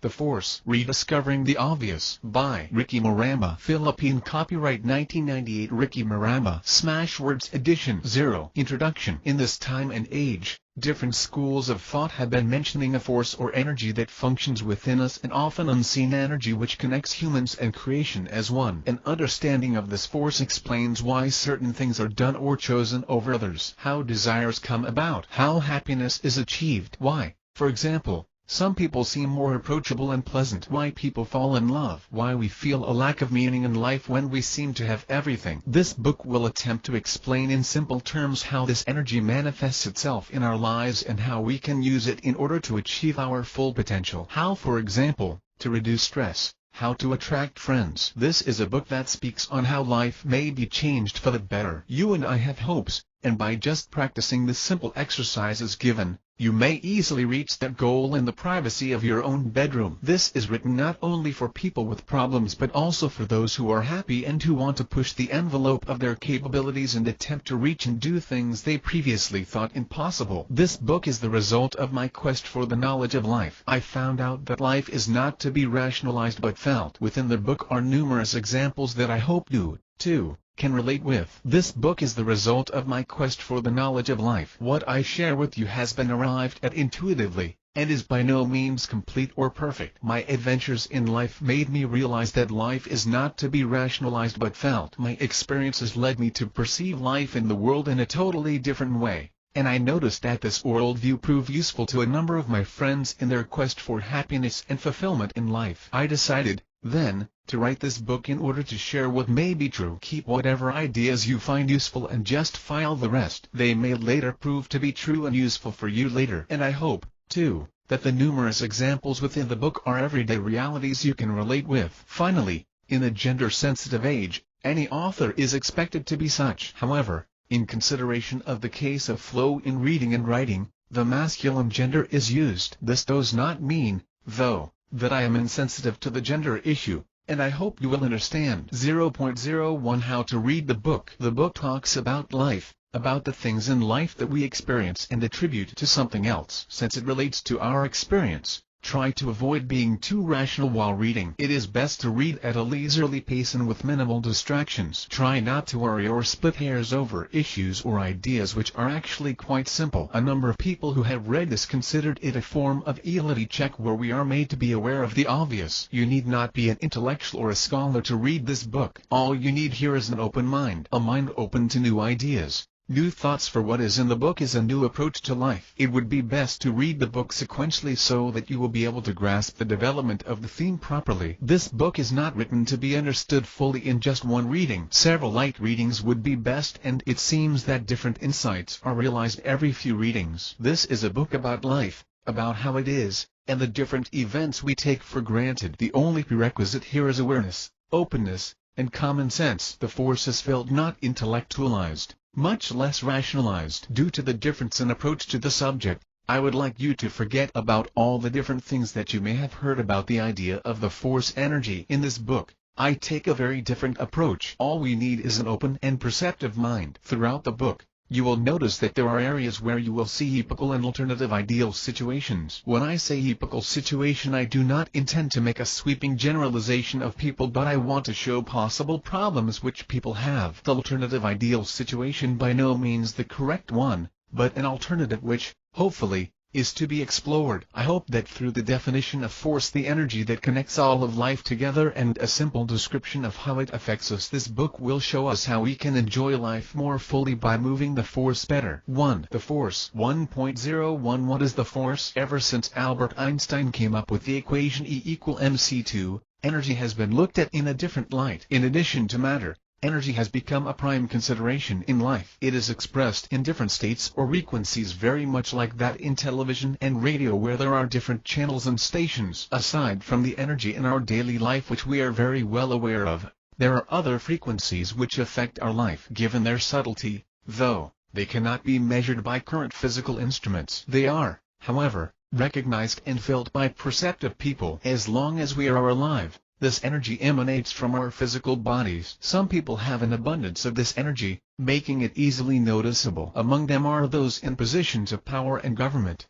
The Force. Rediscovering the Obvious by Ricky Maramba. Philippine copyright 1998. Ricky Maramba. Smashwords edition. 0. Introduction. In this time and age, different schools of thought have been mentioning a force or energy that functions within us, an often unseen energy which connects humans and creation as one. An understanding of this force explains why certain things are done or chosen over others, how desires come about, how happiness is achieved, why, for example, some people seem more approachable and pleasant, why people fall in love, why we feel a lack of meaning in life when we seem to have everything. This book will attempt to explain in simple terms how this energy manifests itself in our lives and how we can use it in order to achieve our full potential. How, for example, to reduce stress, how to attract friends. This is a book that speaks on how life may be changed for the better. You and I have hopes, and by just practicing the simple exercises given, you may easily reach that goal in the privacy of your own bedroom. This is written not only for people with problems but also for those who are happy and who want to push the envelope of their capabilities and attempt to reach and do things they previously thought impossible. This book is the result of my quest for the knowledge of life. I found out that life is not to be rationalized but felt. Within the book are numerous examples that I hope you, too, can relate with. This book is the result of my quest for the knowledge of life. What I share with you has been arrived at intuitively, and is by no means complete or perfect. My adventures in life made me realize that life is not to be rationalized but felt. My experiences led me to perceive life in the world in a totally different way, and I noticed that this worldview proved useful to a number of my friends in their quest for happiness and fulfillment in life. I decided, then, to write this book in order to share what may be true. Keep whatever ideas you find useful and just file the rest. They may later prove to be true and useful for you later. And I hope, too, that the numerous examples within the book are everyday realities you can relate with. Finally, in a gender-sensitive age, any author is expected to be such. However, in consideration of the case of flow in reading and writing, the masculine gender is used. This does not mean, though, that I am insensitive to the gender issue, and I hope you will understand. 0.01 How to read the book. The book talks about life, about the things in life that we experience and attribute to something else. Since it relates to our experience, try to avoid being too rational while reading. It is best to read at a leisurely pace and with minimal distractions. Try not to worry or split hairs over issues or ideas which are actually quite simple. A number of people who have read this considered it a form of reality check where we are made to be aware of the obvious. You need not be an intellectual or a scholar to read this book. All you need here is an open mind. A mind open to new ideas, new thoughts, for what is in the book is a new approach to life. It would be best to read the book sequentially so that you will be able to grasp the development of the theme properly. This book is not written to be understood fully in just one reading. Several light readings would be best, and it seems that different insights are realized every few readings. This is a book about life, about how it is, and the different events we take for granted. The only prerequisite here is awareness, openness, and common sense. The force is felt, not intellectualized, much less rationalized. Due to the difference in approach to the subject, I would like you to forget about all the different things that you may have heard about the idea of the force energy. In this book, I take a very different approach. All we need is an open and perceptive mind. Throughout the book, you will notice that there are areas where you will see epical and alternative ideal situations. When I say epical situation, I do not intend to make a sweeping generalization of people, but I want to show possible problems which people have. The alternative ideal situation by no means the correct one, but an alternative which, hopefully, is to be explored. I hope that through the definition of force, the energy that connects all of life together, and a simple description of how it affects us, this book will show us how we can enjoy life more fully by moving the force better. 1. The force. 1.01 What is the force? Ever since Albert Einstein came up with the equation E=mc2, energy has been looked at in a different light. In addition to matter, energy has become a prime consideration in life. It is expressed in different states or frequencies, very much like that in television and radio where there are different channels and stations. Aside from the energy in our daily life which we are very well aware of, there are other frequencies which affect our life. Given their subtlety, though, they cannot be measured by current physical instruments. They are, however, recognized and felt by perceptive people. As long as we are alive, this energy emanates from our physical bodies. Some people have an abundance of this energy, making it easily noticeable. Among them are those in positions of power and government.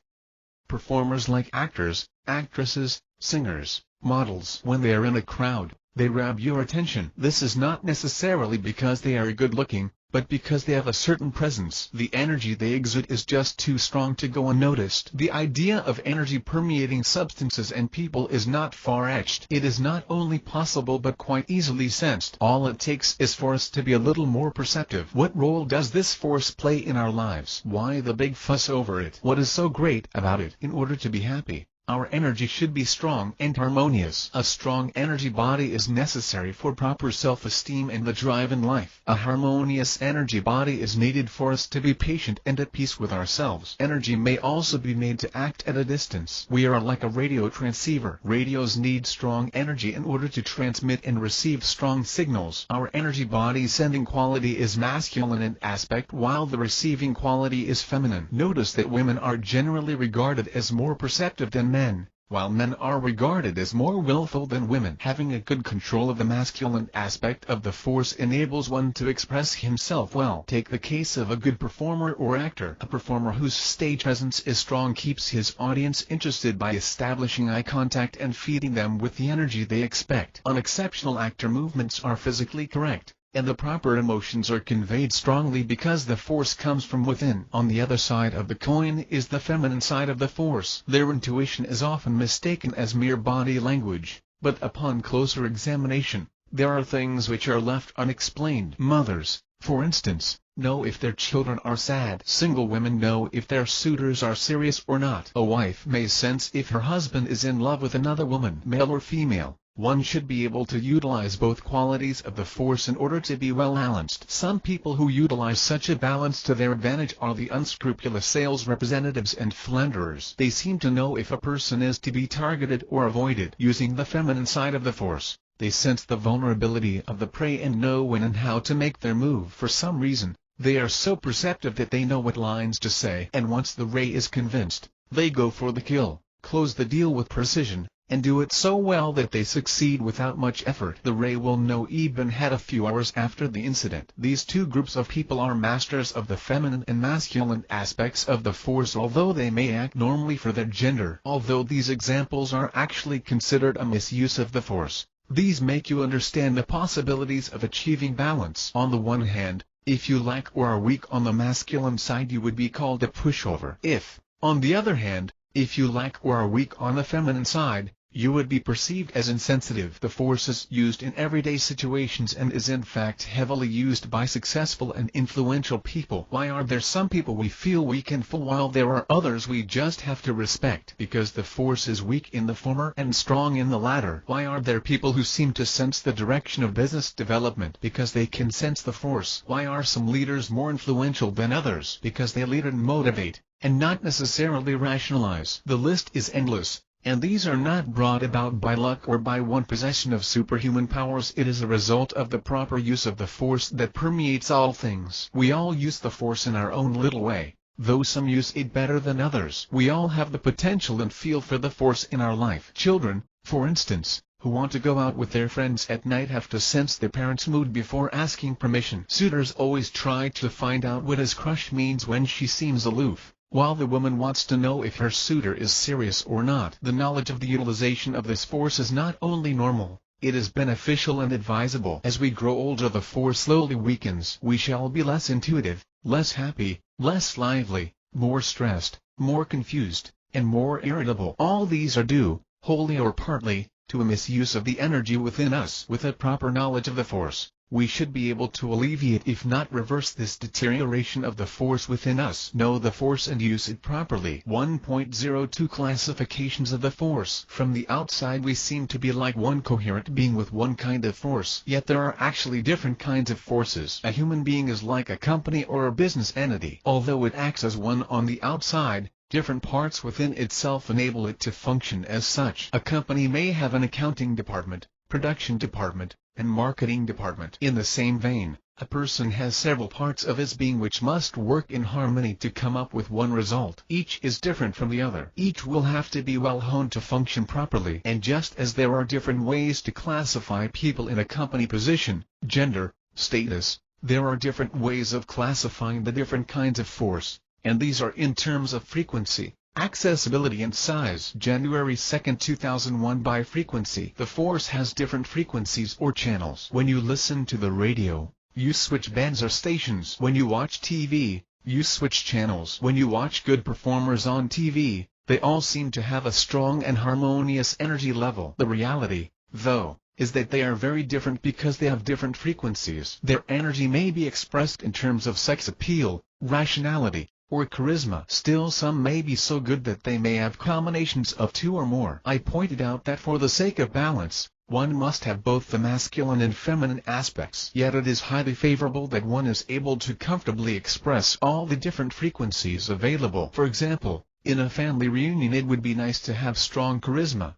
Performers like actors, actresses, singers, models. When they are in a crowd, they grab your attention. This is not necessarily because they are good looking, but because they have a certain presence. The energy they exude is just too strong to go unnoticed. The idea of energy permeating substances and people is not far-fetched. It is not only possible but quite easily sensed. All it takes is for us to be a little more perceptive. What role does this force play in our lives? Why the big fuss over it? What is so great about it? In order to be happy, our energy should be strong and harmonious. A strong energy body is necessary for proper self-esteem and the drive in life. A harmonious energy body is needed for us to be patient and at peace with ourselves. Energy may also be made to act at a distance. We are like a radio transceiver. Radios need strong energy in order to transmit and receive strong signals. Our energy body's sending quality is masculine in aspect while the receiving quality is feminine. Notice that women are generally regarded as more perceptive than men, while men are regarded as more willful than women. Having a good control of the masculine aspect of the force enables one to express himself well. Take the case of a good performer or actor. A performer whose stage presence is strong keeps his audience interested by establishing eye contact and feeding them with the energy they expect. An exceptional actor movements are physically correct, and the proper emotions are conveyed strongly because the force comes from within. On the other side of the coin is the feminine side of the force. Their intuition is often mistaken as mere body language, but upon closer examination, there are things which are left unexplained. Mothers, for instance, know if their children are sad. Single women know if their suitors are serious or not. A wife may sense if her husband is in love with another woman. Male or female, one should be able to utilize both qualities of the force in order to be well balanced. Some people who utilize such a balance to their advantage are the unscrupulous sales representatives and philanderers. They seem to know if a person is to be targeted or avoided. Using the feminine side of the force, they sense the vulnerability of the prey and know when and how to make their move. For some reason, they are so perceptive that they know what lines to say, and once the prey is convinced, they go for the kill, close the deal with precision, and do it so well that they succeed without much effort. The prey will know even had a few hours after the incident. These two groups of people are masters of the feminine and masculine aspects of the force, although they may act normally for their gender. Although these examples are actually considered a misuse of the force, these make you understand the possibilities of achieving balance. On the one hand, if you lack or are weak on the masculine side, you would be called a pushover. If, on the other hand, if you lack or are weak on the feminine side, you would be perceived as insensitive. The force is used in everyday situations and is in fact heavily used by successful and influential people. Why are there some people we feel weak and full while there are others we just have to respect? Because the force is weak in the former and strong in the latter. Why are there people who seem to sense the direction of business development? Because they can sense the force. Why are some leaders more influential than others? Because they lead and motivate, and not necessarily rationalize. The list is endless. And these are not brought about by luck or by one possession of superhuman powers. It is a result of the proper use of the force that permeates all things. We all use the force in our own little way, though some use it better than others. We all have the potential and feel for the force in our life. Children, for instance, who want to go out with their friends at night have to sense their parents' mood before asking permission. Suitors always try to find out what his crush means when she seems aloof, while the woman wants to know if her suitor is serious or not. The knowledge of the utilization of this force is not only normal, it is beneficial and advisable. As we grow older, the force slowly weakens. We shall be less intuitive, less happy, less lively, more stressed, more confused, and more irritable. All these are due, wholly or partly, to a misuse of the energy within us. With a proper knowledge of the force, we should be able to alleviate if not reverse this deterioration of the force within us. Know the force and use it properly. 1.02 Classifications of the force. From the outside we seem to be like one coherent being with one kind of force, yet there are actually different kinds of forces. A human being is like a company or a business entity. Although it acts as one on the outside, different parts within itself enable it to function as such. A company may have an accounting department, production department, and marketing department. In the same vein, a person has several parts of his being which must work in harmony to come up with one result. Each is different from the other. Each will have to be well honed to function properly. And just as there are different ways to classify people in a company position, gender, status, there are different ways of classifying the different kinds of force, and these are in terms of frequency, Accessibility and size. January 2, 2001. By frequency. The force has different frequencies or channels. When you listen to the radio, you switch bands or stations. When you watch TV, you switch channels. When you watch good performers on TV, they all seem to have a strong and harmonious energy level. The reality, though, is that they are very different because they have different frequencies. Their energy may be expressed in terms of sex appeal, rationality, or charisma. Still, some may be so good that they may have combinations of two or more. I pointed out that for the sake of balance, one must have both the masculine and feminine aspects. Yet it is highly favorable that one is able to comfortably express all the different frequencies available. For example, in a family reunion it would be nice to have strong charisma.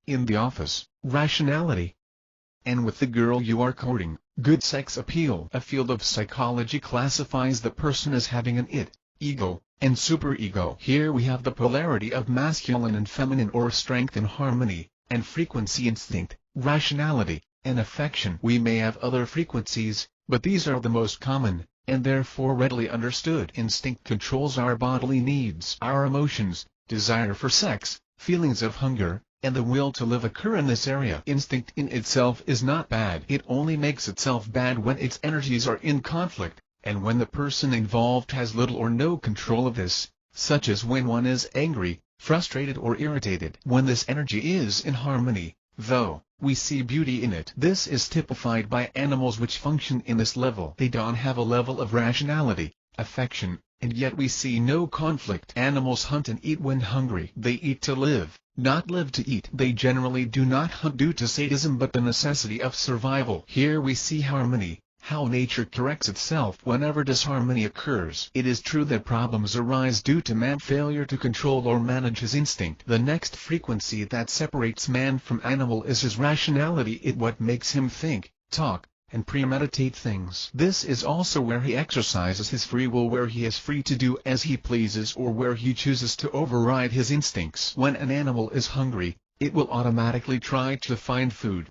In the office, rationality. And with the girl you are courting, good sex appeal. A field of psychology classifies the person as having an id, ego, and superego. Here we have the polarity of masculine and feminine, or strength and harmony, and frequency, instinct, rationality, and affection. We may have other frequencies, but these are the most common, and therefore readily understood. Instinct controls our bodily needs. Our emotions, desire for sex, feelings of hunger, and the will to live occur in this area. Instinct in itself is not bad. It only makes itself bad when its energies are in conflict, and when the person involved has little or no control of this, such as when one is angry, frustrated, or irritated. When this energy is in harmony, though, we see beauty in it. This is typified by animals which function in this level. They don't have a level of rationality, affection, and yet we see no conflict. Animals hunt and eat when hungry. They eat to live, not live to eat. They generally do not hunt due to sadism but the necessity of survival. Here we see harmony, how nature corrects itself whenever disharmony occurs. It is true that problems arise due to man's failure to control or manage his instinct. The next frequency that separates man from animal is his rationality. It what makes him think, talk, and premeditate things. This is also where he exercises his free will, where he is free to do as he pleases or where he chooses to override his instincts. When an animal is hungry, it will automatically try to find food.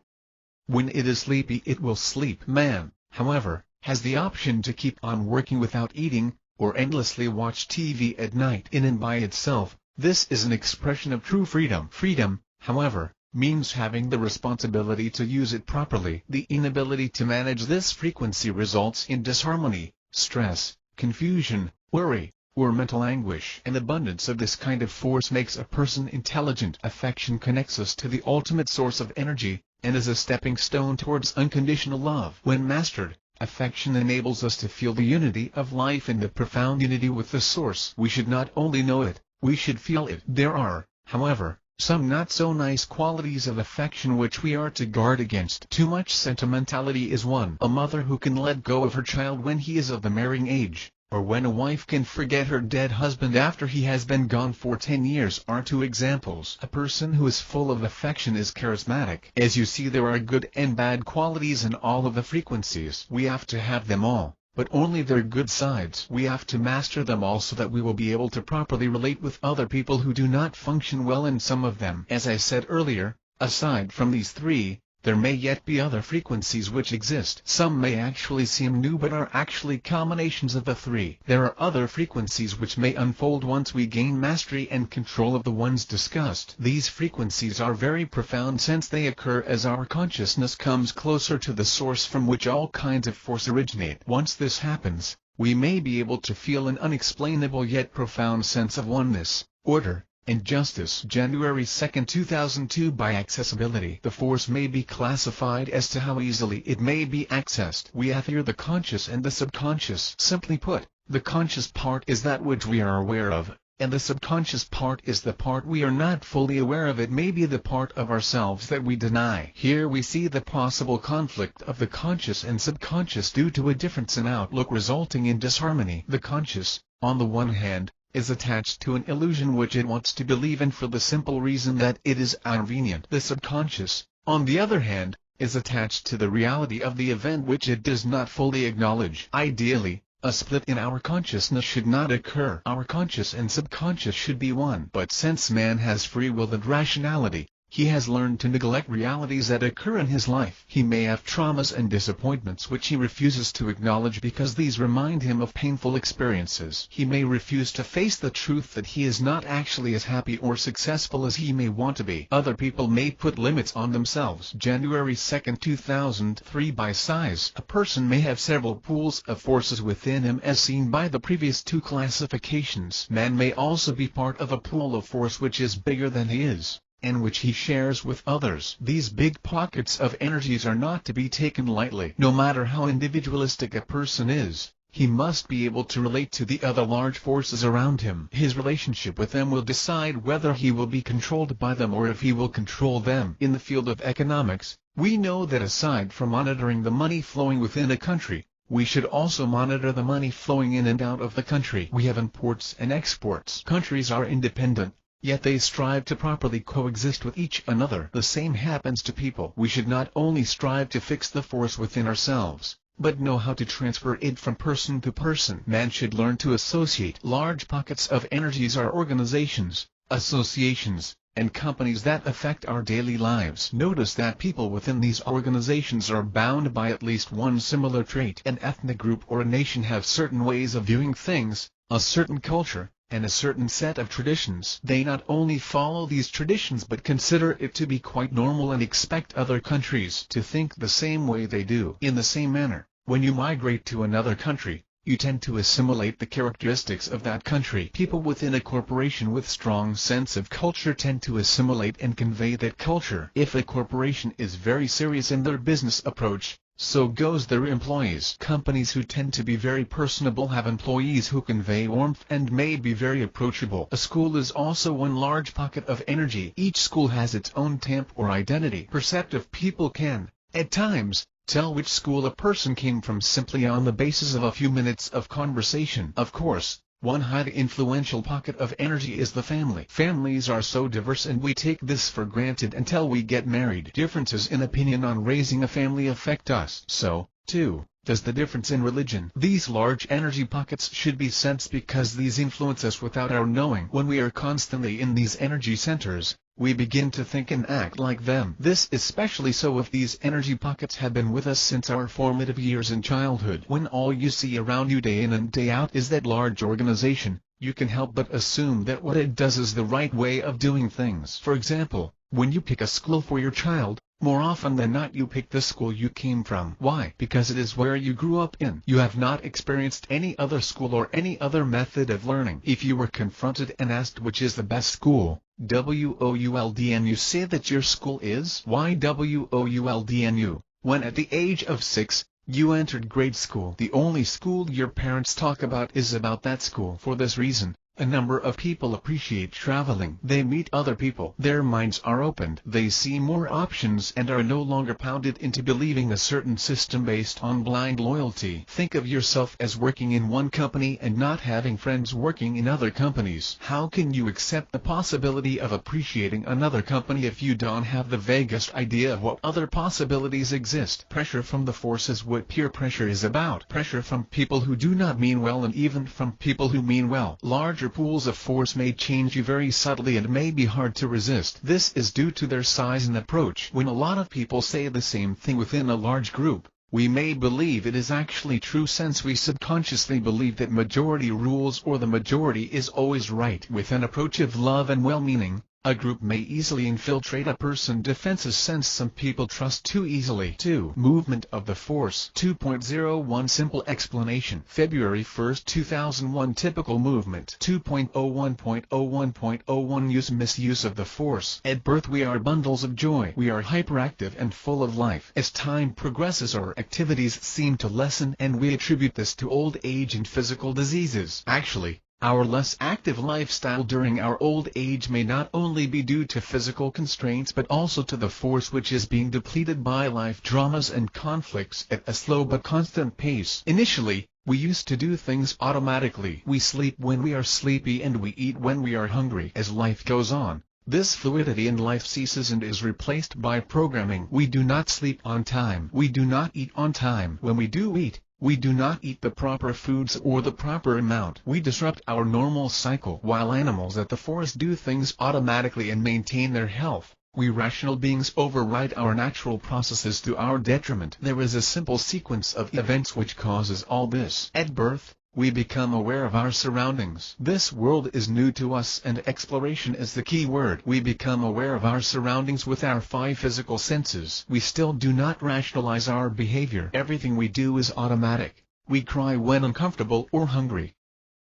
When it is sleepy, it will sleep. Man, however, has the option to keep on working without eating, or endlessly watch TV at night. In and by itself, this is an expression of true freedom. Freedom, however, means having the responsibility to use it properly. The inability to manage this frequency results in disharmony, stress, confusion, worry, or mental anguish. An abundance of this kind of force makes a person intelligent. Affection connects us to the ultimate source of energy, and is a stepping stone towards unconditional love. When mastered, affection enables us to feel the unity of life and the profound unity with the source. We should not only know it, we should feel it. There are, however, some not so nice qualities of affection which we are to guard against. Too much sentimentality is one. A mother who can let go of her child when he is of the marrying age, or when a wife can forget her dead husband after he has been gone for 10 years are two examples. A person who is full of affection is charismatic. As you see, there are good and bad qualities in all of the frequencies. We have to have them all, but only their good sides. We have to master them all so that we will be able to properly relate with other people who do not function well in some of them. As I said earlier, aside from these three, there may yet be other frequencies which exist. Some may actually seem new but are actually combinations of the three. There are other frequencies which may unfold once we gain mastery and control of the ones discussed. These frequencies are very profound since they occur as our consciousness comes closer to the source from which all kinds of force originate. Once this happens, we may be able to feel an unexplainable yet profound sense of oneness, order, and justice. January 2, 2002. By accessibility, the force may be classified as to how easily it may be accessed. We have here the conscious and the subconscious. Simply put, the conscious part is that which we are aware of, and the subconscious part is the part we are not fully aware of. It may be the part of ourselves that we deny. Here we see the possible conflict of the conscious and subconscious due to a difference in outlook resulting in disharmony. The conscious, on the one hand, is attached to an illusion which it wants to believe in for the simple reason that it is convenient. The subconscious, on the other hand, is attached to the reality of the event which it does not fully acknowledge. Ideally, a split in our consciousness should not occur. Our conscious and subconscious should be one. But since man has free will and rationality, He has learned to neglect realities that occur in his life. He may have traumas and disappointments which he refuses to acknowledge because these remind him of painful experiences. He may refuse to face the truth that he is not actually as happy or successful as he may want to be. Other people may put limits on themselves. January 2, 2003. By size, a person may have several pools of forces within him as seen by the previous two classifications. Man may also be part of a pool of force which is bigger than he is, and which he shares with others. These big pockets of energies are not to be taken lightly. No matter how individualistic a person is, he must be able to relate to the other large forces around him. His relationship with them will decide whether he will be controlled by them or if he will control them. In the field of economics, we know that aside from monitoring the money flowing within a country, we should also monitor the money flowing in and out of the country. We have imports and exports. Countries are independent, yet they strive to properly coexist with each another. The same happens to people. We should not only strive to fix the force within ourselves, but know how to transfer it from person to person. Man should learn to associate. Large pockets of energies are organizations, associations, and companies that affect our daily lives. Notice that people within these organizations are bound by at least one similar trait. An ethnic group or a nation have certain ways of viewing things, a certain culture, and a certain set of traditions. They not only follow these traditions but consider it to be quite normal and expect other countries to think the same way they do. In the same manner, when you migrate to another country, you tend to assimilate the characteristics of that country. People within a corporation with strong sense of culture tend to assimilate and convey that culture. If a corporation is very serious in their business approach, so goes their employees. Companies who tend to be very personable have employees who convey warmth and may be very approachable. A school is also one large pocket of energy. Each school has its own stamp or identity. Perceptive people can, at times, tell which school a person came from simply on the basis of a few minutes of conversation. Of course, one highly influential pocket of energy is the family. Families are so diverse and we take this for granted until we get married. Differences in opinion on raising a family affect us. So, too, does the difference in religion. These large energy pockets should be sensed because these influence us without our knowing. When we are constantly in these energy centers, we begin to think and act like them. This is especially so if these energy pockets have been with us since our formative years in childhood. When all you see around you day in and day out is that large organization, you can help but assume that what it does is the right way of doing things. For example, when you pick a school for your child, more often than not you pick the school you came from. Why? Because it is where you grew up in. You have not experienced any other school or any other method of learning. If you were confronted and asked which is the best school, WOULD, you say that your school is WOULD, when at the age of 6, you entered grade school. The only school your parents talk about is about that school. For this reason, a number of people appreciate traveling. They meet other people. Their minds are opened. They see more options and are no longer pounded into believing a certain system based on blind loyalty. Think of yourself as working in one company and not having friends working in other companies. How can you accept the possibility of appreciating another company if you don't have the vaguest idea of what other possibilities exist? Pressure from the force is what peer pressure is about. Pressure from people who do not mean well and even from people who mean well. Larger pools of force may change you very subtly and may be hard to resist. This is due to their size and approach. When a lot of people say the same thing within a large group, we may believe it is actually true since we subconsciously believe that majority rules or the majority is always right. With an approach of love and well-meaning, a group may easily infiltrate a person's defenses since some people trust too easily. 2. Movement of the force. 2.01 Simple explanation. February 1, 2001 Typical movement. 2.01.01.01 Use misuse of the force. At birth we are bundles of joy. We are hyperactive and full of life. As time progresses our activities seem to lessen and we attribute this to old age and physical diseases. Actually, our less active lifestyle during our old age may not only be due to physical constraints but also to the force which is being depleted by life dramas and conflicts at a slow but constant pace. Initially, we used to do things automatically. We sleep when we are sleepy and we eat when we are hungry. As life goes on, this fluidity in life ceases and is replaced by programming. We do not sleep on time. We do not eat on time. When we do eat, we do not eat the proper foods or the proper amount. We disrupt our normal cycle. While animals at the forest do things automatically and maintain their health, We rational beings override our natural processes to our detriment. There is a simple sequence of events which causes all this. At birth, we become aware of our surroundings. This world is new to us and exploration is the key word. We become aware of our surroundings with our 5 physical senses. We still do not rationalize our behavior. Everything we do is automatic. We cry when uncomfortable or hungry,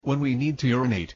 when we need to urinate,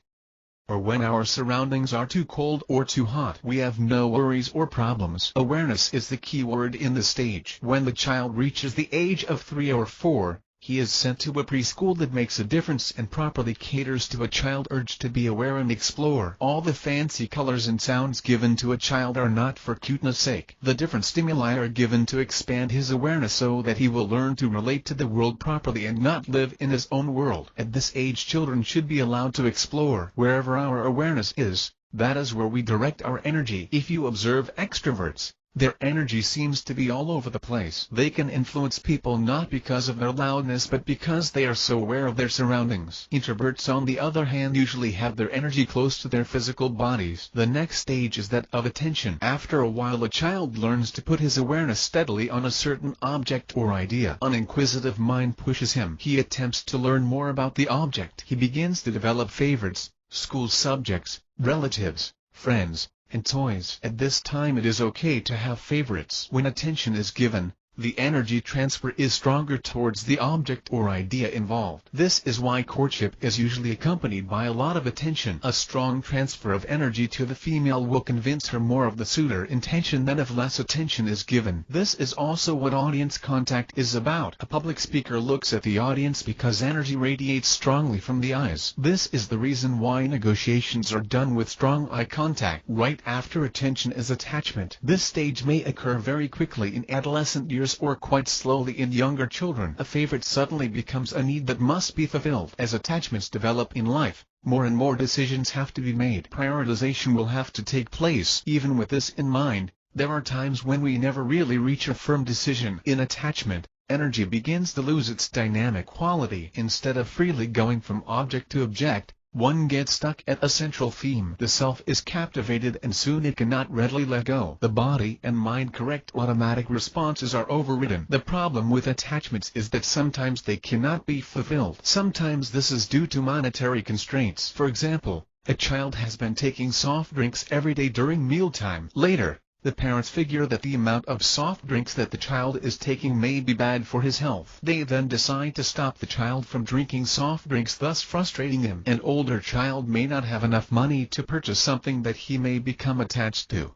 or when our surroundings are too cold or too hot. We have no worries or problems. Awareness is the key word in this stage. When the child reaches the age of 3 or 4, he is sent to a preschool that makes a difference and properly caters to a child's urge to be aware and explore. All the fancy colors and sounds given to a child are not for cuteness sake. The different stimuli are given to expand his awareness so that he will learn to relate to the world properly and not live in his own world. At this age, children should be allowed to explore. Wherever our awareness is, that is where we direct our energy. If you observe extroverts, their energy seems to be all over the place. They can influence people not because of their loudness but because they are so aware of their surroundings. Introverts on the other hand usually have their energy close to their physical bodies. The next stage is that of attention. After a while a child learns to put his awareness steadily on a certain object or idea. An inquisitive mind pushes him. He attempts to learn more about the object. He begins to develop favorites, school subjects, relatives, friends, and toys. At this time it is okay to have favorites. When attention is given, the energy transfer is stronger towards the object or idea involved. This is why courtship is usually accompanied by a lot of attention. A strong transfer of energy to the female will convince her more of the suitor intention than if less attention is given. This is also what audience contact is about. A public speaker looks at the audience because energy radiates strongly from the eyes. This is the reason why negotiations are done with strong eye contact. Right after attention is attachment. This stage may occur very quickly in adolescent years or quite slowly in younger children. A favorite suddenly becomes a need that must be fulfilled. As attachments develop in life, more and more decisions have to be made. Prioritization will have to take place. Even with this in mind, there are times when we never really reach a firm decision. In attachment, energy begins to lose its dynamic quality. Instead of freely going from object to object, one gets stuck at a central theme. The self is captivated and soon it cannot readily let go. The body and mind correct automatic responses are overridden. The problem with attachments is that sometimes they cannot be fulfilled. Sometimes this is due to monetary constraints. For example, a child has been taking soft drinks every day during mealtime. Later, the parents figure that the amount of soft drinks that the child is taking may be bad for his health. They then decide to stop the child from drinking soft drinks, thus frustrating him. An older child may not have enough money to purchase something that he may become attached to.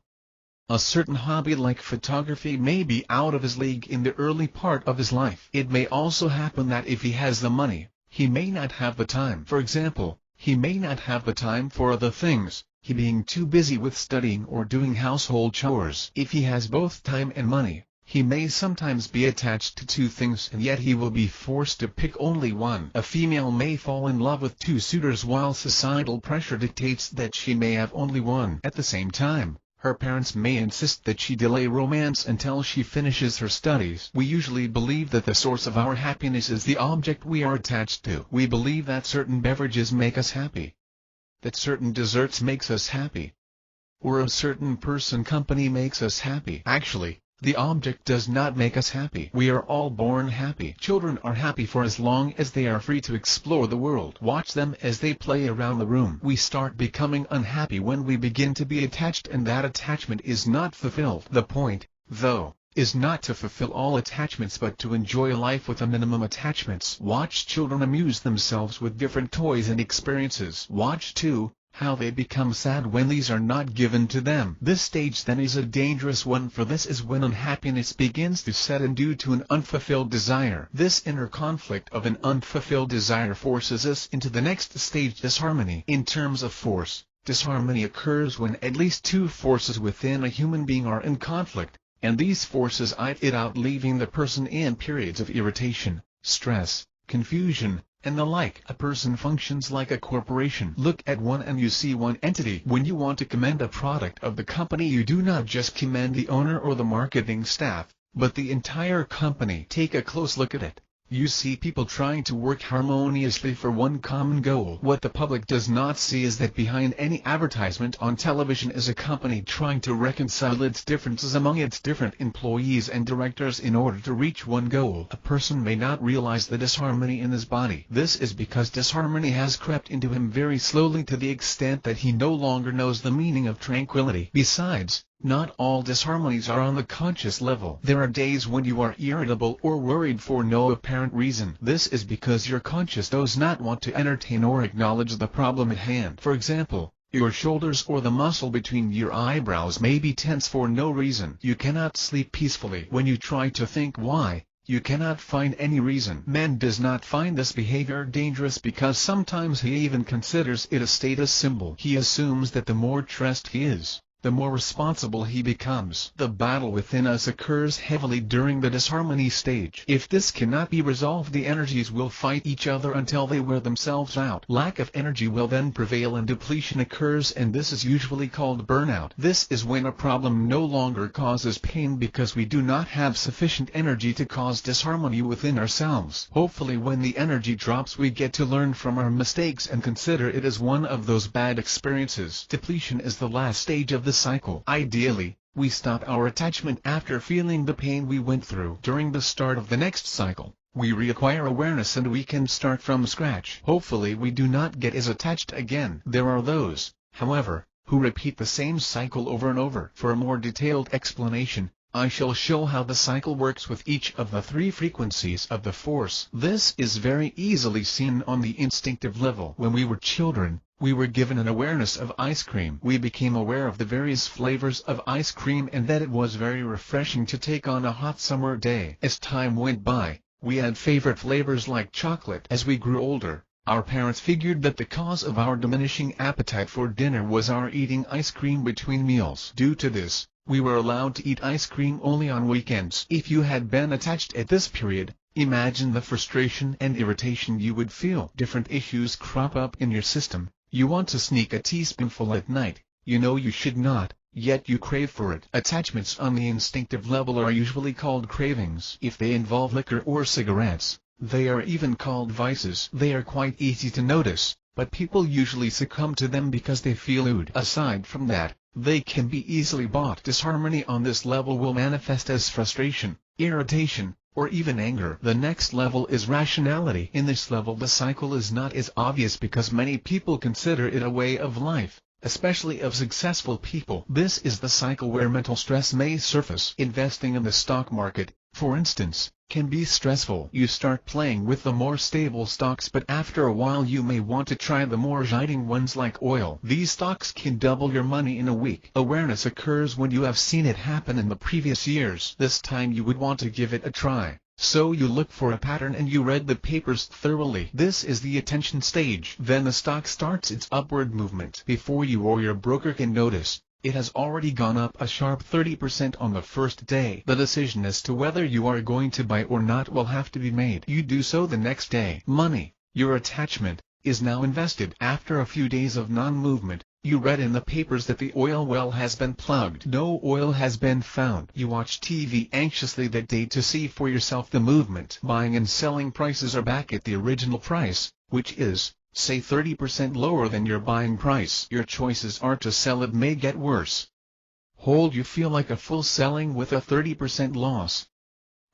A certain hobby like photography may be out of his league in the early part of his life. It may also happen that if he has the money, he may not have the time. For example, he may not have the time for other things, he being too busy with studying or doing household chores. If he has both time and money, he may sometimes be attached to 2 things and yet he will be forced to pick only one. A female may fall in love with 2 suitors while societal pressure dictates that she may have only one. At the same time, her parents may insist that she delay romance until she finishes her studies. We usually believe that the source of our happiness is the object we are attached to. We believe that certain beverages make us happy, that certain desserts makes us happy, or a certain person company makes us happy. Actually, the object does not make us happy. We are all born happy. Children are happy for as long as they are free to explore the world. Watch them as they play around the room. We start becoming unhappy when we begin to be attached and that attachment is not fulfilled. The point, though, is not to fulfill all attachments but to enjoy life with a minimum attachments. Watch children amuse themselves with different toys and experiences. Watch too, how they become sad when these are not given to them. This stage then is a dangerous one, for this is when unhappiness begins to set in due to an unfulfilled desire. This inner conflict of an unfulfilled desire forces us into the next stage, disharmony. In terms of force, disharmony occurs when at least 2 forces within a human being are in conflict, and these forces it out, leaving the person in periods of irritation, stress, confusion, and the like. A person functions like a corporation. Look at one and you see one entity. When you want to commend a product of the company, you do not just commend the owner or the marketing staff, but the entire company. Take a close look at it. You see people trying to work harmoniously for one common goal. What the public does not see is that behind any advertisement on television is a company trying to reconcile its differences among its different employees and directors in order to reach one goal. A person may not realize the disharmony in his body. This is because disharmony has crept into him very slowly to the extent that he no longer knows the meaning of tranquility. Besides, not all disharmonies are on the conscious level. There are days when you are irritable or worried for no apparent reason. This is because your conscious does not want to entertain or acknowledge the problem at hand. For example, your shoulders or the muscle between your eyebrows may be tense for no reason. You cannot sleep peacefully. When you try to think why, you cannot find any reason. Man does not find this behavior dangerous because sometimes he even considers it a status symbol. He assumes that the more stressed he is, the more responsible he becomes. The battle within us occurs heavily during the disharmony stage. If this cannot be resolved, the energies will fight each other until they wear themselves out. Lack of energy will then prevail and depletion occurs, and this is usually called burnout. This is when a problem no longer causes pain because we do not have sufficient energy to cause disharmony within ourselves. Hopefully when the energy drops we get to learn from our mistakes and consider it as one of those bad experiences. Depletion is the last stage of the cycle. Ideally, we stop our attachment after feeling the pain we went through. During the start of the next cycle, we reacquire awareness and we can start from scratch. Hopefully we do not get as attached again. There are those, however, who repeat the same cycle over and over. For a more detailed explanation, I shall show how the cycle works with each of the three frequencies of the force. This is very easily seen on the instinctive level. When we were children, we were given an awareness of ice cream. We became aware of the various flavors of ice cream and that it was very refreshing to take on a hot summer day. As time went by, we had favorite flavors like chocolate. As we grew older, our parents figured that the cause of our diminishing appetite for dinner was our eating ice cream between meals. Due to this, we were allowed to eat ice cream only on weekends. If you had been attached at this period, imagine the frustration and irritation you would feel. Different issues crop up in your system. You want to sneak a teaspoonful at night. You know you should not, yet you crave for it. Attachments on the instinctive level are usually called cravings. If they involve liquor or cigarettes, they are even called vices. They are quite easy to notice, but people usually succumb to them because they feel lewd. Aside from that, they can be easily bought. Disharmony on this level will manifest as frustration, irritation, or even anger. The next level is rationality. In this level the cycle is not as obvious because many people consider it a way of life, especially of successful people. This is the cycle where mental stress may surface. Investing in the stock market, for instance, can be stressful. You start playing with the more stable stocks, but after a while you may want to try the more exciting ones like oil. These stocks can double your money in a week. Awareness occurs when you have seen it happen in the previous years. This time you would want to give it a try. So you look for a pattern and you read the papers thoroughly. This is the attention stage. Then the stock starts its upward movement. Before you or your broker can notice, it has already gone up a sharp 30% on the first day. The decision as to whether you are going to buy or not will have to be made. You do so the next day. Money, your attachment, is now invested. After a few days of non-movement, you read in the papers that the oil well has been plugged. No oil has been found. You watch TV anxiously that day to see for yourself the movement. Buying and selling prices are back at the original price, which is, say 30% lower than your buying price. Your choices are to sell. It may get worse. Hold. You feel like a fool selling with a 30% loss.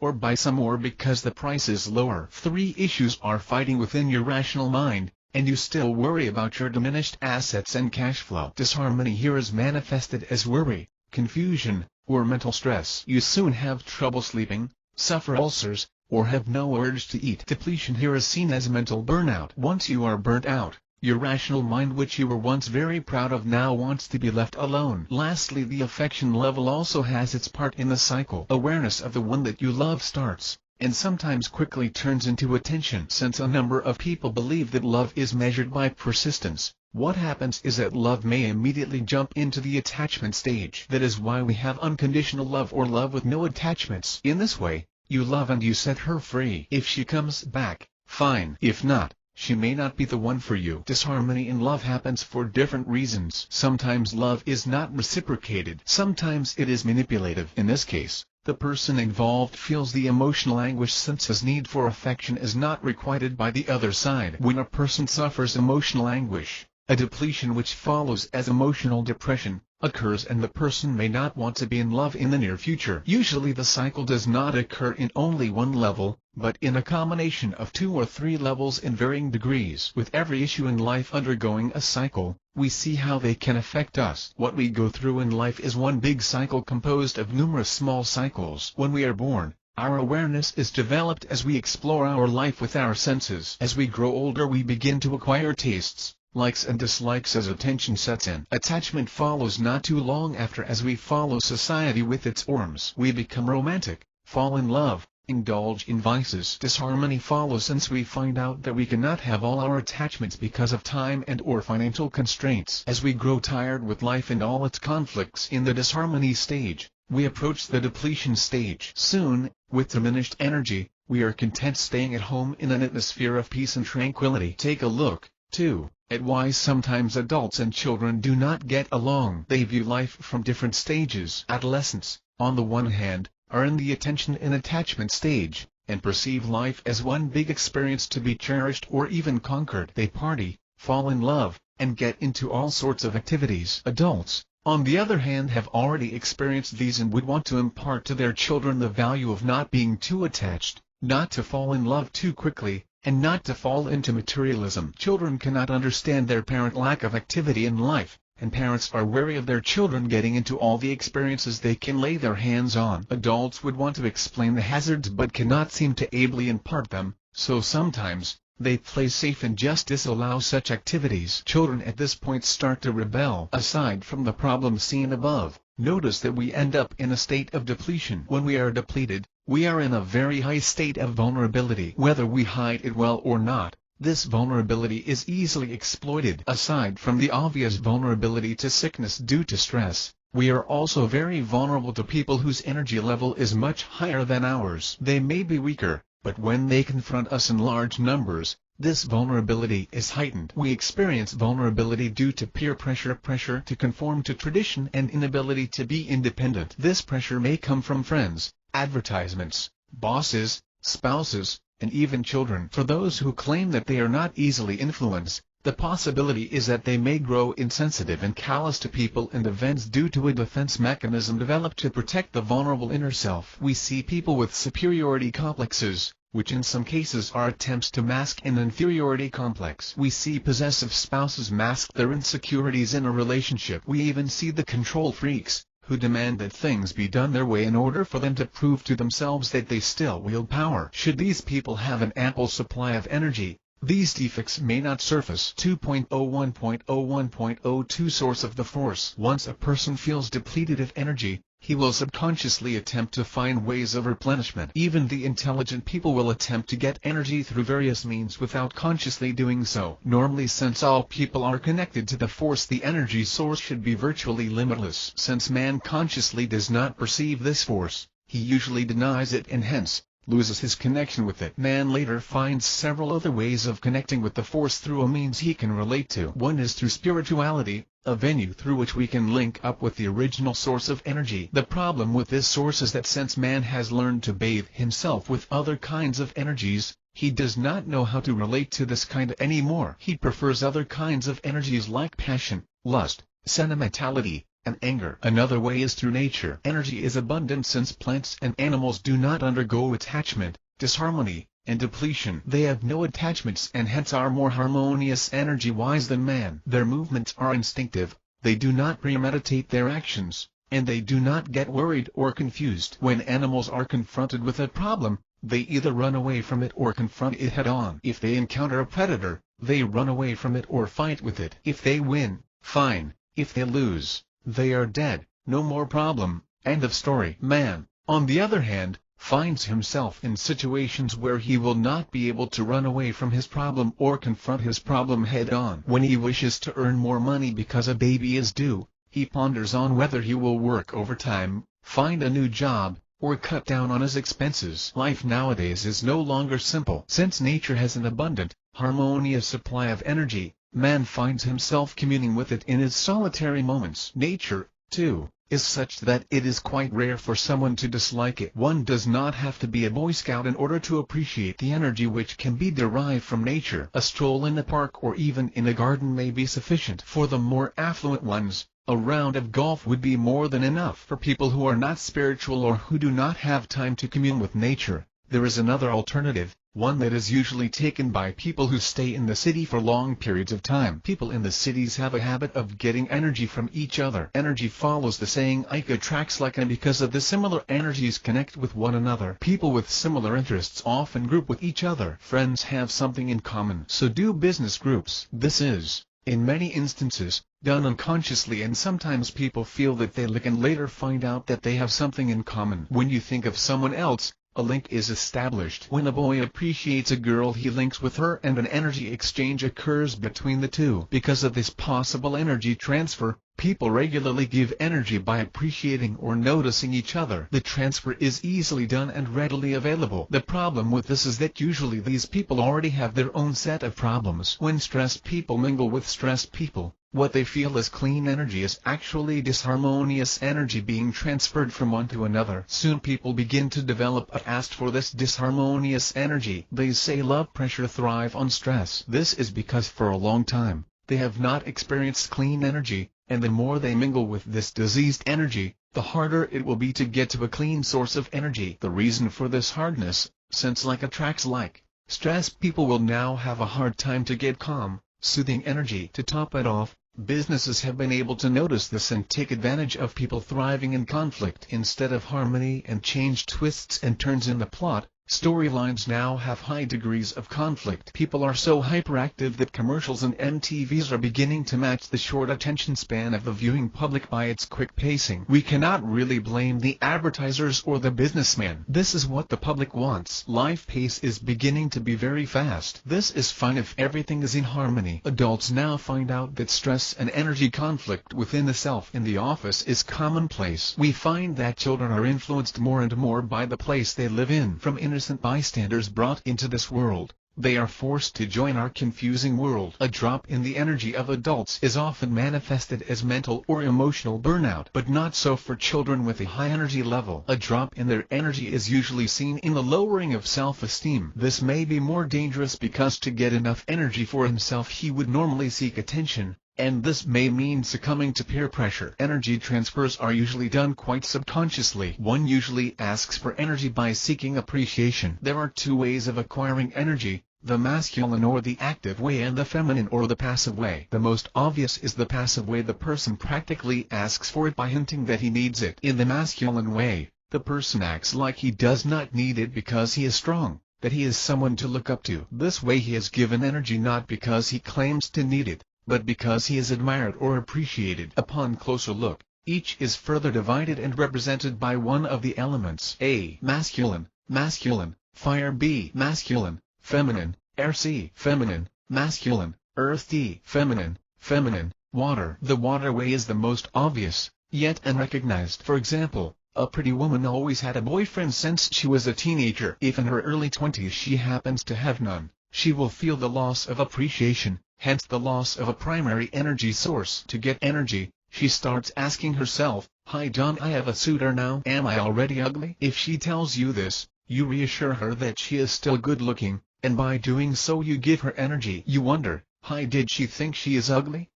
Or buy some more because the price is lower. Three issues are fighting within your rational mind, and you still worry about your diminished assets and cash flow. Disharmony here is manifested as worry, confusion, or mental stress. You soon have trouble sleeping, suffer ulcers, or have no urge to eat. Depletion here is seen as mental burnout. Once you are burnt out, your rational mind, which you were once very proud of, now wants to be left alone. Lastly, the affection level also has its part in the cycle. Awareness of the one that you love starts, and sometimes quickly turns into attention. Since a number of people believe that love is measured by persistence, what happens is that love may immediately jump into the attachment stage. That is why we have unconditional love or love with no attachments. In this way, you love and you set her free. If she comes back, fine. If not, she may not be the one for you. Disharmony in love happens for different reasons. Sometimes love is not reciprocated. Sometimes it is manipulative. In this case, The person involved feels the emotional anguish since his need for affection is not requited by the other side. When a person suffers emotional anguish, a depletion which follows as emotional depression occurs, and the person may not want to be in love in the near future. Usually the cycle does not occur in only one level, but in a combination of 2 or 3 levels in varying degrees. With every issue in life undergoing a cycle, we see how they can affect us. What we go through in life is one big cycle composed of numerous small cycles. When we are born, our awareness is developed as we explore our life with our senses. As we grow older, we begin to acquire tastes, likes and dislikes as attention sets in. Attachment follows not too long after. As we follow society with its norms, we become romantic, fall in love, indulge in vices. Disharmony follows since we find out that we cannot have all our attachments because of time and or financial constraints. As we grow tired with life and all its conflicts in the disharmony stage, we approach the depletion stage. Soon, with diminished energy, we are content staying at home in an atmosphere of peace and tranquility. Take a look, too, at why sometimes adults and children do not get along. They view life from different stages. Adolescents, on the one hand, are in the attention and attachment stage, and perceive life as one big experience to be cherished or even conquered. They party, fall in love, and get into all sorts of activities. Adults, on the other hand, have already experienced these and would want to impart to their children the value of not being too attached, not to fall in love too quickly, and not to fall into materialism. Children cannot understand their parent lack of activity in life, and parents are wary of their children getting into all the experiences they can lay their hands on. Adults would want to explain the hazards but cannot seem to ably impart them, so sometimes they play safe and just disallow such activities. Children at this point start to rebel. Aside from the problem seen above, notice that we end up in a state of depletion. When we are depleted, we are in a very high state of vulnerability. Whether we hide it well or not, this vulnerability is easily exploited. Aside from the obvious vulnerability to sickness due to stress, we are also very vulnerable to people whose energy level is much higher than ours. They may be weaker, but when they confront us in large numbers, this vulnerability is heightened. We experience vulnerability due to peer pressure, pressure to conform to tradition, and inability to be independent. This pressure may come from friends, advertisements, bosses, spouses, and even children. For those who claim that they are not easily influenced, the possibility is that they may grow insensitive and callous to people and events due to a defense mechanism developed to protect the vulnerable inner self. We see people with superiority complexes, which in some cases are attempts to mask an inferiority complex. We see possessive spouses mask their insecurities in a relationship. We even see the control freaks, who demand that things be done their way in order for them to prove to themselves that they still wield power. Should these people have an ample supply of energy, these defects may not surface. 2.01.01.02 Source of the force. Once a person feels depleted of energy, he will subconsciously attempt to find ways of replenishment. Even the intelligent people will attempt to get energy through various means without consciously doing so. Normally, since all people are connected to the force, the energy source should be virtually limitless. Since man consciously does not perceive this force, he usually denies it and hence loses his connection with it. Man later finds several other ways of connecting with the force through a means he can relate to. One is through spirituality, a venue through which we can link up with the original source of energy. The problem with this source is that since man has learned to bathe himself with other kinds of energies, he does not know how to relate to this kind anymore. He prefers other kinds of energies like passion, lust, sentimentality, and anger. Another way is through nature. Energy is abundant since plants and animals do not undergo attachment, disharmony, and depletion. They have no attachments and hence are more harmonious energy-wise than man. Their movements are instinctive, they do not premeditate their actions, and they do not get worried or confused. When animals are confronted with a problem, they either run away from it or confront it head-on. If they encounter a predator, they run away from it or fight with it. If they win, fine. If they lose, they are dead, no more problem, end of story. Man, on the other hand, finds himself in situations where he will not be able to run away from his problem or confront his problem head-on. When he wishes to earn more money because a baby is due, he ponders on whether he will work overtime, find a new job, or cut down on his expenses. Life nowadays is no longer simple. Since nature has an abundant, harmonious supply of energy, man finds himself communing with it in his solitary moments. Nature, too, is such that it is quite rare for someone to dislike it. One does not have to be a Boy Scout in order to appreciate the energy which can be derived from nature. A stroll in a park or even in a garden may be sufficient. For the more affluent ones, a round of golf would be more than enough. For people who are not spiritual or who do not have time to commune with nature, there is another alternative, one that is usually taken by people who stay in the city for long periods of time. People in the cities have a habit of getting energy from each other. Energy follows the saying like attracts like, and because of this, similar energies connect with one another. People with similar interests often group with each other. Friends have something in common, so do business groups. This is, in many instances, done unconsciously, and sometimes people feel that they can later find out that they have something in common. When you think of someone else, a link is established. When a boy appreciates a girl, he links with her and an energy exchange occurs between the two. Because of this possible energy transfer, people regularly give energy by appreciating or noticing each other. The transfer is easily done and readily available. The problem with this is that usually these people already have their own set of problems. When stressed people mingle with stressed people, what they feel as clean energy is actually disharmonious energy being transferred from one to another. Soon people begin to develop a thirst for this disharmonious energy. They say love pressure thrive on stress. This is because for a long time, they have not experienced clean energy, and the more they mingle with this diseased energy, the harder it will be to get to a clean source of energy. The reason for this hardness, since like attracts like, stressed people will now have a hard time to get calm, soothing energy. To top it off, businesses have been able to notice this and take advantage of people thriving in conflict. Instead of harmony and change twists and turns in the plot, storylines now have high degrees of conflict. People are so hyperactive that commercials and MTVs are beginning to match the short attention span of the viewing public by its quick pacing. We cannot really blame the advertisers or the businessmen. This is what the public wants. Life pace is beginning to be very fast. This is fine if everything is in harmony. Adults now find out that stress and energy conflict within the self in the office is commonplace. We find that children are influenced more and more by the place they live in. From innocent bystanders brought into this world, they are forced to join our confusing world. A drop in the energy of adults is often manifested as mental or emotional burnout, but not so for children with a high energy level. A drop in their energy is usually seen in the lowering of self-esteem. This may be more dangerous because to get enough energy for himself he would normally seek attention, and this may mean succumbing to peer pressure. Energy transfers are usually done quite subconsciously. One usually asks for energy by seeking appreciation. There are two ways of acquiring energy: the masculine or the active way and the feminine or the passive way. The most obvious is the passive way. The person practically asks for it by hinting that he needs it. In the masculine way, the person acts like he does not need it because he is strong, that he is someone to look up to. This way he is given energy not because he claims to need it, but because he is admired or appreciated. Upon closer look, each is further divided and represented by one of the elements: A. Masculine, masculine; fire; B. Masculine, feminine; air; C. Feminine, masculine; earth; D. Feminine, feminine; water. The water way is the most obvious, yet unrecognized. For example, a pretty woman always had a boyfriend since she was a teenager. If in her early 20s she happens to have none, she will feel the loss of appreciation, hence the loss of a primary energy source. To get energy, she starts asking herself, "Hi John, I have a suitor now. Am I already ugly?" If she tells you this, you reassure her that she is still good looking, and by doing so you give her energy. You wonder, "Hi, did she think she is ugly?"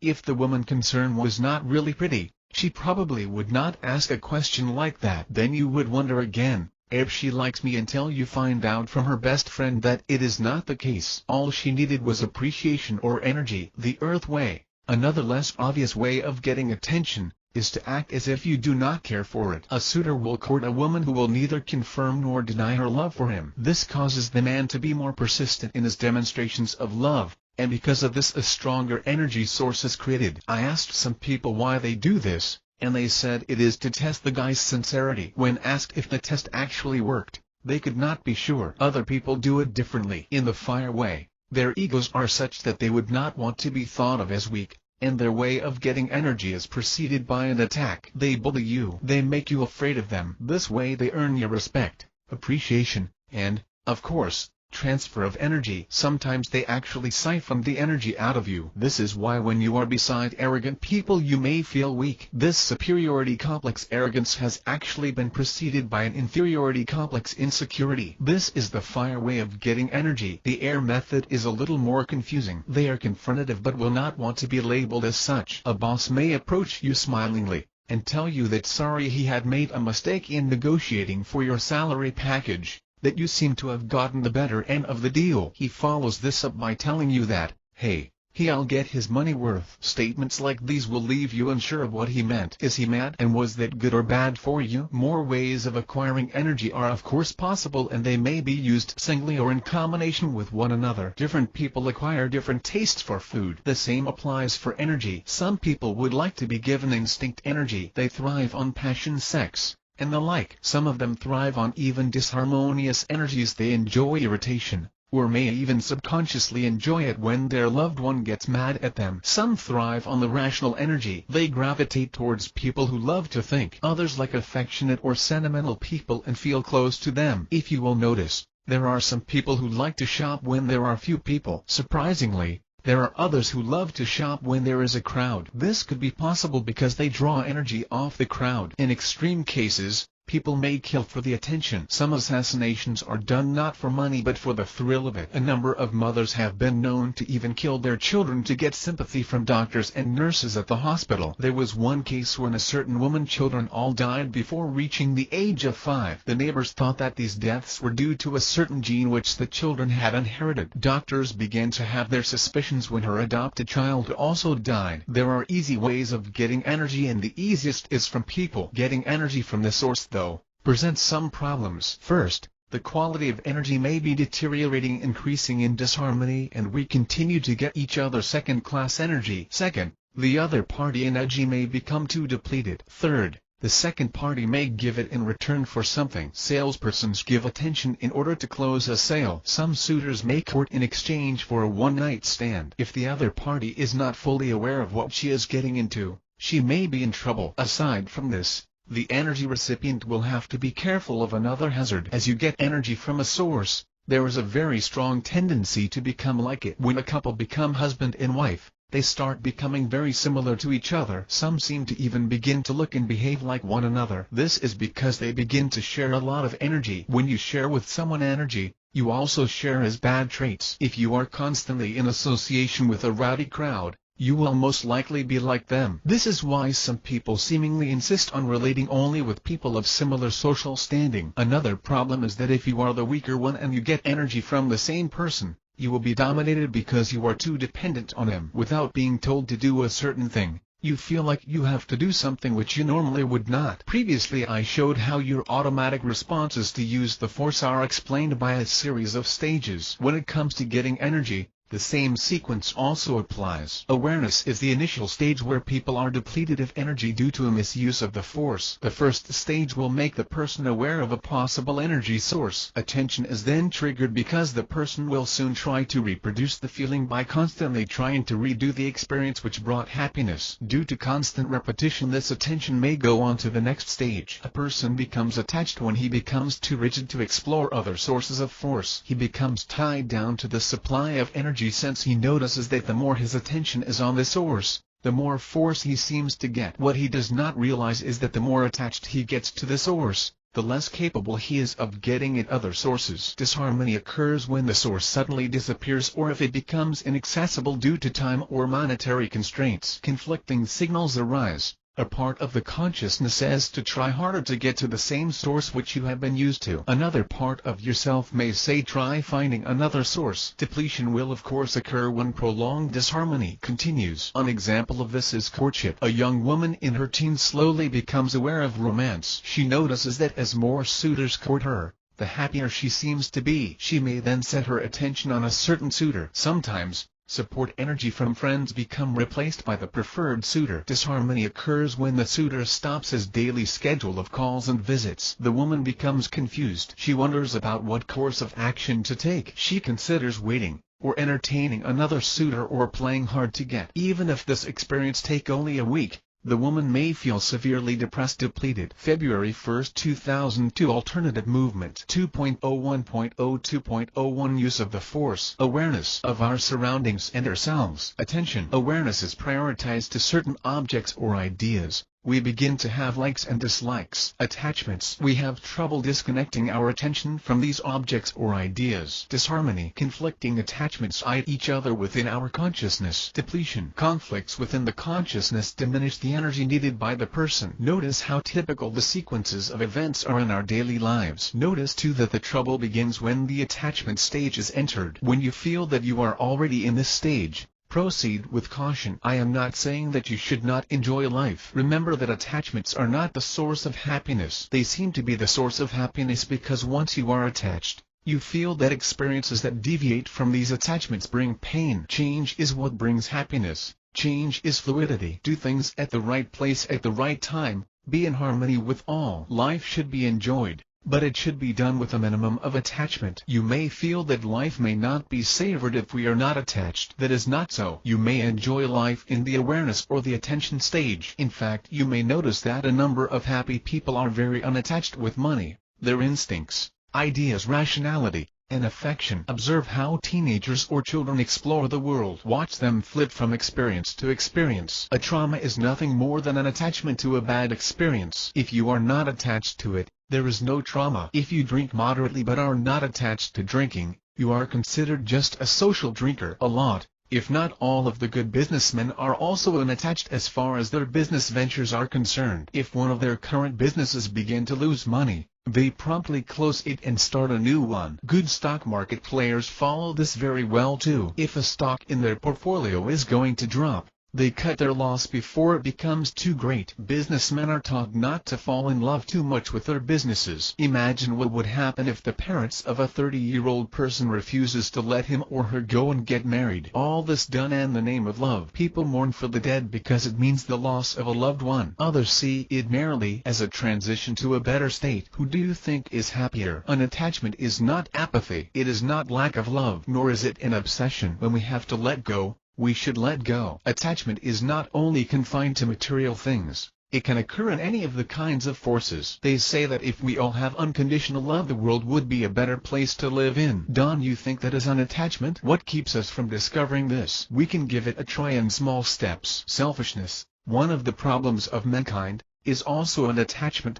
If the woman concerned was not really pretty, she probably would not ask a question like that. Then you would wonder again, if she likes me, until you find out from her best friend that it is not the case. All she needed was appreciation or energy. The earth way, another less obvious way of getting attention, is to act as if you do not care for it. A suitor will court a woman who will neither confirm nor deny her love for him. This causes the man to be more persistent in his demonstrations of love, and because of this a stronger energy source is created. I asked some people why they do this, and they said it is to test the guy's sincerity. When asked if the test actually worked, they could not be sure. Other people do it differently. In the fire way, their egos are such that they would not want to be thought of as weak, and their way of getting energy is preceded by an attack. They bully you. They make you afraid of them. This way they earn your respect, appreciation, and, of course, transfer of energy. Sometimes they actually siphon the energy out of you. This is why when you are beside arrogant people you may feel weak. This superiority complex arrogance has actually been preceded by an inferiority complex insecurity. This is the fire way of getting energy. The air method is a little more confusing. They are confrontative but will not want to be labeled as such. A boss may approach you smilingly and tell you that sorry he had made a mistake in negotiating for your salary package, that you seem to have gotten the better end of the deal. He follows this up by telling you that, hey, he'll get his money worth. Statements like these will leave you unsure of what he meant. Is he mad, and was that good or bad for you? More ways of acquiring energy are of course possible, and they may be used singly or in combination with one another. Different people acquire different tastes for food. The same applies for energy. Some people would like to be given instinct energy. They thrive on passion, sex, and the like. Some of them thrive on even disharmonious energies. They enjoy irritation, or may even subconsciously enjoy it when their loved one gets mad at them. Some thrive on the rational energy. They gravitate towards people who love to think. Others like affectionate or sentimental people and feel close to them. If you will notice, there are some people who like to shop when there are few people. Surprisingly, there are others who love to shop when there is a crowd. This could be possible because they draw energy off the crowd. In extreme cases, people may kill for the attention. Some assassinations are done not for money but for the thrill of it. A number of mothers have been known to even kill their children to get sympathy from doctors and nurses at the hospital. There was one case when a certain woman's children all died before reaching the age of 5. The neighbors thought that these deaths were due to a certain gene which the children had inherited. Doctors began to have their suspicions when her adopted child also died. There are easy ways of getting energy, and the easiest is from people. Getting energy from the source, though, presents some problems. First, the quality of energy may be deteriorating, increasing in disharmony, and we continue to get each other second-class energy. Second, the other party energy may become too depleted. Third, the second party may give it in return for something. Salespersons give attention in order to close a sale. Some suitors may court in exchange for a one-night stand. If the other party is not fully aware of what she is getting into, she may be in trouble. Aside from this, the energy recipient will have to be careful of another hazard. As you get energy from a source, there is a very strong tendency to become like it. When a couple become husband and wife, they start becoming very similar to each other. Some seem to even begin to look and behave like one another. This is because they begin to share a lot of energy. When you share with someone energy, you also share his bad traits. If you are constantly in association with a rowdy crowd, you will most likely be like them. This is why some people seemingly insist on relating only with people of similar social standing. Another problem is that if you are the weaker one and you get energy from the same person, you will be dominated because you are too dependent on him. Without being told to do a certain thing, you feel like you have to do something which you normally would not. Previously I showed how your automatic responses to use the force are explained by a series of stages. When it comes to getting energy, the same sequence also applies. Awareness is the initial stage where people are depleted of energy due to a misuse of the force. The first stage will make the person aware of a possible energy source. Attention is then triggered because the person will soon try to reproduce the feeling by constantly trying to redo the experience which brought happiness. Due to constant repetition, this attention may go on to the next stage. A person becomes attached when he becomes too rigid to explore other sources of force. He becomes tied down to the supply of energy since he notices that the more his attention is on the source, the more force he seems to get. What he does not realize is that the more attached he gets to the source, the less capable he is of getting at other sources. Disharmony occurs when the source suddenly disappears or if it becomes inaccessible due to time or monetary constraints. Conflicting signals arise. A part of the consciousness says to try harder to get to the same source which you have been used to. Another part of yourself may say try finding another source. Depletion will of course occur when prolonged disharmony continues. An example of this is courtship. A young woman in her teens slowly becomes aware of romance. She notices that as more suitors court her, the happier she seems to be. She may then set her attention on a certain suitor. Sometimes, support energy from friends become replaced by the preferred suitor. Disharmony occurs when the suitor stops his daily schedule of calls and visits. The woman becomes confused. She wonders about what course of action to take. She considers waiting, or entertaining another suitor, or playing hard to get. Even if this experience take only a week, The woman may feel severely depressed, depleted. February 1, 2002. Alternative Movement 2.01.02.01 Use of the Force. Awareness of our surroundings and ourselves. Attention. Awareness is prioritized to certain objects or ideas. We begin to have likes and dislikes. Attachments. We have trouble disconnecting our attention from these objects or ideas. Disharmony. Conflicting attachments eye each other within our consciousness. Depletion. Conflicts within the consciousness diminish the energy needed by the person. Notice how typical the sequences of events are in our daily lives. Notice too that the trouble begins when the attachment stage is entered. When you feel that you are already in this stage, proceed with caution. I am not saying that you should not enjoy life. Remember that attachments are not the source of happiness. They seem to be the source of happiness because once you are attached, you feel that experiences that deviate from these attachments bring pain. Change is what brings happiness. Change is fluidity. Do things at the right place at the right time. Be in harmony with all. Life should be enjoyed, but it should be done with a minimum of attachment. You may feel that life may not be savored if we are not attached. That is not so. You may enjoy life in the awareness or the attention stage. In fact, you may notice that a number of happy people are very unattached with money, their instincts, ideas, rationality, and affection. Observe how teenagers or children explore the world. Watch them flit from experience to experience. A trauma is nothing more than an attachment to a bad experience. If you are not attached to it, there is no trauma. If you drink moderately but are not attached to drinking, you are considered just a social drinker. A lot, if not all of the good businessmen are also unattached as far as their business ventures are concerned. If one of their current businesses begin to lose money, they promptly close it and start a new one. Good stock market players follow this very well too. If a stock in their portfolio is going to drop, they cut their loss before it becomes too great. Businessmen are taught not to fall in love too much with their businesses. Imagine what would happen if the parents of a 30-year-old person refuses to let him or her go and get married. All this done in the name of love. People mourn for the dead because it means the loss of a loved one. Others see it merely as a transition to a better state. Who do you think is happier? An attachment is not apathy. It is not lack of love, nor is it an obsession. When we have to let go, we should let go. Attachment is not only confined to material things. It can occur in any of the kinds of forces. They say that if we all have unconditional love, the world would be a better place to live in. Don, you think that is an attachment? What keeps us from discovering this? We can give it a try in small steps. Selfishness, one of the problems of mankind, is also an attachment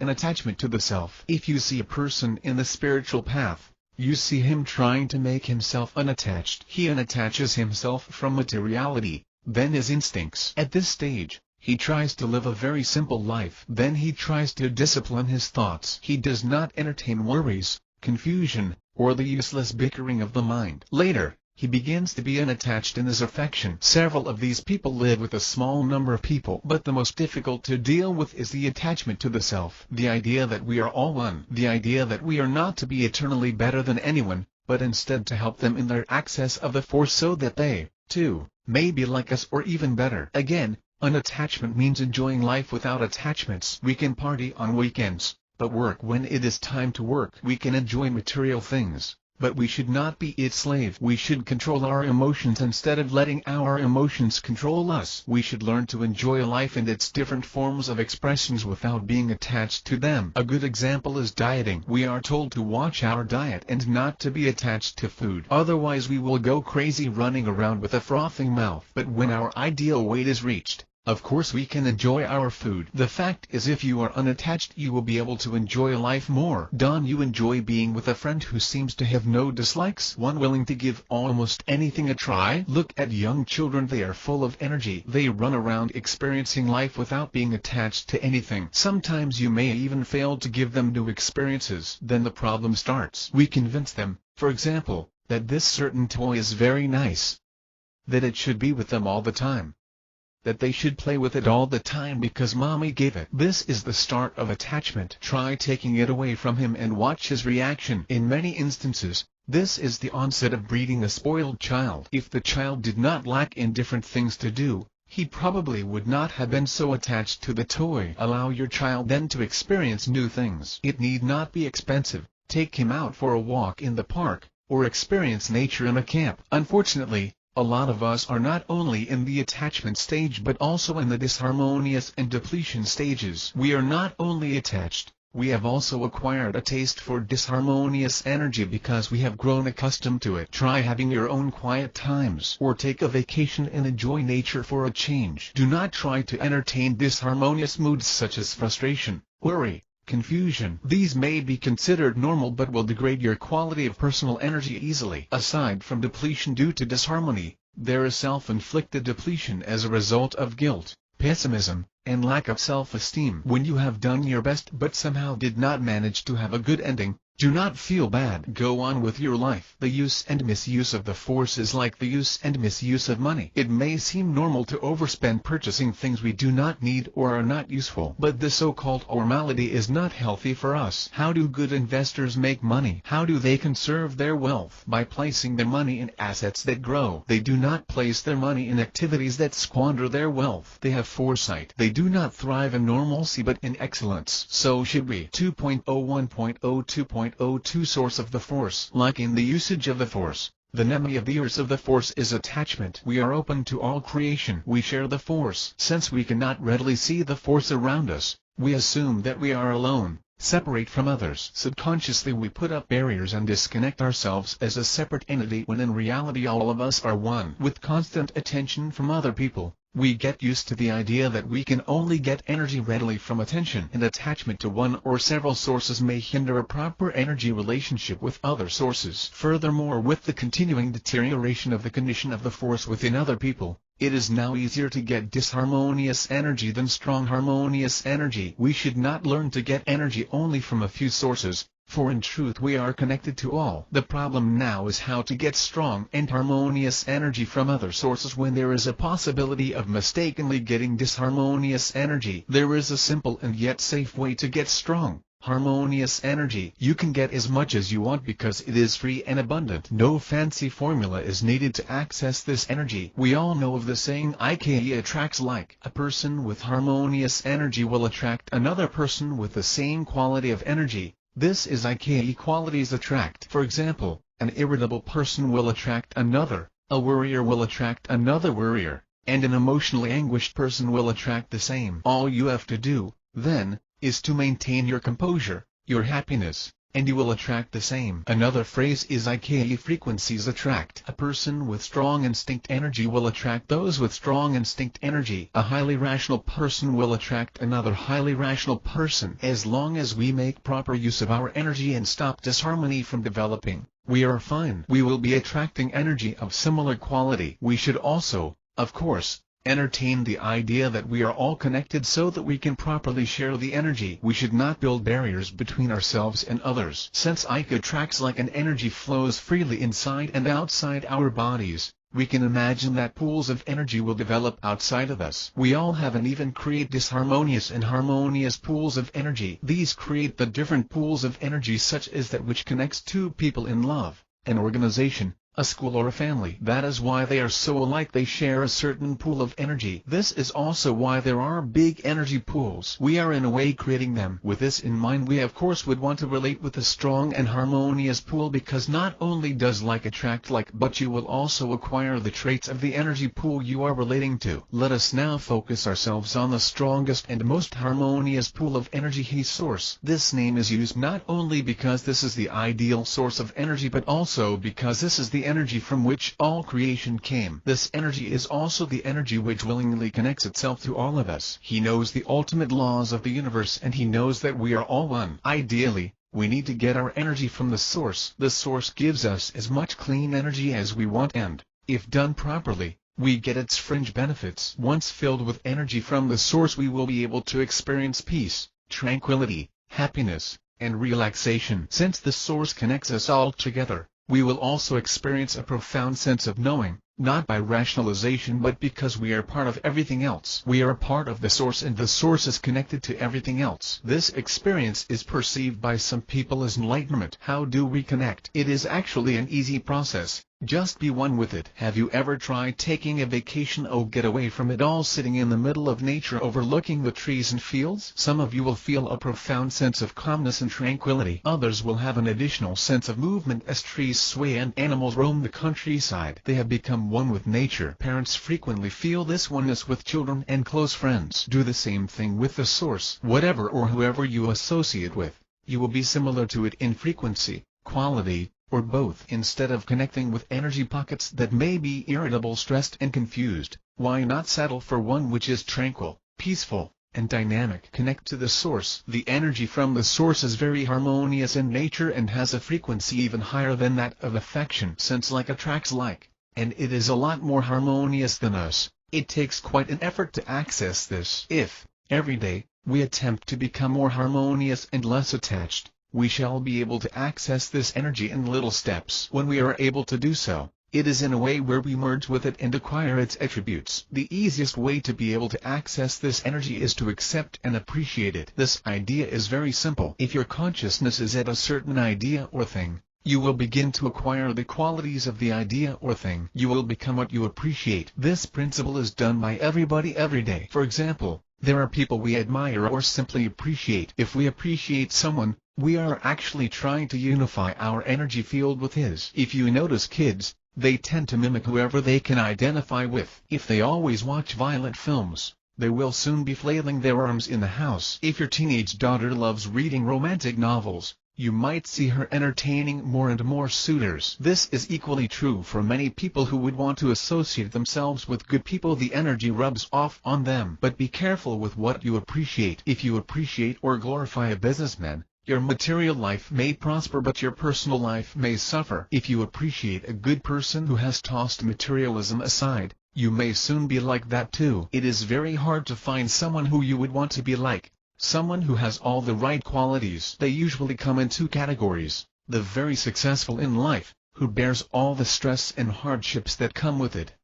to the self. If you see a person in the spiritual path, you see him trying to make himself unattached. He unattaches himself from materiality, then his instincts. At this stage, he tries to live a very simple life. Then he tries to discipline his thoughts. He does not entertain worries, confusion, or the useless bickering of the mind. Later, he begins to be unattached in his affection. Several of these people live with a small number of people, but the most difficult to deal with is the attachment to the self. The idea that we are all one. The idea that we are not to be eternally better than anyone, but instead to help them in their access of the force so that they, too, may be like us or even better. Again, unattachment means enjoying life without attachments. We can party on weekends, but work when it is time to work. We can enjoy material things, but we should not be its slave. We should control our emotions instead of letting our emotions control us. We should learn to enjoy life and its different forms of expressions without being attached to them. A good example is dieting. We are told to watch our diet and not to be attached to food. Otherwise we will go crazy running around with a frothing mouth. But when our ideal weight is reached, of course we can enjoy our food. The fact is, if you are unattached, you will be able to enjoy life more. Don, you enjoy being with a friend who seems to have no dislikes, one willing to give almost anything a try. Look at young children, they are full of energy. They run around experiencing life without being attached to anything. Sometimes you may even fail to give them new experiences. Then the problem starts. We convince them, for example, that this certain toy is very nice, that it should be with them all the time, that they should play with it all the time because mommy gave it. This is the start of attachment. Try taking it away from him and watch his reaction. In many instances, this is the onset of breeding a spoiled child. If the child did not lack in different things to do, he probably would not have been so attached to the toy. Allow your child then to experience new things. It need not be expensive. Take him out for a walk in the park, or experience nature in a camp. Unfortunately, A lot of us are not only in the attachment stage but also in the disharmonious and depletion stages. We are not only attached, we have also acquired a taste for disharmonious energy because we have grown accustomed to it. Try having your own quiet times or take a vacation and enjoy nature for a change. Do not try to entertain disharmonious moods such as frustration, worry, confusion. These may be considered normal but will degrade your quality of personal energy easily. Aside from depletion due to disharmony, there is self-inflicted depletion as a result of guilt, pessimism, and lack of self-esteem. When you have done your best but somehow did not manage to have a good ending, do not feel bad. Go on with your life. The use and misuse of the force is like the use and misuse of money. It may seem normal to overspend purchasing things we do not need or are not useful, but this so-called normality is not healthy for us. How do good investors make money? How do they conserve their wealth? By placing their money in assets that grow. They do not place their money in activities that squander their wealth. They have foresight. They do not thrive in normalcy but in excellence. So should we. 2.01.02.02 Source of the Force. Like in the usage of the Force, the enemy of the use of the Force is attachment. We are open to all creation. We share the Force. Since we cannot readily see the Force around us, we assume that we are alone, separate from others. Subconsciously we put up barriers and disconnect ourselves as a separate entity when in reality all of us are one. With constant attention from other people, we get used to the idea that we can only get energy readily from attention, and attachment to one or several sources may hinder a proper energy relationship with other sources. Furthermore, with the continuing deterioration of the condition of the force within other people, it is now easier to get disharmonious energy than strong harmonious energy. We should not learn to get energy only from a few sources, for in truth we are connected to all. The problem now is how to get strong and harmonious energy from other sources when there is a possibility of mistakenly getting disharmonious energy. There is a simple and yet safe way to get strong, harmonious energy. You can get as much as you want because it is free and abundant. No fancy formula is needed to access this energy. We all know of the saying IKE attracts like. A person with harmonious energy will attract another person with the same quality of energy. This is IKE qualities attract. For example, an irritable person will attract another, a worrier will attract another worrier, and an emotionally anguished person will attract the same. All you have to do, then, is to maintain your composure, your happiness, and you will attract the same. Another phrase is IKE frequencies attract. A person with strong instinct energy will attract those with strong instinct energy. A highly rational person will attract another highly rational person. As long as we make proper use of our energy and stop disharmony from developing, we are fine. We will be attracting energy of similar quality. We should also, of course, entertain the idea that we are all connected so that we can properly share the energy. We should not build barriers between ourselves and others. Since IKE attracts like an energy flows freely inside and outside our bodies, we can imagine that pools of energy will develop outside of us. We all have and even create disharmonious and harmonious pools of energy. These create the different pools of energy such as that which connects two people in love, an organization, a school or a family. That is why they are so alike. They share a certain pool of energy. This is also why there are big energy pools. We are in a way creating them. With this in mind, we of course would want to relate with a strong and harmonious pool, because not only does like attract like, but you will also acquire the traits of the energy pool you are relating to. Let us now focus ourselves on the strongest and most harmonious pool of energy, He source. This name is used not only because this is the ideal source of energy but also because this is the energy from which all creation came. This energy is also the energy which willingly connects itself to all of us. He knows the ultimate laws of the universe and He knows that we are all one. Ideally, we need to get our energy from the source. The source gives us as much clean energy as we want, and, if done properly, we get its fringe benefits. Once filled with energy from the source, we will be able to experience peace, tranquility, happiness, and relaxation. Since the source connects us all together, we will also experience a profound sense of knowing, not by rationalization but because we are part of everything else. We are a part of the source and the source is connected to everything else. This experience is perceived by some people as enlightenment. How do we connect? It is actually an easy process. Just be one with it. Have you ever tried taking a vacation or get away from it all, sitting in the middle of nature overlooking the trees and fields? Some of you will feel a profound sense of calmness and tranquility. Others will have an additional sense of movement as trees sway and animals roam the countryside. They have become one with nature. Parents frequently feel this oneness with children, and close friends do the same thing with the source. Whatever or whoever you associate with, you will be similar to it in frequency, quality, or both. Instead of connecting with energy pockets that may be irritable, stressed, and confused, why not settle for one which is tranquil, peaceful, and dynamic? Connect to the source. The energy from the source is very harmonious in nature and has a frequency even higher than that of affection, since like attracts like, and it is a lot more harmonious than us. It takes quite an effort to access this. If, every day, we attempt to become more harmonious and less attached, we shall be able to access this energy in little steps. When we are able to do so, it is in a way where we merge with it and acquire its attributes. The easiest way to be able to access this energy is to accept and appreciate it. This idea is very simple. If your consciousness is at a certain idea or thing, you will begin to acquire the qualities of the idea or thing. You will become what you appreciate. This principle is done by everybody every day. For example, there are people we admire or simply appreciate. If we appreciate someone, we are actually trying to unify our energy field with his. If you notice kids, they tend to mimic whoever they can identify with. If they always watch violent films, they will soon be flailing their arms in the house. If your teenage daughter loves reading romantic novels, you might see her entertaining more and more suitors. This is equally true for many people who would want to associate themselves with good people. The energy rubs off on them. But be careful with what you appreciate. If you appreciate or glorify a businessman, your material life may prosper but your personal life may suffer. If you appreciate a good person who has tossed materialism aside, you may soon be like that too. It is very hard to find someone who you would want to be like. Someone who has all the right qualities. They usually come in two categories: the very successful in life, who bears all the stress and hardships that come with it,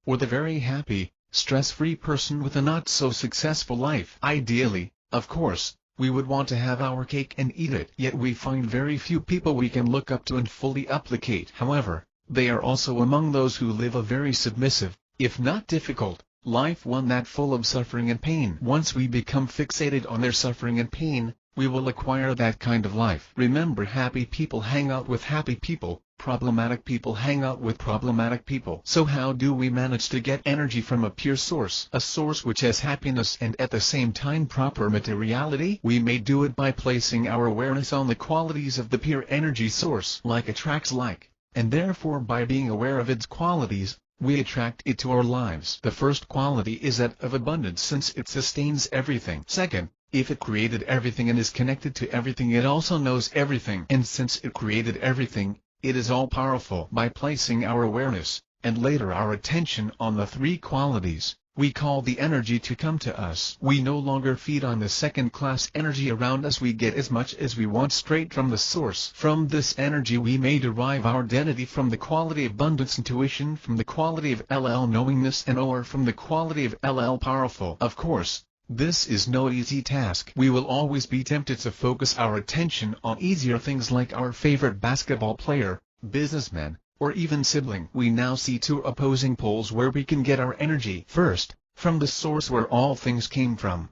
or the very happy, stress-free person with a not-so-successful life. Ideally, of course, we would want to have our cake and eat it. Yet we find very few people we can look up to and fully applicate. However, they are also among those who live a very submissive, if not difficult, life, one that full of suffering and pain. Once we become fixated on their suffering and pain, we will acquire that kind of life. Remember, happy people hang out with happy people, problematic people hang out with problematic people. So how do we manage to get energy from a pure source? A source which has happiness and at the same time proper materiality? We may do it by placing our awareness on the qualities of the pure energy source. Like attracts like, and therefore by being aware of its qualities, we attract it to our lives. The first quality is that of abundance, since it sustains everything. Second, if it created everything and is connected to everything, it also knows everything. And since it created everything, it is all-powerful. By placing our awareness, and later our attention on the three qualities, we call the energy to come to us. We no longer feed on the second-class energy around us. We get as much as we want straight from the source. From this energy we may derive our identity from the quality of abundance, intuition from the quality of LL knowingness, and or from the quality of LL powerful. Of course, this is no easy task. We will always be tempted to focus our attention on easier things like our favorite basketball player, businessman, or even sibling. We now see two opposing poles where we can get our energy. First, from the source where all things came from.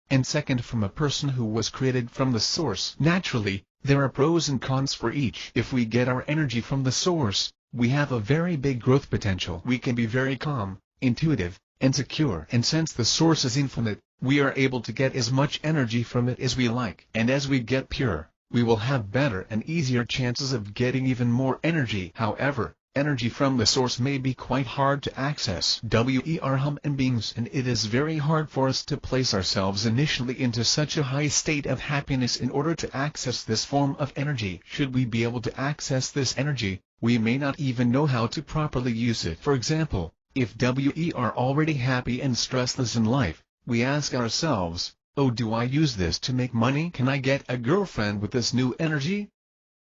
And second, from a person who was created from the source. Naturally, there are pros and cons for each. If we get our energy from the source, we have a very big growth potential. We can be very calm, intuitive, and secure. And since the source is infinite, we are able to get as much energy from it as we like. And as we get pure, we will have better and easier chances of getting even more energy. However, energy from the source may be quite hard to access. We are human beings, and it is very hard for us to place ourselves initially into such a high state of happiness in order to access this form of energy. Should we be able to access this energy, we may not even know how to properly use it. For example, if we are already happy and stressless in life, we ask ourselves, oh, do I use this to make money? Can I get a girlfriend with this new energy?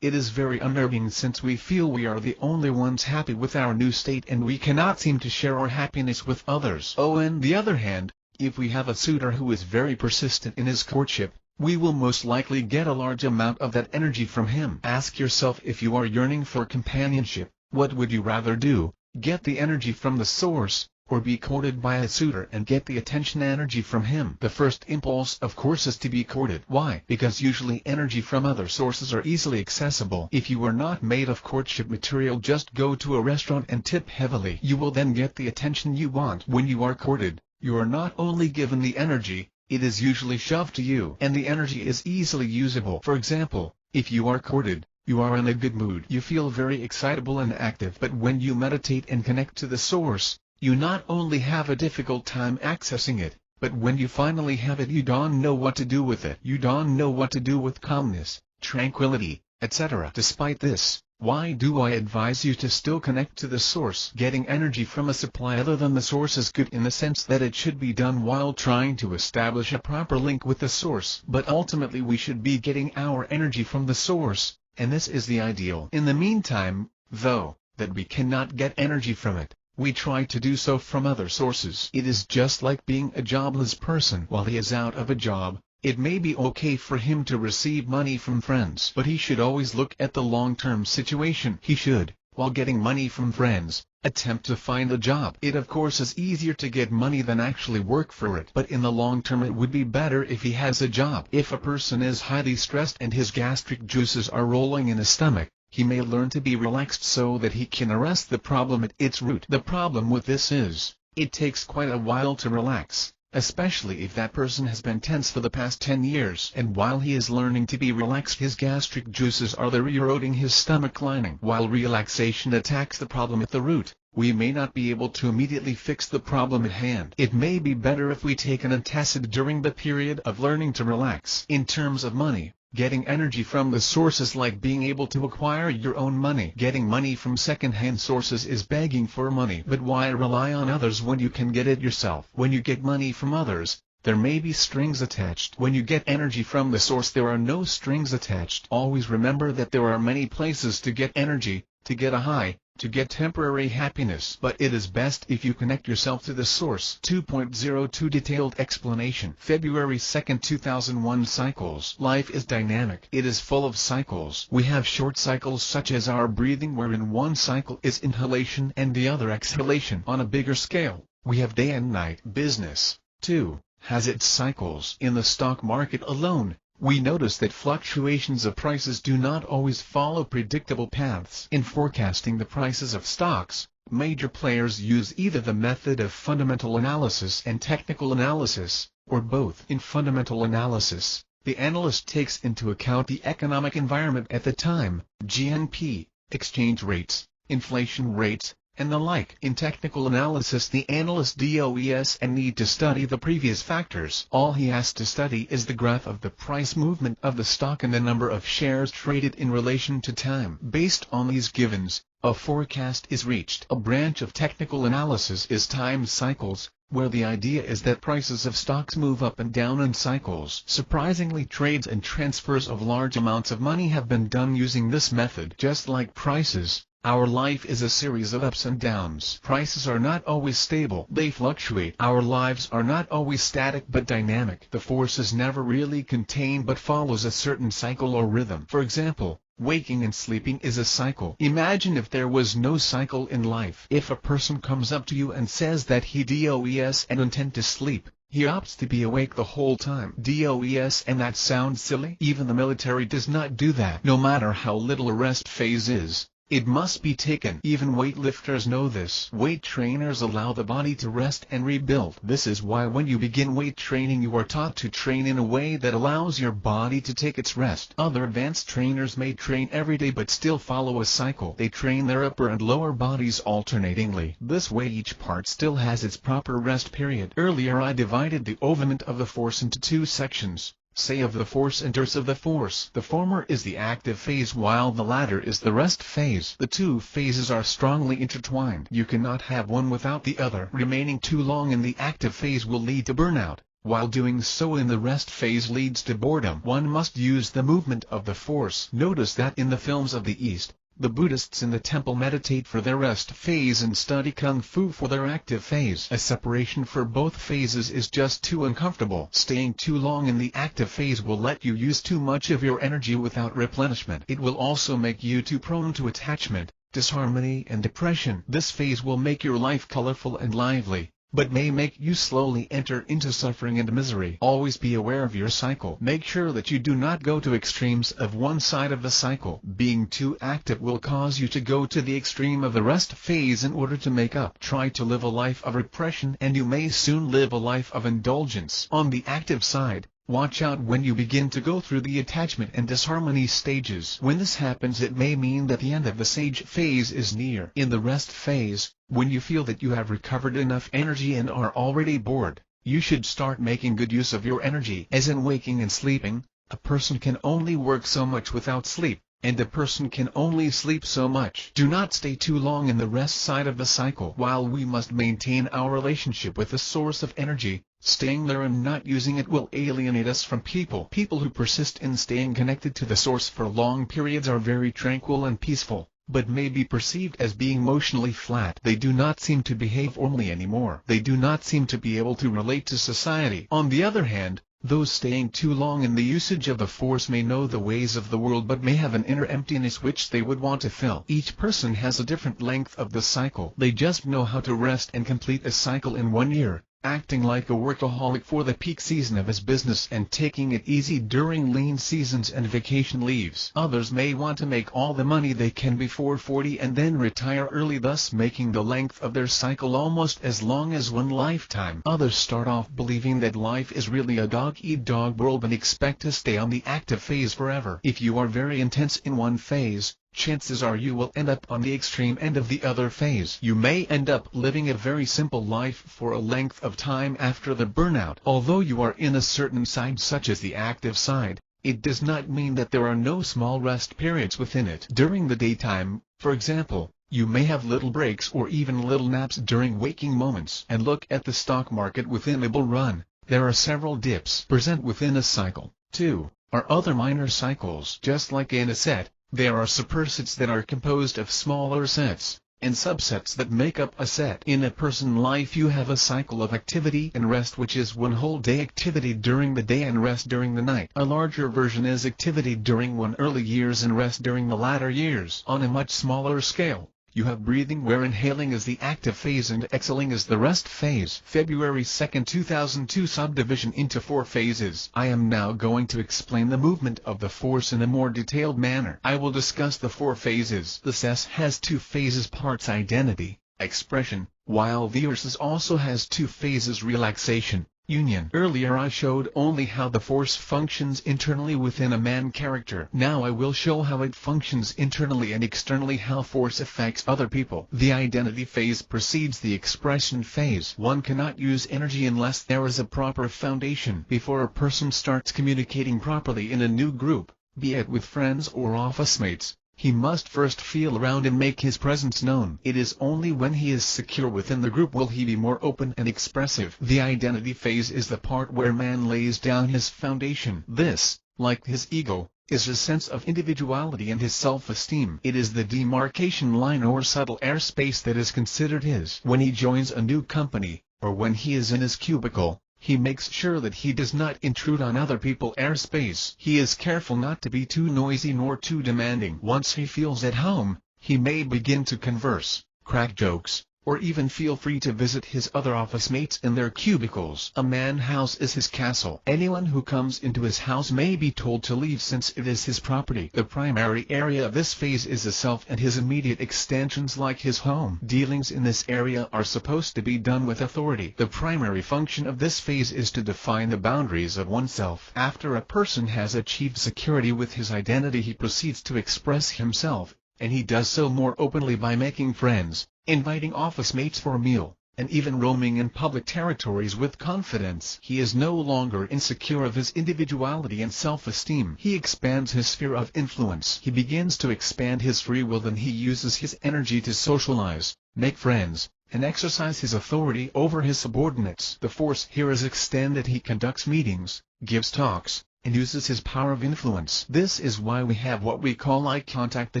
It is very unnerving, since we feel we are the only ones happy with our new state and we cannot seem to share our happiness with others. On the other hand, if we have a suitor who is very persistent in his courtship, we will most likely get a large amount of that energy from him. Ask yourself, if you are yearning for companionship, What would you rather do, get the energy from the source, or be courted by a suitor and get the attention energy from him? The first impulse of course is to be courted. Why? Because usually energy from other sources are easily accessible. If you are not made of courtship material, just go to a restaurant and tip heavily. You will then get the attention you want. When you are courted, you are not only given the energy, it is usually shoved to you, and the energy is easily usable. For example, if you are courted, you are in a good mood. You feel very excitable and active. But when you meditate and connect to the source, you not only have a difficult time accessing it, but when you finally have it, you don't know what to do with it. You don't know what to do with calmness, tranquility, etc. Despite this, why do I advise you to still connect to the source? Getting energy from a supply other than the source is good in the sense that it should be done while trying to establish a proper link with the source. But ultimately we should be getting our energy from the source, and this is the ideal. In the meantime, though, that we cannot get energy from it, we try to do so from other sources. It is just like being a jobless person. While he is out of a job, it may be okay for him to receive money from friends, but he should always look at the long-term situation. He should, while getting money from friends, attempt to find a job. It of course is easier to get money than actually work for it, but in the long term it would be better if he has a job. If a person is highly stressed and his gastric juices are rolling in his stomach, he may learn to be relaxed so that he can arrest the problem at its root. The problem with this is, it takes quite a while to relax, especially if that person has been tense for the past 10 years. And while he is learning to be relaxed, his gastric juices are there eroding his stomach lining. While relaxation attacks the problem at the root, we may not be able to immediately fix the problem at hand. It may be better if we take an antacid during the period of learning to relax. In terms of money, getting energy from the source is like being able to acquire your own money. Getting money from second-hand sources is begging for money. But why rely on others when you can get it yourself? When you get money from others, there may be strings attached. When you get energy from the source, there are no strings attached. Always remember that there are many places to get energy, to get a high, to get temporary happiness. But it is best if you connect yourself to the source. 2.02 Detailed explanation. February 2, 2001. Cycles. Life is dynamic. It is full of cycles. We have short cycles such as our breathing, wherein one cycle is inhalation and the other exhalation. On a bigger scale, we have day and night. Business, too, has its cycles. In the stock market alone, we notice that fluctuations of prices do not always follow predictable paths. In forecasting the prices of stocks, major players use either the method of fundamental analysis and technical analysis, or both. In fundamental analysis, the analyst takes into account the economic environment at the time, GNP, exchange rates, inflation rates, and the like. In technical analysis, the analyst does and need to study the previous factors. All he has to study is the graph of the price movement of the stock and the number of shares traded in relation to time. Based on these givens, a forecast is reached. A branch of technical analysis is time cycles, where the idea is that prices of stocks move up and down in cycles. Surprisingly, trades and transfers of large amounts of money have been done using this method. Just like prices, our life is a series of ups and downs. Prices are not always stable. They fluctuate. Our lives are not always static but dynamic. The force is never really contained but follows a certain cycle or rhythm. For example, waking and sleeping is a cycle. Imagine if there was no cycle in life. If a person comes up to you and says that he does and intend to sleep, he opts to be awake the whole time. Does, and that sounds silly? Even the military does not do that. No matter how little a rest phase is, it must be taken. Even weightlifters know this. Weight trainers allow the body to rest and rebuild. This is why when you begin weight training, you are taught to train in a way that allows your body to take its rest. Other advanced trainers may train every day but still follow a cycle. They train their upper and lower bodies alternatingly. This way each part still has its proper rest period. Earlier I divided the movement of the force into two sections. Say of the force and earth of the force. The former is the active phase while the latter is the rest phase. The two phases are strongly intertwined. You cannot have one without the other. Remaining too long in the active phase will lead to burnout, while doing so in the rest phase leads to boredom. One must use the movement of the force. Notice that in the films of the East, the Buddhists in the temple meditate for their rest phase and study Kung Fu for their active phase. A separation for both phases is just too uncomfortable. Staying too long in the active phase will let you use too much of your energy without replenishment. It will also make you too prone to attachment, disharmony and depression. This phase will make your life colorful and lively, but may make you slowly enter into suffering and misery. Always be aware of your cycle. Make sure that you do not go to extremes of one side of the cycle. Being too active will cause you to go to the extreme of the rest phase in order to make up. Try to live a life of repression and you may soon live a life of indulgence. On the active side, watch out when you begin to go through the attachment and disharmony stages. When this happens, it may mean that the end of the sage phase is near. In the rest phase, when you feel that you have recovered enough energy and are already bored, you should start making good use of your energy. As in waking and sleeping, a person can only work so much without sleep, and a person can only sleep so much. Do not stay too long in the rest side of the cycle. While we must maintain our relationship with the source of energy, staying there and not using it will alienate us from people. People who persist in staying connected to the source for long periods are very tranquil and peaceful, but may be perceived as being emotionally flat. They do not seem to behave normally anymore. They do not seem to be able to relate to society. On the other hand, those staying too long in the usage of the force may know the ways of the world but may have an inner emptiness which they would want to fill. Each person has a different length of the cycle. They just know how to rest and complete a cycle in 1 year, acting like a workaholic for the peak season of his business and taking it easy during lean seasons and vacation leaves. Others may want to make all the money they can before 40 and then retire early, thus making the length of their cycle almost as long as one lifetime. Others start off believing that life is really a dog-eat-dog world and expect to stay on the active phase forever. If you are very intense in one phase, chances are you will end up on the extreme end of the other phase. You may end up living a very simple life for a length of time after the burnout. Although you are in a certain side such as the active side, it does not mean that there are no small rest periods within it. During the daytime, for example, you may have little breaks or even little naps during waking moments. And look at the stock market within a bull run. There are several dips present within a cycle. 2 are other minor cycles. Just like in a set, there are supersets that are composed of smaller sets, and subsets that make up a set. In a person life you have a cycle of activity and rest which is one whole day activity during the day and rest during the night. A larger version is activity during one early years and rest during the latter years. On a much smaller scale, you have breathing where inhaling is the active phase and exhaling is the rest phase. February 2, 2002 subdivision into 4 phases. I am now going to explain the movement of the force in a more detailed manner. I will discuss the 4 phases. The SES has 2 phases: parts identity, expression, while the URSS also has 2 phases: relaxation, union. Earlier I showed only how the force functions internally within a man character. Now I will show how it functions internally and externally, how force affects other people. The identity phase precedes the expression phase. One cannot use energy unless there is a proper foundation. Before a person starts communicating properly in a new group, be it with friends or office mates, he must first feel around and make his presence known. It is only when he is secure within the group will he be more open and expressive. The identity phase is the part where man lays down his foundation. This, like his ego, is his sense of individuality and his self-esteem. It is the demarcation line or subtle airspace that is considered his. When he joins a new company, or when he is in his cubicle, he makes sure that he does not intrude on other people's airspace. He is careful not to be too noisy nor too demanding. Once he feels at home, he may begin to converse, crack jokes, or even feel free to visit his other office mates in their cubicles. A man's house is his castle. Anyone who comes into his house may be told to leave since it is his property. The primary area of this phase is the self and his immediate extensions like his home. Dealings in this area are supposed to be done with authority. The primary function of this phase is to define the boundaries of oneself. After a person has achieved security with his identity, he proceeds to express himself, and he does so more openly by making friends, inviting office mates for a meal, and even roaming in public territories with confidence. He is no longer insecure of his individuality and self-esteem. He expands his sphere of influence. He begins to expand his free will, then he uses his energy to socialize, make friends, and exercise his authority over his subordinates. The force here is extended. He conducts meetings, gives talks, and uses his power of influence. This is why we have what we call eye contact, the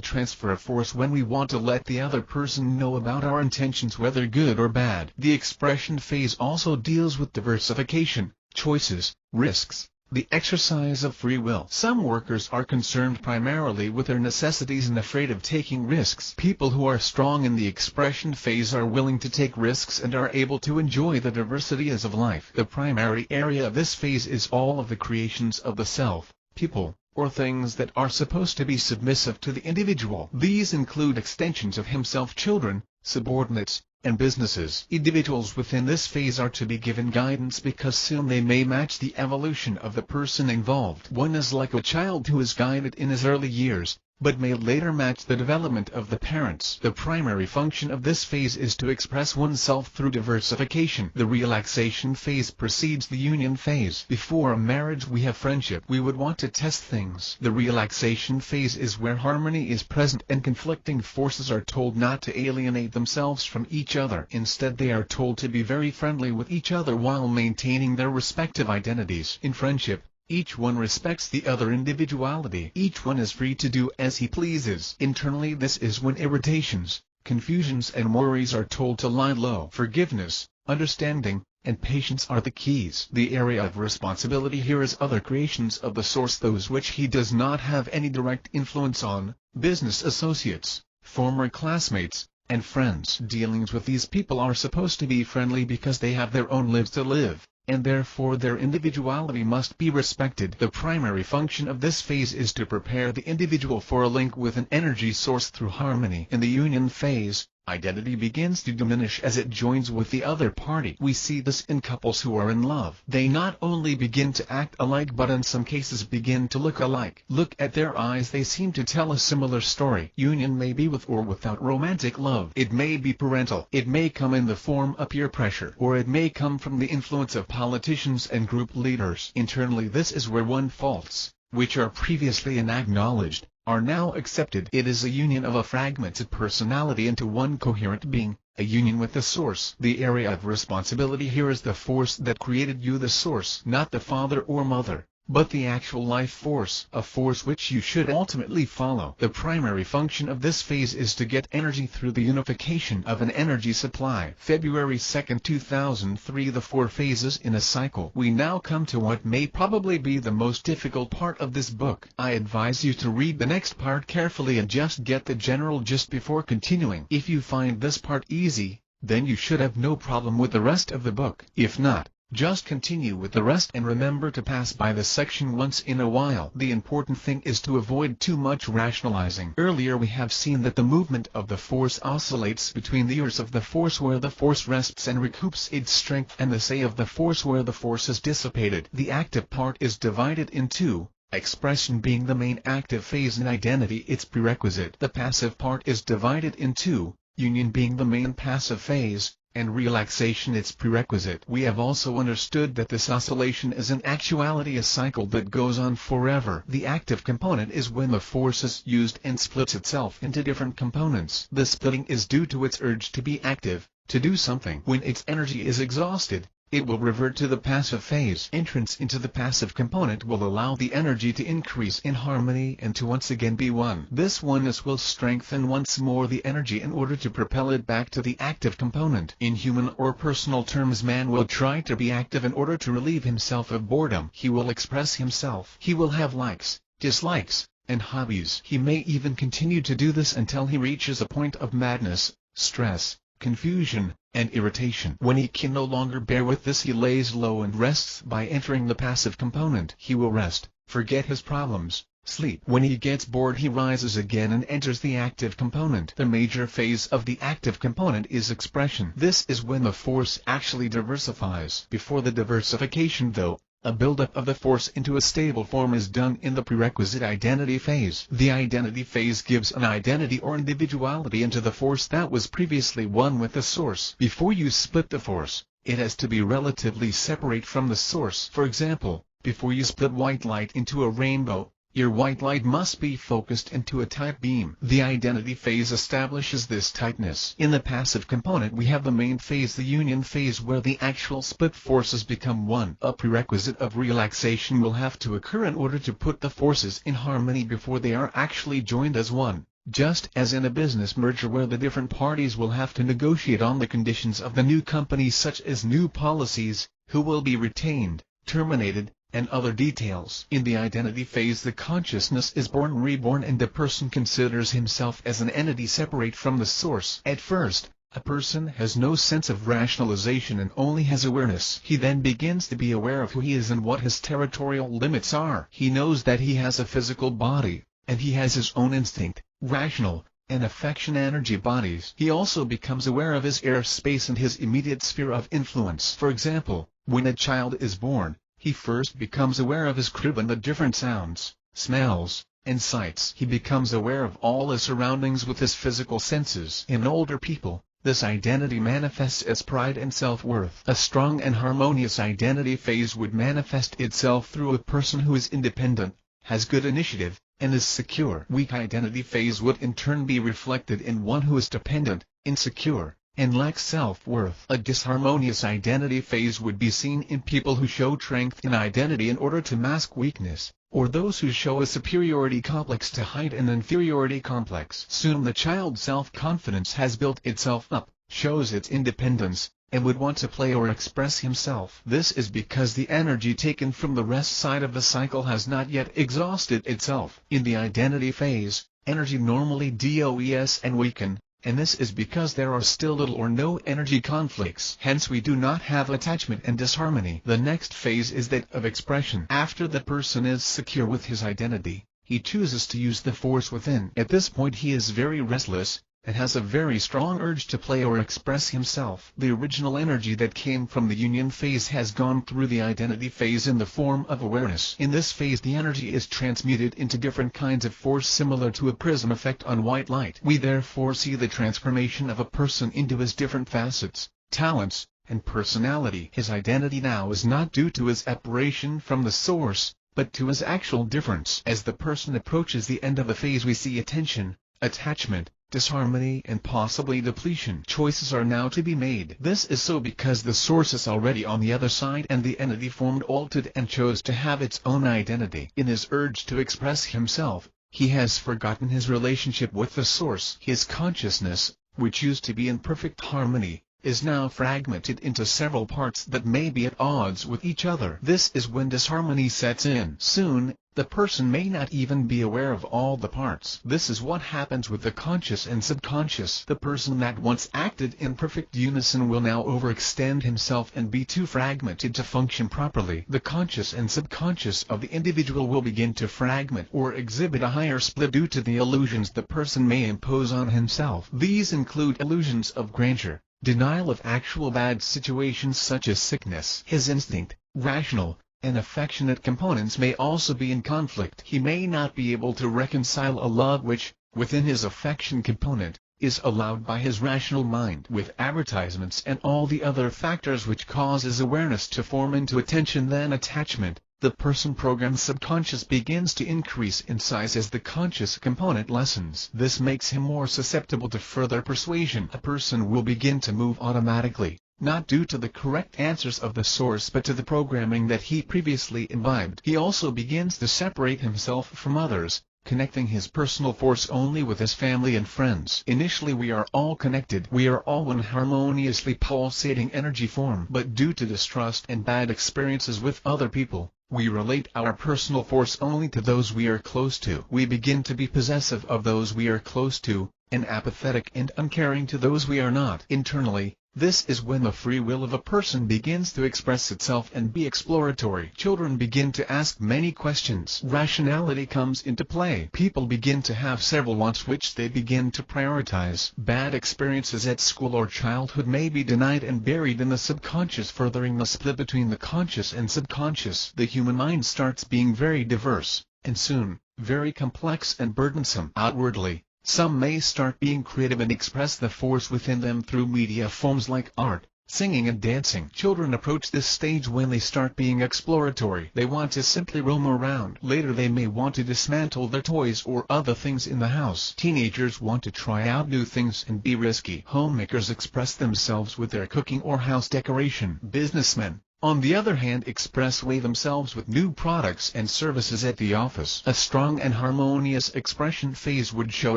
transfer of force, when we want to let the other person know about our intentions, whether good or bad. The expression phase also deals with diversification, choices, risks, the exercise of free will. Some workers are concerned primarily with their necessities and afraid of taking risks. People who are strong in the expression phase are willing to take risks and are able to enjoy the diversities of life. The primary area of this phase is all of the creations of the self, people, or things that are supposed to be submissive to the individual. These include extensions of himself, children, subordinates, and businesses. Individuals within this phase are to be given guidance because soon they may match the evolution of the person involved. One is like a child who is guided in his early years, but may later match the development of the parents. The primary function of this phase is to express oneself through diversification. The relaxation phase precedes the union phase. Before a marriage we have friendship. We would want to test things. The relaxation phase is where harmony is present and conflicting forces are told not to alienate themselves from each other. Instead they are told to be very friendly with each other while maintaining their respective identities. In friendship, each one respects the other individuality. Each one is free to do as he pleases. Internally this is when irritations, confusions and worries are told to lie low. Forgiveness, understanding, and patience are the keys. The area of responsibility here is other creations of the source, those which he does not have any direct influence on, business associates, former classmates, and friends. Dealings with these people are supposed to be friendly because they have their own lives to live, and therefore their individuality must be respected. The primary function of this phase is to prepare the individual for a link with an energy source through harmony. In the union phase, identity begins to diminish as it joins with the other party. We see this in couples who are in love. They not only begin to act alike but in some cases begin to look alike. Look at their eyes, they seem to tell a similar story. Union may be with or without romantic love. It may be parental. It may come in the form of peer pressure. Or it may come from the influence of politicians and group leaders. Internally this is where one's faults, which are previously unacknowledged, are now accepted. It is a union of a fragmented personality into one coherent being, a union with the source. The area of responsibility here is the force that created you, the source, not the father or mother, but the actual life force, a force which you should ultimately follow. The primary function of this phase is to get energy through the unification of an energy supply. February 2, 2003. The 4 phases in a cycle. We now come to what may probably be the most difficult part of this book. I advise you to read the next part carefully and just get the general gist before continuing. If you find this part easy, then you should have no problem with the rest of the book. If not, just continue with the rest and remember to pass by this section once in a while. The important thing is to avoid too much rationalizing. Earlier we have seen that the movement of the force oscillates between the ears of the force where the force rests and recoups its strength and the say of the force where the force is dissipated. The active part is divided in two, expression being the main active phase and identity its prerequisite. The passive part is divided in two, union being the main passive phase, and relaxation its prerequisite. We have also understood that this oscillation is in actuality a cycle that goes on forever. The active component is when the force is used and splits itself into different components. The splitting is due to its urge to be active, to do something. When its energy is exhausted, it will revert to the passive phase. Entrance into the passive component will allow the energy to increase in harmony and to once again be one. This oneness will strengthen once more the energy in order to propel it back to the active component. In human or personal terms, man will try to be active in order to relieve himself of boredom. He will express himself. He will have likes, dislikes, and hobbies. He may even continue to do this until he reaches a point of madness, stress, confusion, and irritation. When he can no longer bear with this, he lays low and rests by entering the passive component. He will rest, forget his problems, sleep. When he gets bored, he rises again and enters the active component. The major phase of the active component is expression. This is when the force actually diversifies. Before the diversification, though, a buildup of the force into a stable form is done in the prerequisite identity phase. The identity phase gives an identity or individuality into the force that was previously one with the source. Before you split the force, it has to be relatively separate from the source. For example, before you split white light into a rainbow, your white light must be focused into a tight beam. The identity phase establishes this tightness. In the passive component we have the main phase, the union phase, where the actual split forces become one. A prerequisite of relaxation will have to occur in order to put the forces in harmony before they are actually joined as one. Just as in a business merger where the different parties will have to negotiate on the conditions of the new company, such as new policies, who will be retained, terminated, and other details. In the identity phase, the consciousness is born, reborn, and the person considers himself as an entity separate from the source. At first, a person has no sense of rationalization and only has awareness. He then begins to be aware of who he is and what his territorial limits are. He knows that he has a physical body, and he has his own instinct, rational, and affection energy bodies. He also becomes aware of his airspace and his immediate sphere of influence. For example, when a child is born, he first becomes aware of his crib and the different sounds, smells, and sights. He becomes aware of all his surroundings with his physical senses. In older people, this identity manifests as pride and self-worth. A strong and harmonious identity phase would manifest itself through a person who is independent, has good initiative, and is secure. Weak identity phase would in turn be reflected in one who is dependent, insecure, and lacks self-worth. A disharmonious identity phase would be seen in people who show strength in identity in order to mask weakness, or those who show a superiority complex to hide an inferiority complex. Soon the child's self-confidence has built itself up, shows its independence, and would want to play or express himself. This is because the energy taken from the rest side of the cycle has not yet exhausted itself. In the identity phase, energy normally does and weaken, and this is because there are still little or no energy conflicts. Hence we do not have attachment and disharmony. The next phase is that of expression. After the person is secure with his identity, he chooses to use the force within. At this point he is very restless, and has a very strong urge to play or express himself. The original energy that came from the union phase has gone through the identity phase in the form of awareness. In this phase the energy is transmuted into different kinds of force similar to a prism effect on white light. We therefore see the transformation of a person into his different facets, talents, and personality. His identity now is not due to his separation from the source, but to his actual difference. As the person approaches the end of the phase we see attention, attachment, disharmony, and possibly depletion. Choices are now to be made. This is so because the source is already on the other side and the entity formed altered and chose to have its own identity. In his urge to express himself, he has forgotten his relationship with the source. His consciousness, which used to be in perfect harmony, is now fragmented into several parts that may be at odds with each other. This is when disharmony sets in. Soon, the person may not even be aware of all the parts. This is what happens with the conscious and subconscious. The person that once acted in perfect unison will now overextend himself and be too fragmented to function properly. The conscious and subconscious of the individual will begin to fragment or exhibit a higher split due to the illusions the person may impose on himself. These include illusions of grandeur, denial of actual bad situations such as sickness. His instinct, rational, and affectionate components may also be in conflict. He may not be able to reconcile a love which, within his affection component, is allowed by his rational mind with advertisements and all the other factors which cause his awareness to form into attention then attachment. The person program's subconscious begins to increase in size as the conscious component lessens. This makes him more susceptible to further persuasion. A person will begin to move automatically, not due to the correct answers of the source but to the programming that he previously imbibed. He also begins to separate himself from others, connecting his personal force only with his family and friends. Initially we are all connected. We are all one harmoniously pulsating energy form. But due to distrust and bad experiences with other people, we relate our personal force only to those we are close to. We begin to be possessive of those we are close to, and apathetic and uncaring to those we are not. Internally, this is when the free will of a person begins to express itself and be exploratory. Children begin to ask many questions. Rationality comes into play. People begin to have several wants which they begin to prioritize. Bad experiences at school or childhood may be denied and buried in the subconscious, furthering the split between the conscious and subconscious. The human mind starts being very diverse, and soon, very complex and burdensome. Outwardly, some may start being creative and express the force within them through media forms like art, singing and dancing. Children approach this stage when they start being exploratory. They want to simply roam around. Later they may want to dismantle their toys or other things in the house. Teenagers want to try out new things and be risky. Homemakers express themselves with their cooking or house decoration. Businessmen, on the other hand, expressway themselves with new products and services at the office. A strong and harmonious expression phase would show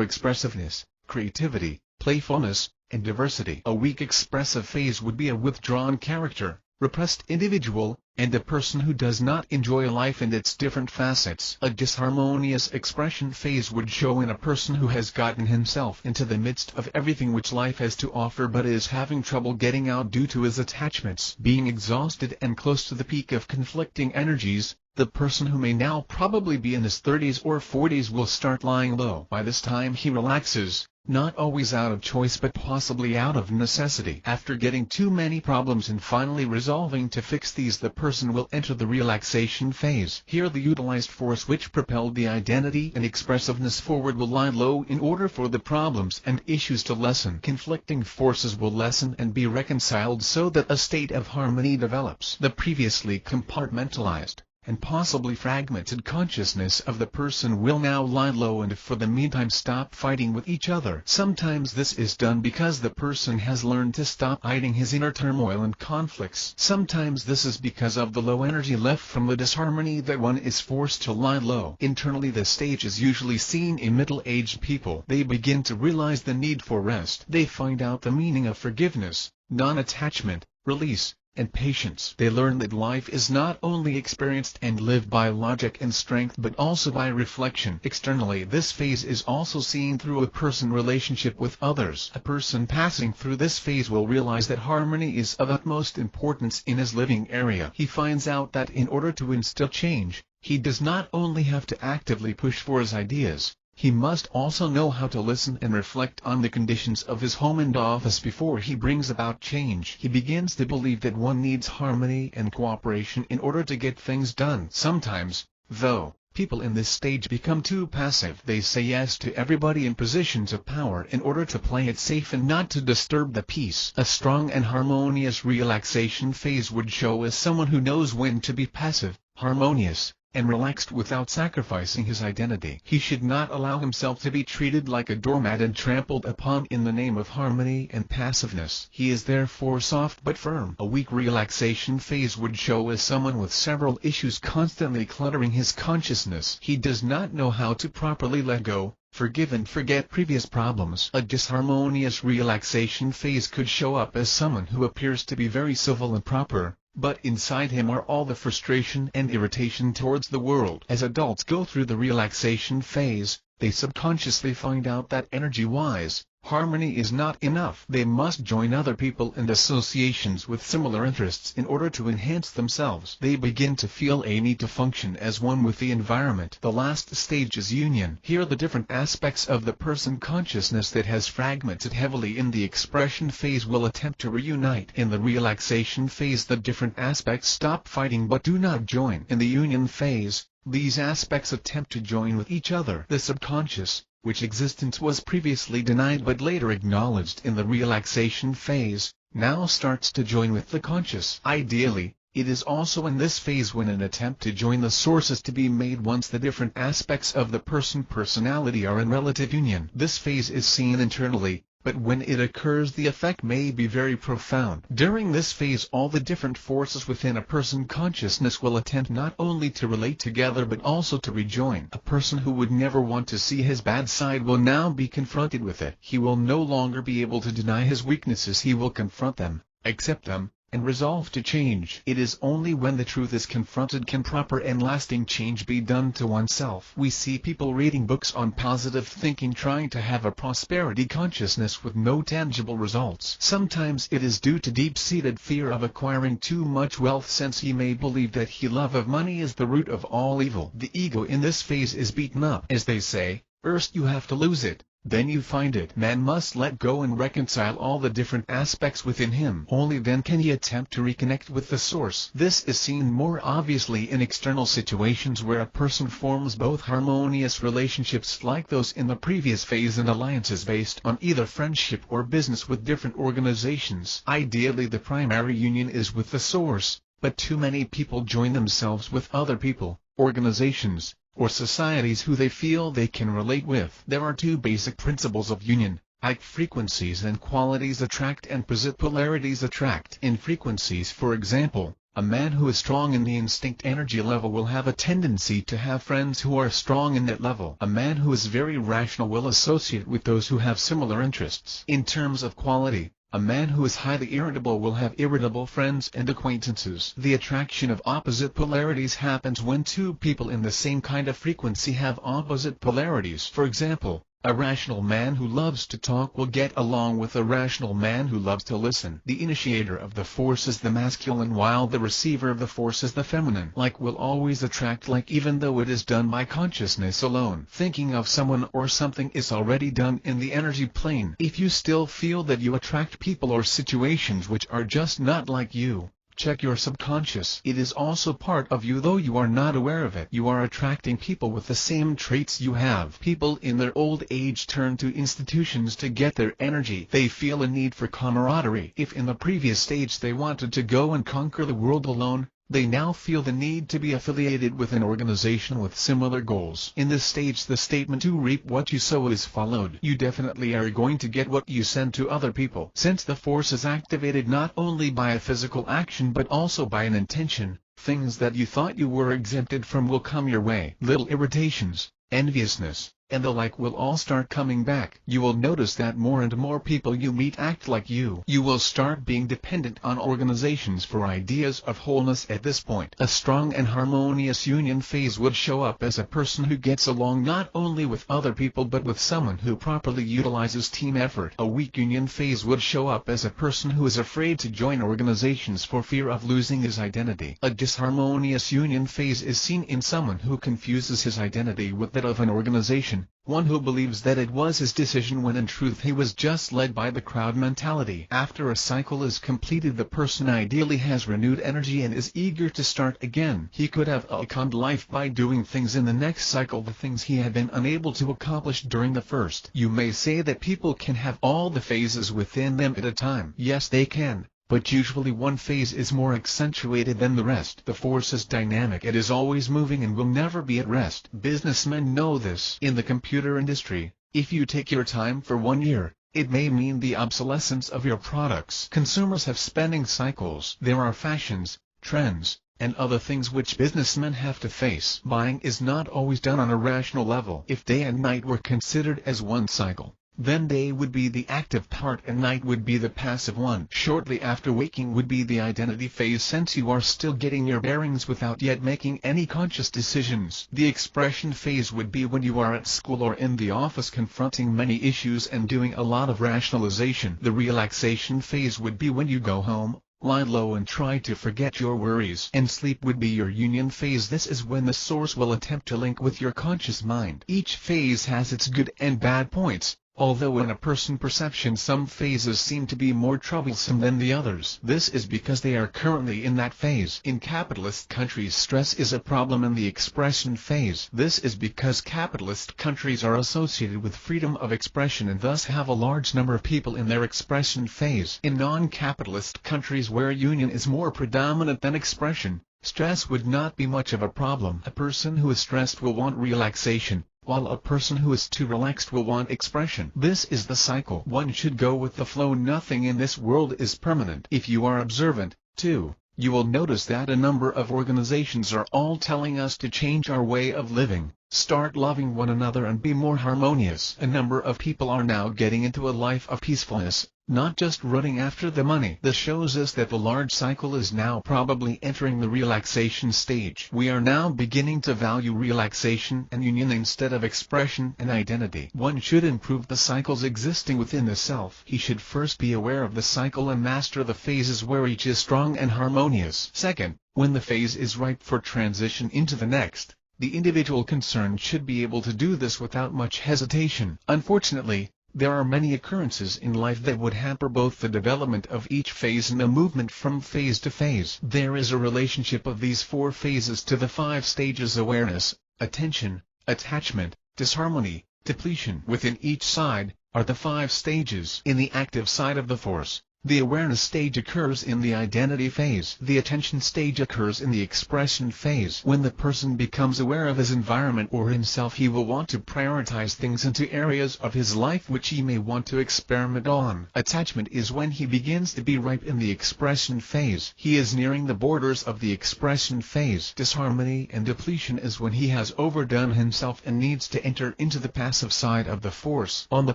expressiveness, creativity, playfulness, and diversity. A weak expressive phase would be a withdrawn character, repressed individual, and a person who does not enjoy life and its different facets. A disharmonious expression phase would show in a person who has gotten himself into the midst of everything which life has to offer but is having trouble getting out due to his attachments. Being exhausted and close to the peak of conflicting energies, the person who may now probably be in his 30s or 40s will start lying low. By this time he relaxes, not always out of choice but possibly out of necessity. After getting too many problems and finally resolving to fix these, the person will enter the relaxation phase. Here the utilized force which propelled the identity and expressiveness forward will lie low in order for the problems and issues to lessen. Conflicting forces will lessen and be reconciled so that a state of harmony develops. The previously compartmentalized and possibly fragmented consciousness of the person will now lie low and for the meantime stop fighting with each other. Sometimes this is done because the person has learned to stop hiding his inner turmoil and conflicts. Sometimes this is because of the low energy left from the disharmony that one is forced to lie low. Internally, this stage is usually seen in middle-aged people. They begin to realize the need for rest. They find out the meaning of forgiveness, non-attachment, release, and patience. They learn that life is not only experienced and lived by logic and strength but also by reflection. Externally, this phase is also seen through a person's relationship with others. A person passing through this phase will realize that harmony is of utmost importance in his living area. He finds out that in order to instill change, he does not only have to actively push for his ideas, he must also know how to listen and reflect on the conditions of his home and office before he brings about change. He begins to believe that one needs harmony and cooperation in order to get things done. Sometimes, though, people in this stage become too passive. They say yes to everybody in positions of power in order to play it safe and not to disturb the peace. A strong and harmonious relaxation phase would show as someone who knows when to be passive, harmonious, and relaxed without sacrificing his identity. He should not allow himself to be treated like a doormat and trampled upon in the name of harmony and passiveness. He is therefore soft but firm. A weak relaxation phase would show as someone with several issues constantly cluttering his consciousness. He does not know how to properly let go, forgive and forget previous problems. A disharmonious relaxation phase could show up as someone who appears to be very civil and proper, but inside him are all the frustration and irritation towards the world. As adults go through the relaxation phase, they subconsciously find out that energy-wise, harmony is not enough. They must join other people and associations with similar interests in order to enhance themselves. They begin to feel a need to function as one with the environment. The last stage is union. Here the different aspects of the person consciousness that has fragmented heavily in the expression phase will attempt to reunite. In the relaxation phase, the different aspects stop fighting but do not join. In the union phase, these aspects attempt to join with each other. The subconscious, which existence was previously denied but later acknowledged in the relaxation phase, now starts to join with the conscious. Ideally, it is also in this phase when an attempt to join the source is to be made once the different aspects of the personality are in relative union. This phase is seen internally, but when it occurs the effect may be very profound. During this phase all the different forces within a person consciousness will attempt not only to relate together but also to rejoin. A person who would never want to see his bad side will now be confronted with it. He will no longer be able to deny his weaknesses. He will confront them, accept them, and resolve to change. It is only when the truth is confronted can proper and lasting change be done to oneself. We see people reading books on positive thinking trying to have a prosperity consciousness with no tangible results. Sometimes it is due to deep-seated fear of acquiring too much wealth, since he may believe that his love of money is the root of all evil. The ego in this phase is beaten up. As they say, first you have to lose it, then you find it. Man must let go and reconcile all the different aspects within him. Only then can he attempt to reconnect with the source. This is seen more obviously in external situations where a person forms both harmonious relationships like those in the previous phase and alliances based on either friendship or business with different organizations. Ideally the primary union is with the source, but too many people join themselves with other people, organizations, or societies who they feel they can relate with. There are two basic principles of union: like frequencies and qualities attract and polarities attract. In frequencies, for example, a man who is strong in the instinct energy level will have a tendency to have friends who are strong in that level. A man who is very rational will associate with those who have similar interests. In terms of quality, A man who is highly irritable will have irritable friends and acquaintances. The attraction of opposite polarities happens when two people in the same kind of frequency have opposite polarities. For example, a rational man who loves to talk will get along with a rational man who loves to listen. The initiator of the force is the masculine while the receiver of the force is the feminine. Like will always attract like even though it is done by consciousness alone. Thinking of someone or something is already done in the energy plane. If you still feel that you attract people or situations which are just not like you, check your subconscious. It is also part of you though you are not aware of it. You are attracting people with the same traits you have. People in their old age turn to institutions to get their energy. They feel a need for camaraderie. If in the previous stage they wanted to go and conquer the world alone, they now feel the need to be affiliated with an organization with similar goals. In this stage the statement "you reap what you sow" is followed. You definitely are going to get what you send to other people. Since the force is activated not only by a physical action but also by an intention, things that you thought you were exempted from will come your way. Little irritations, enviousness, and the like will all start coming back. You will notice that more and more people you meet act like you. You will start being dependent on organizations for ideas of wholeness at this point. A strong and harmonious union phase would show up as a person who gets along not only with other people but with someone who properly utilizes team effort. A weak union phase would show up as a person who is afraid to join organizations for fear of losing his identity. A disharmonious union phase is seen in someone who confuses his identity with that of an organization. One who believes that it was his decision when in truth he was just led by the crowd mentality. After a cycle is completed the person ideally has renewed energy and is eager to start again. He could have accomplished life by doing things in the next cycle, the things he had been unable to accomplish during the first. You may say that people can have all the phases within them at a time. Yes, they can. But usually one phase is more accentuated than the rest. The force is dynamic. It is always moving and will never be at rest. Businessmen know this. In the computer industry, if you take your time for 1 year, it may mean the obsolescence of your products. Consumers have spending cycles. There are fashions, trends, and other things which businessmen have to face. Buying is not always done on a rational level. If day and night were considered as one cycle, then day would be the active part and night would be the passive one. Shortly after waking would be the identity phase, since you are still getting your bearings without yet making any conscious decisions. The expression phase would be when you are at school or in the office confronting many issues and doing a lot of rationalization. The relaxation phase would be when you go home, lie low and try to forget your worries. And sleep would be your union phase. This is when the source will attempt to link with your conscious mind. Each phase has its good and bad points. Although in a person's perception some phases seem to be more troublesome than the others. This is because they are currently in that phase. In capitalist countries stress is a problem in the expression phase. This is because capitalist countries are associated with freedom of expression and thus have a large number of people in their expression phase. In non-capitalist countries where union is more predominant than expression, stress would not be much of a problem. A person who is stressed will want relaxation, while a person who is too relaxed will want expression. This is the cycle. One should go with the flow. Nothing in this world is permanent. If you are observant, too, you will notice that a number of organizations are all telling us to change our way of living, start loving one another and be more harmonious. A number of people are now getting into a life of peacefulness, not just running after the money. This shows us that the large cycle is now probably entering the relaxation stage. We are now beginning to value relaxation and union instead of expression and identity. One should improve the cycles existing within the self. He should first be aware of the cycle and master the phases where each is strong and harmonious. Second, when the phase is ripe for transition into the next, the individual concerned should be able to do this without much hesitation. Unfortunately, there are many occurrences in life that would hamper both the development of each phase and the movement from phase to phase. There is a relationship of these 4 phases to the 5 stages: awareness, attention, attachment, disharmony, depletion. Within each side are the 5 stages. In the active side of the force, the awareness stage occurs in the identity phase. The attention stage occurs in the expression phase. When the person becomes aware of his environment or himself, he will want to prioritize things into areas of his life which he may want to experiment on. Attachment is when he begins to be ripe in the expression phase. He is nearing the borders of the expression phase. Disharmony and depletion is when he has overdone himself and needs to enter into the passive side of the force. On the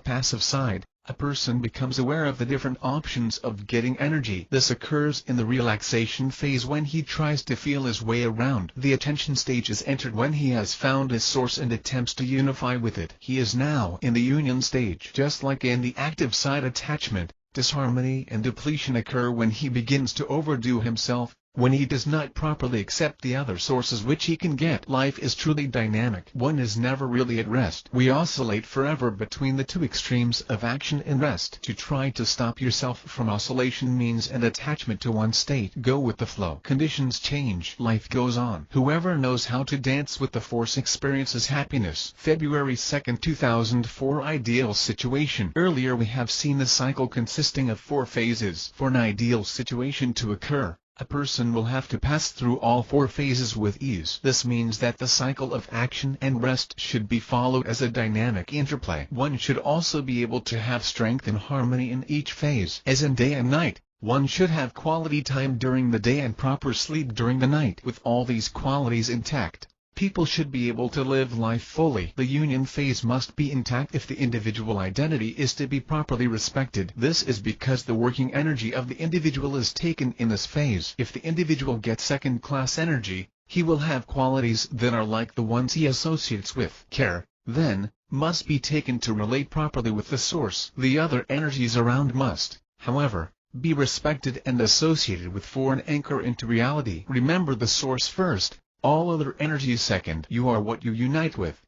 passive side, a person becomes aware of the different options of getting energy. This occurs in the relaxation phase when he tries to feel his way around. The attention stage is entered when he has found his source and attempts to unify with it. He is now in the union stage. Just like in the active side, attachment, disharmony and depletion occur when he begins to overdo himself, when he does not properly accept the other sources which he can get. Life is truly dynamic. One is never really at rest. We oscillate forever between the two extremes of action and rest. To try to stop yourself from oscillation means an attachment to one state. Go with the flow. Conditions change. Life goes on. Whoever knows how to dance with the force experiences happiness. February 2, 2004. Ideal situation. Earlier we have seen the cycle consisting of 4 phases. For an ideal situation to occur, a person will have to pass through all 4 phases with ease. This means that the cycle of action and rest should be followed as a dynamic interplay. One should also be able to have strength and harmony in each phase. As in day and night, one should have quality time during the day and proper sleep during the night. With all these qualities intact, people should be able to live life fully. The union phase must be intact if the individual identity is to be properly respected. This is because the working energy of the individual is taken in this phase. If the individual gets second-class energy, he will have qualities that are like the ones he associates with. Care, then, must be taken to relate properly with the source. The other energies around must, however, be respected and associated with for an anchor into reality. Remember the source first, all other energies second. You are what you unite with.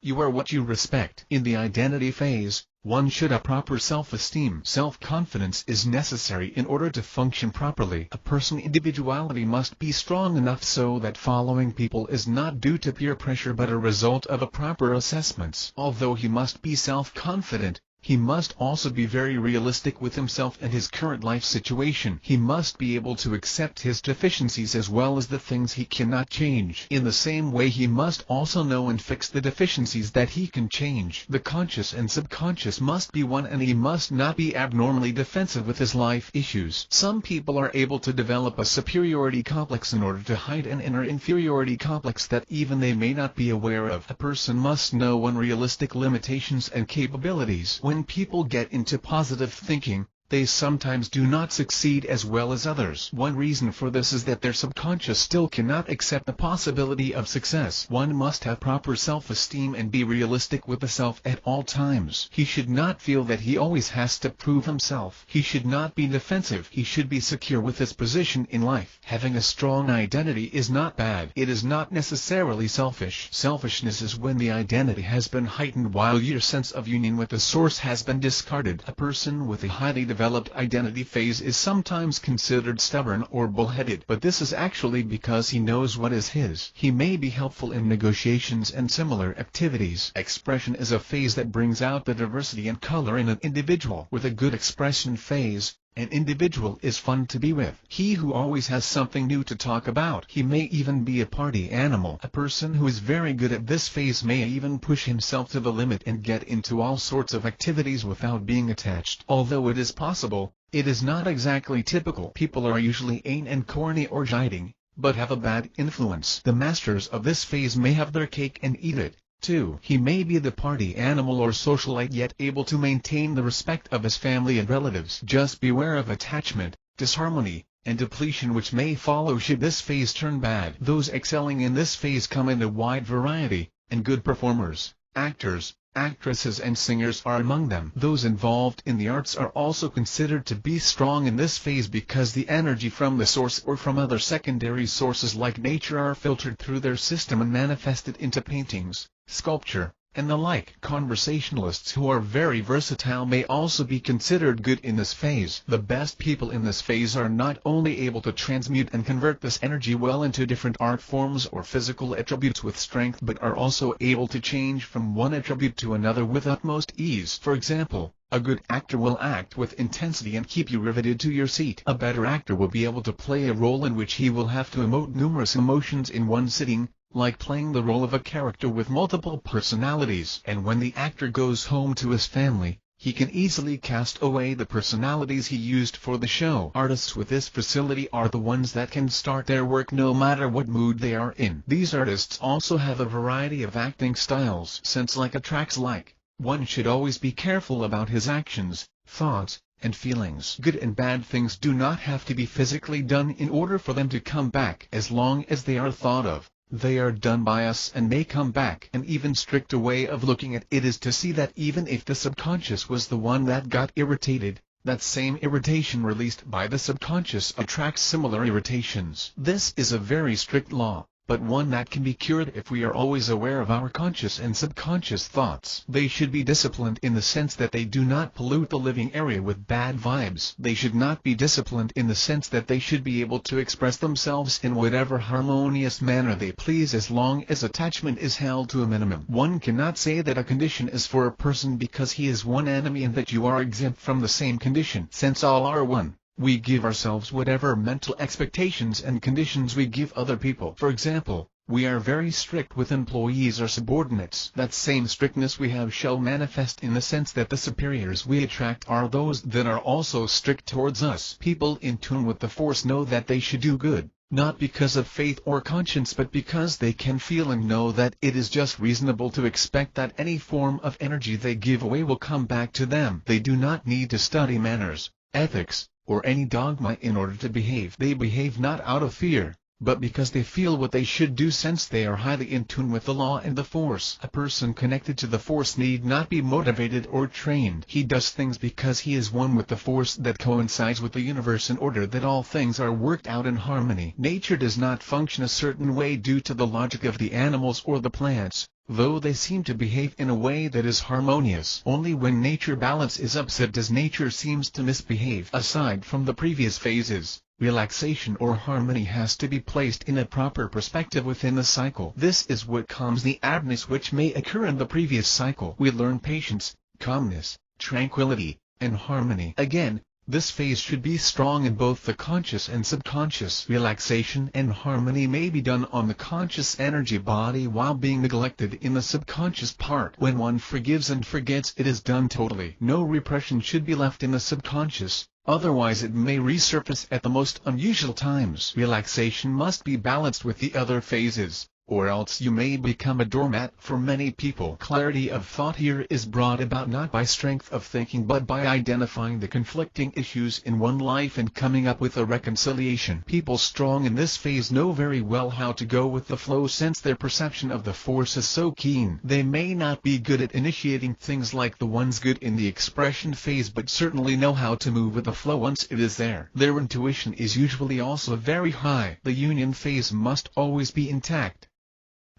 You are what you respect. In the identity phase, one should have proper self-esteem. Self-confidence is necessary in order to function properly. A person's individuality must be strong enough so that following people is not due to peer pressure but a result of a proper assessments. Although he must be self-confident, he must also be very realistic with himself and his current life situation. He must be able to accept his deficiencies as well as the things he cannot change. In the same way, he must also know and fix the deficiencies that he can change. The conscious and subconscious must be one, and he must not be abnormally defensive with his life issues. Some people are able to develop a superiority complex in order to hide an inner inferiority complex that even they may not be aware of. A person must know unrealistic limitations and capabilities. When people get into positive thinking, they sometimes do not succeed as well as others. One reason for this is that their subconscious still cannot accept the possibility of success. One must have proper self-esteem and be realistic with the self at all times. He should not feel that he always has to prove himself. He should not be defensive. He should be secure with his position in life. Having a strong identity is not bad. It is not necessarily selfish. Selfishness is when the identity has been heightened while your sense of union with the source has been discarded. A person with a highly developed identity phase is sometimes considered stubborn or bullheaded, but this is actually because he knows what is his. He may be helpful in negotiations and similar activities. Expression is a phase that brings out the diversity and color in an individual. With a good expression phase, an individual is fun to be with. He who always has something new to talk about. He may even be a party animal. A person who is very good at this phase may even push himself to the limit and get into all sorts of activities without being attached. Although it is possible, it is not exactly typical. People are usually vain and corny or jiding, but have a bad influence. The masters of this phase may have their cake and eat it. 2. He may be the party animal or socialite yet able to maintain the respect of his family and relatives. Just beware of attachment, disharmony, and depletion which may follow should this phase turn bad. Those excelling in this phase come in a wide variety, and good performers, actors, actresses and singers are among them. Those involved in the arts are also considered to be strong in this phase because the energy from the source or from other secondary sources like nature are filtered through their system and manifested into paintings, sculpture, and the like. Conversationalists who are very versatile may also be considered good in this phase. The best people in this phase are not only able to transmute and convert this energy well into different art forms or physical attributes with strength, but are also able to change from one attribute to another with utmost ease. For example, a good actor will act with intensity and keep you riveted to your seat. A better actor will be able to play a role in which he will have to emote numerous emotions in one sitting, like playing the role of a character with multiple personalities. And when the actor goes home to his family, he can easily cast away the personalities he used for the show. Artists with this facility are the ones that can start their work no matter what mood they are in. These artists also have a variety of acting styles. Since like attracts like, One should always be careful about his actions, thoughts, and feelings. Good and bad things do not have to be physically done in order for them to come back. As long as they are thought of, they are done by us and may come back. An even stricter way of looking at it is to see that even if the subconscious was the one that got irritated, that same irritation released by the subconscious attracts similar irritations. This is a very strict law, but one that can be cured if we are always aware of our conscious and subconscious thoughts. They should be disciplined in the sense that they do not pollute the living area with bad vibes. They should not be disciplined in the sense that they should be able to express themselves in whatever harmonious manner they please as long as attachment is held to a minimum. One cannot say that a condition is for a person because he is one enemy and that you are exempt from the same condition. Since all are one, we give ourselves whatever mental expectations and conditions we give other people. For example, we are very strict with employees or subordinates. That same strictness we have shall manifest in the sense that the superiors we attract are those that are also strict towards us. People in tune with the force know that they should do good, not because of faith or conscience but because they can feel and know that it is just reasonable to expect that any form of energy they give away will come back to them. They do not need to study manners, ethics, or any dogma in order to behave. They behave not out of fear, but because they feel what they should do since they are highly in tune with the law and the force. A person connected to the force need not be motivated or trained. He does things because he is one with the force that coincides with the universe in order that all things are worked out in harmony. Nature does not function a certain way due to the logic of the animals or the plants, though they seem to behave in a way that is harmonious. Only when nature balance is upset does nature seems to misbehave. Aside from the previous phases, relaxation or harmony has to be placed in a proper perspective within the cycle. This is what calms the abness which may occur in the previous cycle. We learn patience, calmness, tranquility, and harmony. Again, this phase should be strong in both the conscious and subconscious. Relaxation and harmony may be done on the conscious energy body while being neglected in the subconscious part. When one forgives and forgets, it is done totally. No repression should be left in the subconscious, otherwise it may resurface at the most unusual times. Relaxation must be balanced with the other phases, or else you may become a doormat for many people. Clarity of thought here is brought about not by strength of thinking but by identifying the conflicting issues in one life and coming up with a reconciliation. People strong in this phase know very well how to go with the flow since their perception of the force is so keen. They may not be good at initiating things like the ones good in the expression phase but certainly know how to move with the flow once it is there. Their intuition is usually also very high. The union phase must always be intact.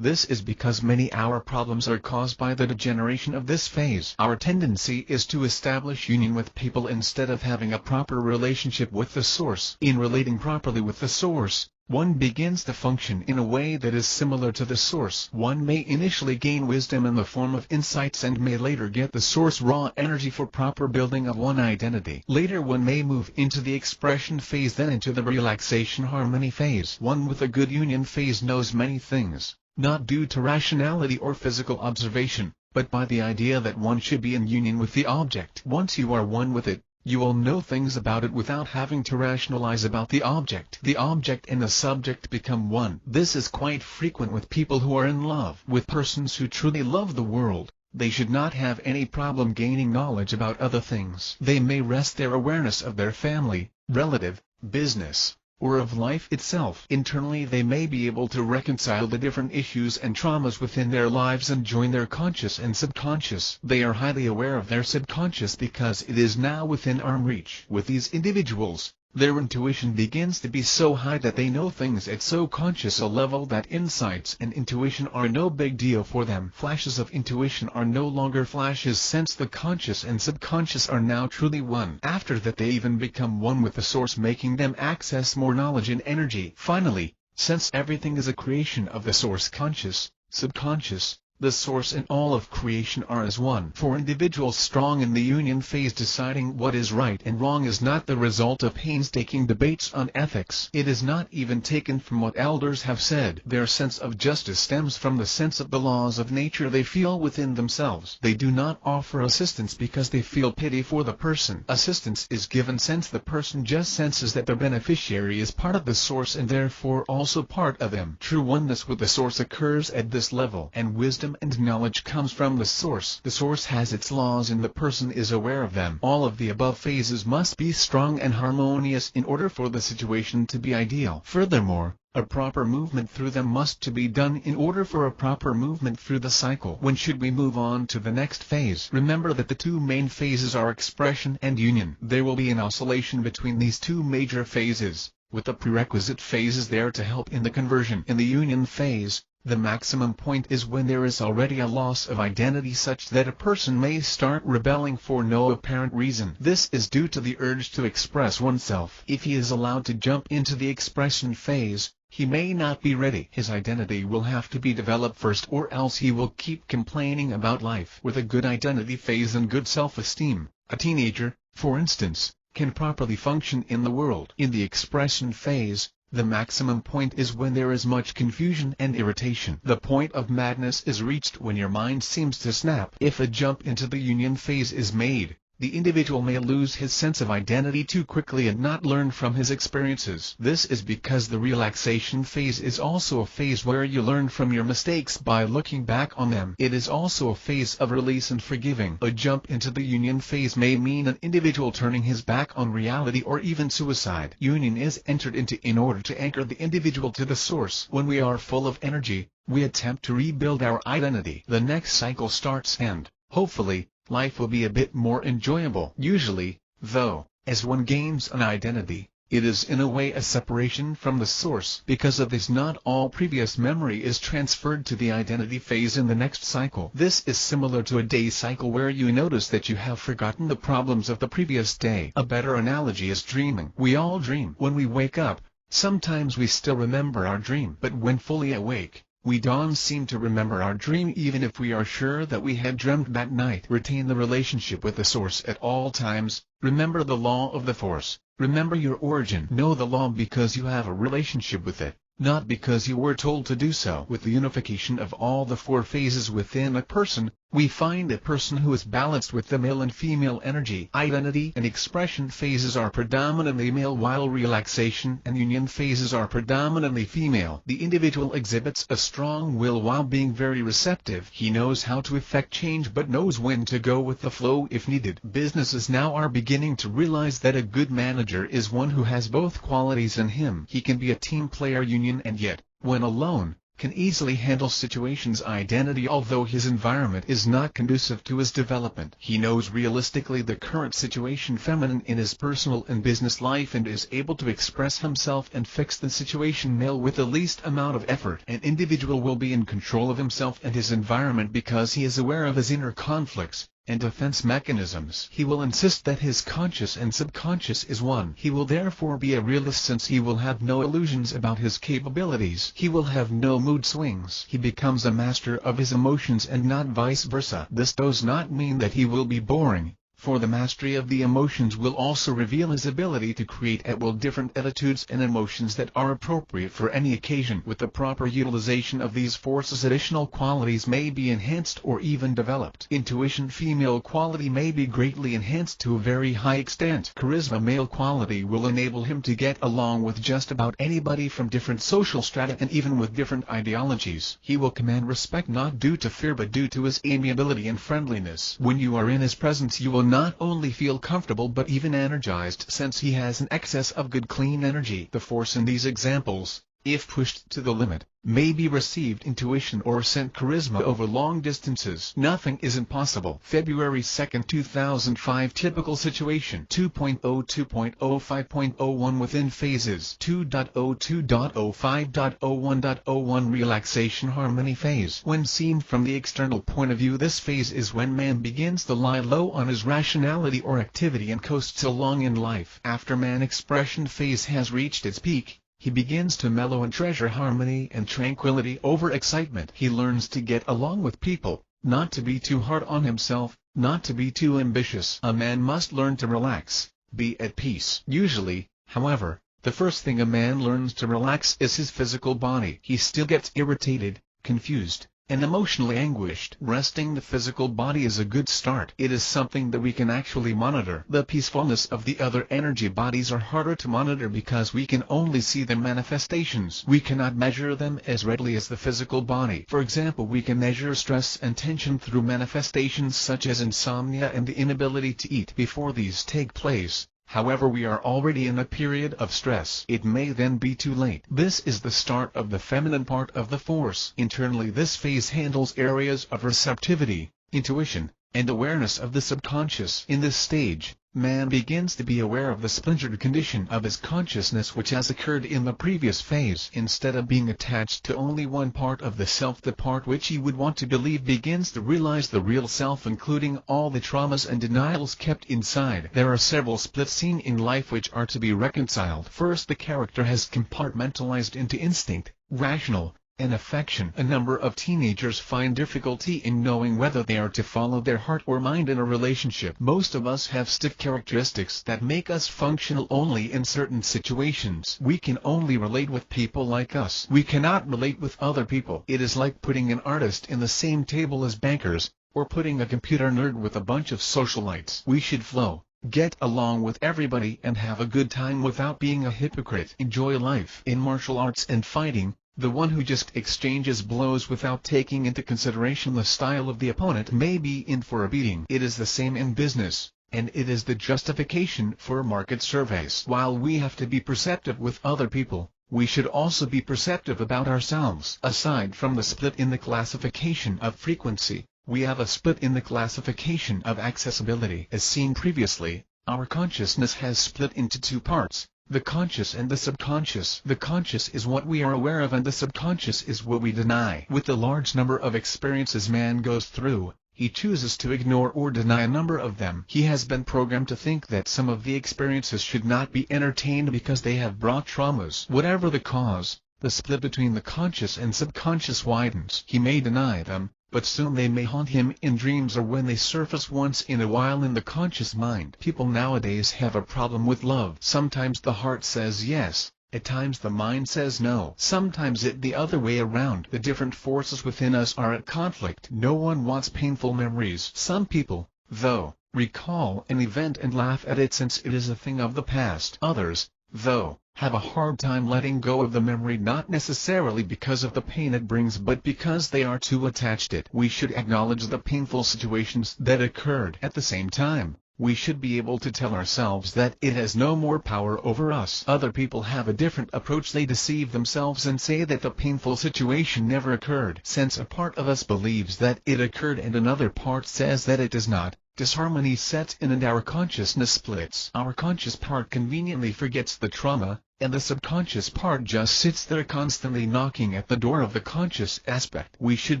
This is because many our problems are caused by the degeneration of this phase. Our tendency is to establish union with people instead of having a proper relationship with the source. In relating properly with the source, one begins to function in a way that is similar to the source. One may initially gain wisdom in the form of insights and may later get the source raw energy for proper building of one identity. Later one may move into the expression phase, then into the relaxation harmony phase. One with a good union phase knows many things, not due to rationality or physical observation, but by the idea that one should be in union with the object. Once you are one with it, you will know things about it without having to rationalize about the object. The object and the subject become one. This is quite frequent with people who are in love. With persons who truly love the world, they should not have any problem gaining knowledge about other things. They may rest their awareness of their family, relative, business, or of life itself. Internally they may be able to reconcile the different issues and traumas within their lives and join their conscious and subconscious. They are highly aware of their subconscious because it is now within arm reach. With these individuals, their intuition begins to be so high that they know things at so conscious a level that insights and intuition are no big deal for them. Flashes of intuition are no longer flashes since the conscious and subconscious are now truly one. After that they even become one with the source, making them access more knowledge and energy. Finally, since everything is a creation of the source, conscious, subconscious, the source and all of creation are as one. For individuals strong in the union phase, deciding what is right and wrong is not the result of painstaking debates on ethics. It is not even taken from what elders have said. Their sense of justice stems from the sense of the laws of nature they feel within themselves. They do not offer assistance because they feel pity for the person. Assistance is given since the person just senses that the beneficiary is part of the source and therefore also part of them. True oneness with the source occurs at this level, and wisdom wisdom and knowledge comes from the source. The source has its laws and the person is aware of them. All of the above phases must be strong and harmonious in order for the situation to be ideal. Furthermore, a proper movement through them must to be done in order for a proper movement through the cycle. When should we move on to the next phase? Remember that the two main phases are expression and union. There will be an oscillation between these two major phases, with the prerequisite phases there to help in the conversion. In the union phase, the maximum point is when there is already a loss of identity such that a person may start rebelling for no apparent reason. This is due to the urge to express oneself. If he is allowed to jump into the expression phase, he may not be ready. His identity will have to be developed first, or else he will keep complaining about life. With a good identity phase and good self-esteem, a teenager, for instance, can properly function in the world. In the expression phase, the maximum point is when there is much confusion and irritation. The point of madness is reached when your mind seems to snap. If a jump into the union phase is made, the individual may lose his sense of identity too quickly and not learn from his experiences. This is because the relaxation phase is also a phase where you learn from your mistakes by looking back on them. It is also a phase of release and forgiving. A jump into the union phase may mean an individual turning his back on reality or even suicide. Union is entered into in order to anchor the individual to the source. When we are full of energy, we attempt to rebuild our identity. The next cycle starts and, hopefully, life will be a bit more enjoyable. Usually, though, as one gains an identity, it is in a way a separation from the source. Because of this, not all previous memory is transferred to the identity phase in the next cycle. This is similar to a day cycle where you notice that you have forgotten the problems of the previous day. A better analogy is dreaming. We all dream. When we wake up, sometimes we still remember our dream. But when fully awake, we don't seem to remember our dream even if we are sure that we had dreamt that night. Retain the relationship with the source at all times. Remember the law of the force. Remember your origin. Know the law because you have a relationship with it, not because you were told to do so. With the unification of all the four phases within a person, we find a person who is balanced with the male and female energy. Identity and expression phases are predominantly male, while relaxation and union phases are predominantly female. The individual exhibits a strong will while being very receptive. He knows how to effect change but knows when to go with the flow if needed. Businesses now are beginning to realize that a good manager is one who has both qualities in him. He can be a team player, union, and yet, when alone, can easily handle situations. Identity, although his environment is not conducive to his development. He knows realistically the current situation feminine in his personal and business life and is able to express himself and fix the situation male with the least amount of effort. An individual will be in control of himself and his environment because he is aware of his inner conflicts and defense mechanisms. He will insist that his conscious and subconscious is one. He will therefore be a realist since he will have no illusions about his capabilities. He will have no mood swings. He becomes a master of his emotions and not vice versa. This does not mean that he will be boring, for the mastery of the emotions will also reveal his ability to create at will different attitudes and emotions that are appropriate for any occasion. With the proper utilization of these forces, additional qualities may be enhanced or even developed. Intuition, female quality, may be greatly enhanced to a very high extent. Charisma, male quality, will enable him to get along with just about anybody from different social strata and even with different ideologies. He will command respect not due to fear but due to his amiability and friendliness. When you are in his presence, you will not only feel comfortable but even energized, since he has an excess of good clean energy. The force in these examples, if pushed to the limit, may be received intuition or sent charisma over long distances. Nothing is impossible. February 2, 2005. Typical situation 2.0 2.05.01 within phases 2.02.05.01.01 Relaxation harmony phase. When seen from the external point of view, this phase is when man begins to lie low on his rationality or activity and coasts along in life. After man expression phase has reached its peak, he begins to mellow and treasure harmony and tranquility over excitement. He learns to get along with people, not to be too hard on himself, not to be too ambitious. A man must learn to relax, be at peace. Usually, however, the first thing a man learns to relax is his physical body. He still gets irritated, confused, and emotionally anguished. Resting the physical body is a good start. It is something that we can actually monitor. The peacefulness of the other energy bodies are harder to monitor because we can only see their manifestations. We cannot measure them as readily as the physical body. For example, we can measure stress and tension through manifestations such as insomnia and the inability to eat before these take place. However, we are already in a period of stress. It may then be too late. This is the start of the feminine part of the force. Internally, this phase handles areas of receptivity, intuition, and awareness of the subconscious. In this stage, man begins to be aware of the splintered condition of his consciousness which has occurred in the previous phase. Instead of being attached to only one part of the self, the part which he would want to believe begins to realize the real self, including all the traumas and denials kept inside. There are several splits seen in life which are to be reconciled. First, the character has compartmentalized into instinct, rational, and affection. A number of teenagers find difficulty in knowing whether they are to follow their heart or mind in a relationship. Most of us have stiff characteristics that make us functional only in certain situations. We can only relate with people like us. We cannot relate with other people. It is like putting an artist in the same table as bankers, or putting a computer nerd with a bunch of socialites. We should flow, get along with everybody and have a good time without being a hypocrite. Enjoy life. In martial arts and fighting, the one who just exchanges blows without taking into consideration the style of the opponent may be in for a beating. It is the same in business, and it is the justification for market surveys. While we have to be perceptive with other people, we should also be perceptive about ourselves. Aside from the split in the classification of frequency, we have a split in the classification of accessibility. As seen previously, our consciousness has split into two parts: the conscious and the subconscious. The conscious is what we are aware of and the subconscious is what we deny. With the large number of experiences man goes through, he chooses to ignore or deny a number of them. He has been programmed to think that some of the experiences should not be entertained because they have brought traumas. Whatever the cause, the split between the conscious and subconscious widens. He may deny them, but soon they may haunt him in dreams or when they surface once in a while in the conscious mind. People nowadays have a problem with love. Sometimes the heart says yes, at times the mind says no. Sometimes it the other way around. The different forces within us are at conflict. No one wants painful memories. Some people, though, recall an event and laugh at it since it is a thing of the past. Others, though, have a hard time letting go of the memory, not necessarily because of the pain it brings but because they are too attached to it. We should acknowledge the painful situations that occurred. At the same time, we should be able to tell ourselves that it has no more power over us. Other people have a different approach. They deceive themselves and say that the painful situation never occurred. Since a part of us believes that it occurred and another part says that it does not, disharmony sets in and our consciousness splits. Our conscious part conveniently forgets the trauma, and the subconscious part just sits there constantly knocking at the door of the conscious aspect. We should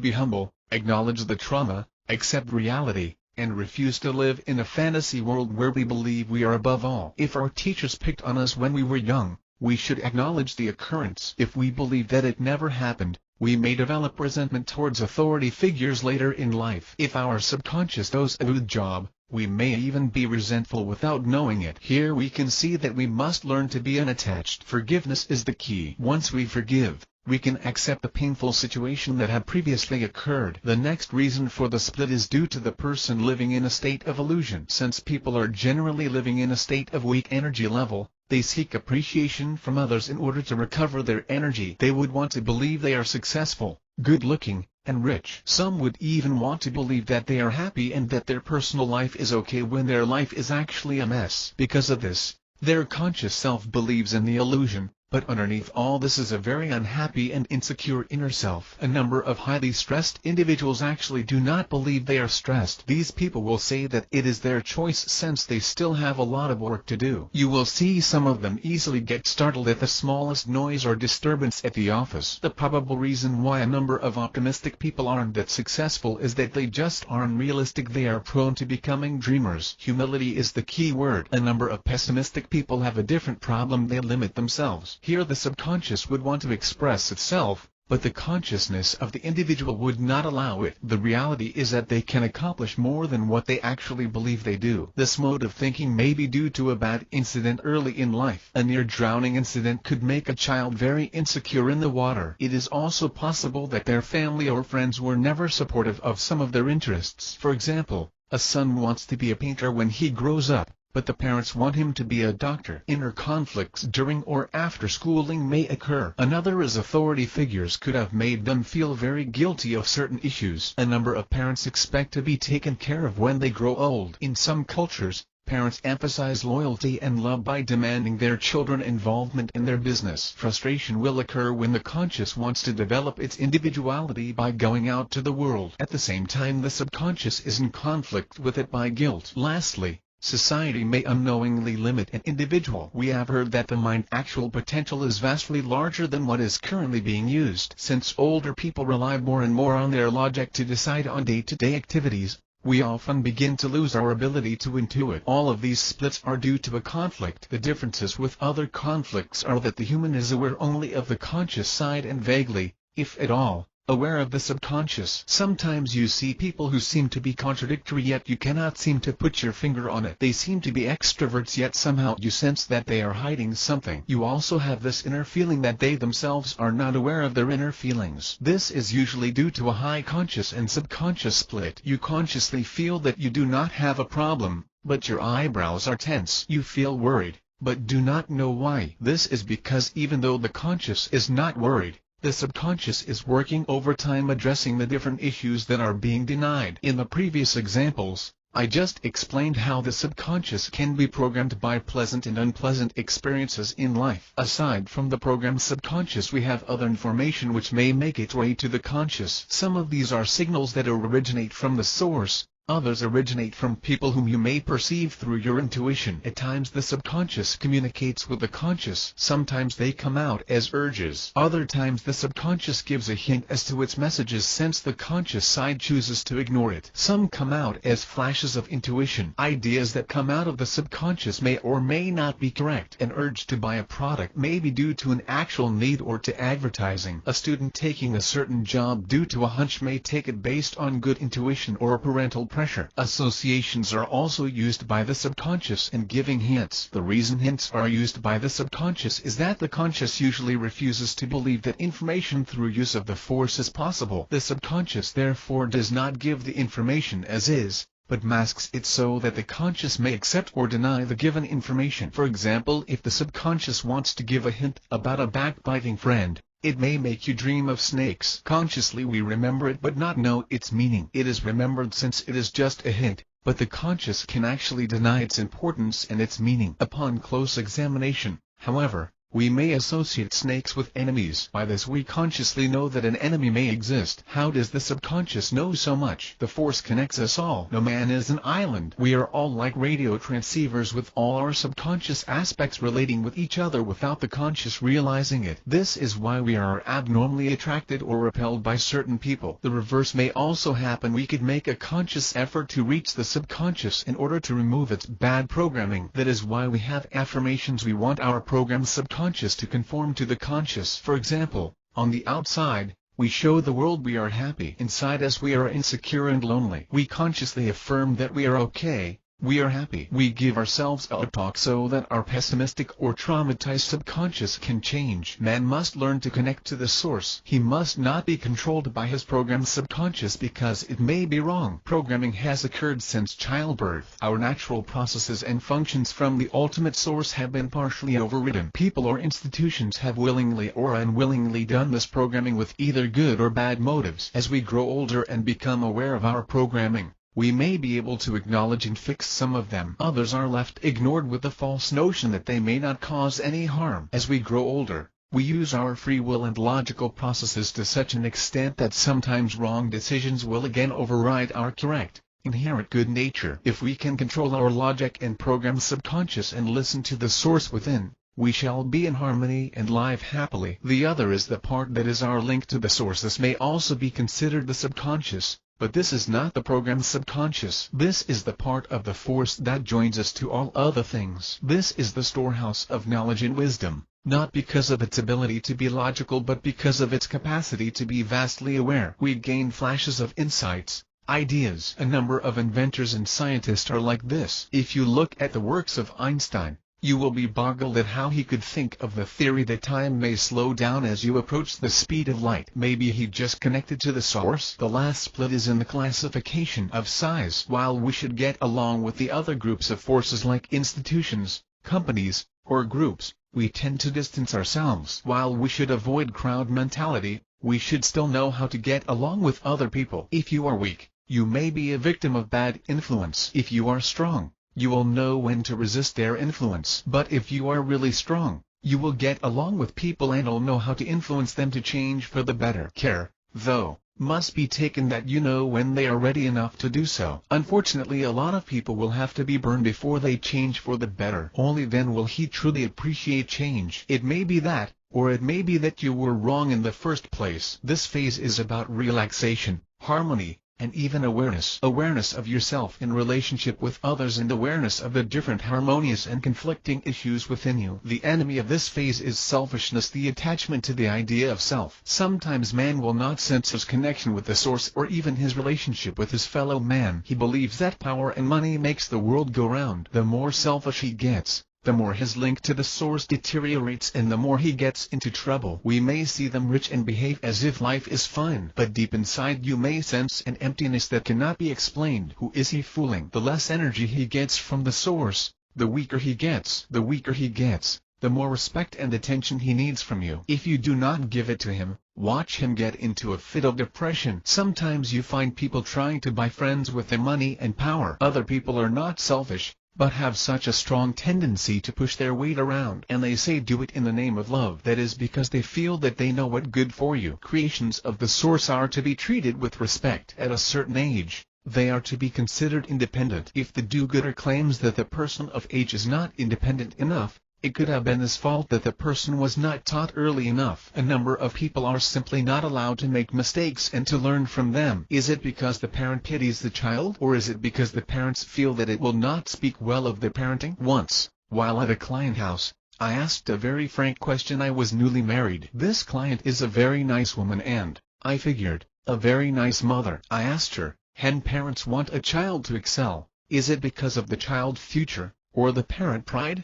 be humble, acknowledge the trauma, accept reality, and refuse to live in a fantasy world where we believe we are above all. If our teachers picked on us when we were young, we should acknowledge the occurrence. If we believe that it never happened, we may develop resentment towards authority figures later in life. If our subconscious does a good job, we may even be resentful without knowing it. Here we can see that we must learn to be unattached. Forgiveness is the key. Once we forgive, we can accept the painful situation that had previously occurred. The next reason for the split is due to the person living in a state of illusion. Since people are generally living in a state of weak energy level, they seek appreciation from others in order to recover their energy. They would want to believe they are successful, good-looking, and rich. Some would even want to believe that they are happy and that their personal life is okay when their life is actually a mess. Because of this, their conscious self believes in the illusion, but underneath all this is a very unhappy and insecure inner self. A number of highly stressed individuals actually do not believe they are stressed. These people will say that it is their choice since they still have a lot of work to do. You will see some of them easily get startled at the smallest noise or disturbance at the office. The probable reason why a number of optimistic people aren't that successful is that they just aren't realistic. They are prone to becoming dreamers. Humility is the key word. A number of pessimistic people have a different problem. They limit themselves. Here the subconscious would want to express itself, but the consciousness of the individual would not allow it. The reality is that they can accomplish more than what they actually believe they do. This mode of thinking may be due to a bad incident early in life. A near-drowning incident could make a child very insecure in the water. It is also possible that their family or friends were never supportive of some of their interests. For example, a son wants to be a painter when he grows up, but the parents want him to be a doctor. Inner conflicts during or after schooling may occur. Another is authority figures could have made them feel very guilty of certain issues. A number of parents expect to be taken care of when they grow old. In some cultures, parents emphasize loyalty and love by demanding their children involvement in their business. Frustration will occur when the conscious wants to develop its individuality by going out to the world. At the same time, the subconscious is in conflict with it by guilt. Lastly, society may unknowingly limit an individual. We have heard that the mind's actual potential is vastly larger than what is currently being used. Since older people rely more and more on their logic to decide on day-to-day activities, we often begin to lose our ability to intuit. All of these splits are due to a conflict. The differences with other conflicts are that the human is aware only of the conscious side and vaguely, if at all, aware of the subconscious. Sometimes you see people who seem to be contradictory yet you cannot seem to put your finger on it. They seem to be extroverts yet somehow you sense that they are hiding something. You also have this inner feeling that they themselves are not aware of their inner feelings. This is usually due to a high conscious and subconscious split. You consciously feel that you do not have a problem, but your eyebrows are tense. You feel worried, but do not know why. This is because even though the conscious is not worried, the subconscious is working overtime addressing the different issues that are being denied. In the previous examples, I just explained how the subconscious can be programmed by pleasant and unpleasant experiences in life. Aside from the programmed subconscious, we have other information which may make its way to the conscious. Some of these are signals that originate from the source. Others originate from people whom you may perceive through your intuition. At times the subconscious communicates with the conscious. Sometimes they come out as urges. Other times the subconscious gives a hint as to its messages since the conscious side chooses to ignore it. Some come out as flashes of intuition. Ideas that come out of the subconscious may or may not be correct. An urge to buy a product may be due to an actual need or to advertising. A student taking a certain job due to a hunch may take it based on good intuition or parental pressure. Associations are also used by the subconscious in giving hints. The reason hints are used by the subconscious is that the conscious usually refuses to believe that information through use of the force is possible. The subconscious therefore does not give the information as is, but masks it so that the conscious may accept or deny the given information. For example, if the subconscious wants to give a hint about a backbiting friend, it may make you dream of snakes. Consciously we remember it but not know its meaning. It is remembered since it is just a hint, but the conscious can actually deny its importance and its meaning. Upon close examination, however, we may associate snakes with enemies. By this we consciously know that an enemy may exist. How does the subconscious know so much? The force connects us all. No man is an island. We are all like radio transceivers with all our subconscious aspects relating with each other without the conscious realizing it. This is why we are abnormally attracted or repelled by certain people. The reverse may also happen. We could make a conscious effort to reach the subconscious in order to remove its bad programming. That is why we have affirmations. We want our programmed subconscious to conform to the conscious. For example, on the outside, we show the world we are happy. Inside us we are insecure and lonely. We consciously affirm that we are okay, we are happy. We give ourselves a talk so that our pessimistic or traumatized subconscious can change. Man must learn to connect to the source. He must not be controlled by his programmed subconscious because it may be wrong. Programming has occurred since childbirth. Our natural processes and functions from the ultimate source have been partially overridden. People or institutions have willingly or unwillingly done this programming with either good or bad motives. As we grow older and become aware of our programming, we may be able to acknowledge and fix some of them. Others are left ignored with the false notion that they may not cause any harm. As we grow older, we use our free will and logical processes to such an extent that sometimes wrong decisions will again override our correct, inherent good nature. If we can control our logic and program subconscious and listen to the source within, we shall be in harmony and live happily. The other is the part that is our link to the source. This may also be considered the subconscious, but this is not the programmed subconscious. This is the part of the force that joins us to all other things. This is the storehouse of knowledge and wisdom. not because of its ability to be logical but because of its capacity to be vastly aware. We gain flashes of insights, ideas. A number of inventors and scientists are like this. If you look at the works of Einstein, you will be boggled at how he could think of the theory that time may slow down as you approach the speed of light. Maybe he just connected to the source. The last split is in the classification of size. While we should get along with the other groups of forces like institutions, companies, or groups, we tend to distance ourselves. While we should avoid crowd mentality, we should still know how to get along with other people. If you are weak, you may be a victim of bad influence. If you are strong, you will know when to resist their influence. But if you are really strong, you will get along with people and will know how to influence them to change for the better. Care, though, must be taken that you know when they are ready enough to do so. Unfortunately, a lot of people will have to be burned before they change for the better. Only then will he truly appreciate change. It may be that, or it may be that you were wrong in the first place. This phase is about relaxation, harmony, and even awareness. Awareness of yourself in relationship with others and awareness of the different harmonious and conflicting issues within you. The enemy of this phase is selfishness, the attachment to the idea of self. Sometimes man will not sense his connection with the source or even his relationship with his fellow man. He believes that power and money makes the world go round. The more selfish he gets, the more his link to the source deteriorates and the more he gets into trouble. We may see them rich and behave as if life is fine, but deep inside you may sense an emptiness that cannot be explained. Who is he fooling? The less energy he gets from the source, the weaker he gets. The weaker he gets, the more respect and attention he needs from you. If you do not give it to him, watch him get into a fit of depression. Sometimes you find people trying to buy friends with their money and power. Other people are not selfish, but have such a strong tendency to push their weight around, and they say do it in the name of love. That is because they feel that they know what good for you. Creations of the source are to be treated with respect. At a certain age, they are to be considered independent. If the do-gooder claims that the person of age is not independent enough, it could have been his fault that the person was not taught early enough. A number of people are simply not allowed to make mistakes and to learn from them. Is it because the parent pities the child, or is it because the parents feel that it will not speak well of their parenting? Once, while at a client house, I asked a very frank question. I was newly married. This client is a very nice woman and, I figured, a very nice mother. I asked her, hen parents want a child to excel. Is it because of the child's future, or the parent pride?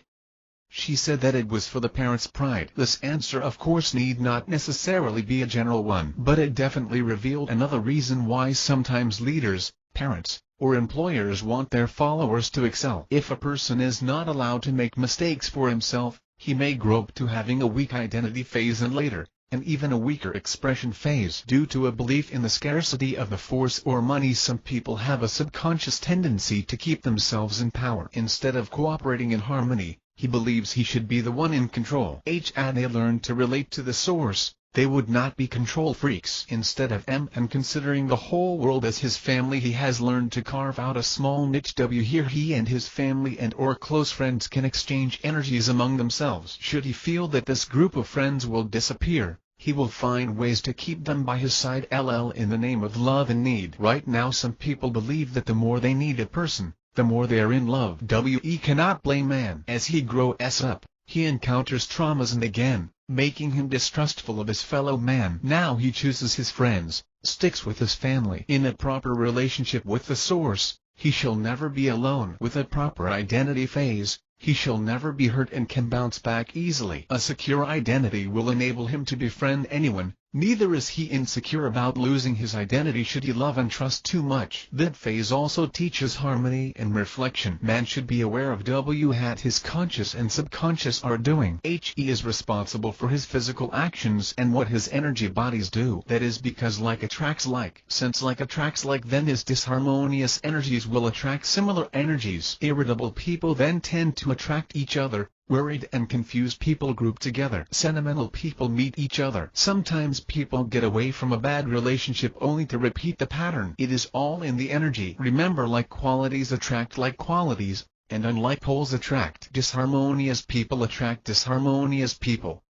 She said that it was for the parents' pride. This answer of course need not necessarily be a general one, but it definitely revealed another reason why sometimes leaders, parents, or employers want their followers to excel. If a person is not allowed to make mistakes for himself, he may grow up to having a weak identity phase and later, and even a weaker expression phase. Due to a belief in the scarcity of the force or money, some people have a subconscious tendency to keep themselves in power. Instead of cooperating in harmony, he believes he should be the one in control. And they learn to relate to the source, they would not be control freaks. Instead of and considering the whole world as his family, he has learned to carve out a small niche. Here he and his family and or close friends can exchange energies among themselves. Should he feel that this group of friends will disappear, he will find ways to keep them by his side in the name of love and need. Right now some people believe that the more they need a person, the more they are in love. We cannot blame man. As he grows up, he encounters traumas and again, making him distrustful of his fellow man. Now he chooses his friends, sticks with his family. In a proper relationship with the source, he shall never be alone. With a proper identity phase, he shall never be hurt and can bounce back easily. A secure identity will enable him to befriend anyone. Neither is he insecure about losing his identity should he love and trust too much. That phase also teaches harmony and reflection. Man should be aware of what his conscious and subconscious are doing. He is responsible for his physical actions and what his energy bodies do. That is because like attracts like. Since like attracts like, then his disharmonious energies will attract similar energies. Irritable people then tend to attract each other. Worried and confused people group together. Sentimental people meet each other. Sometimes people get away from a bad relationship only to repeat the pattern. It is all in the energy. Remember, like qualities attract like qualities, and unlike poles attract. Disharmonious people attract disharmonious people.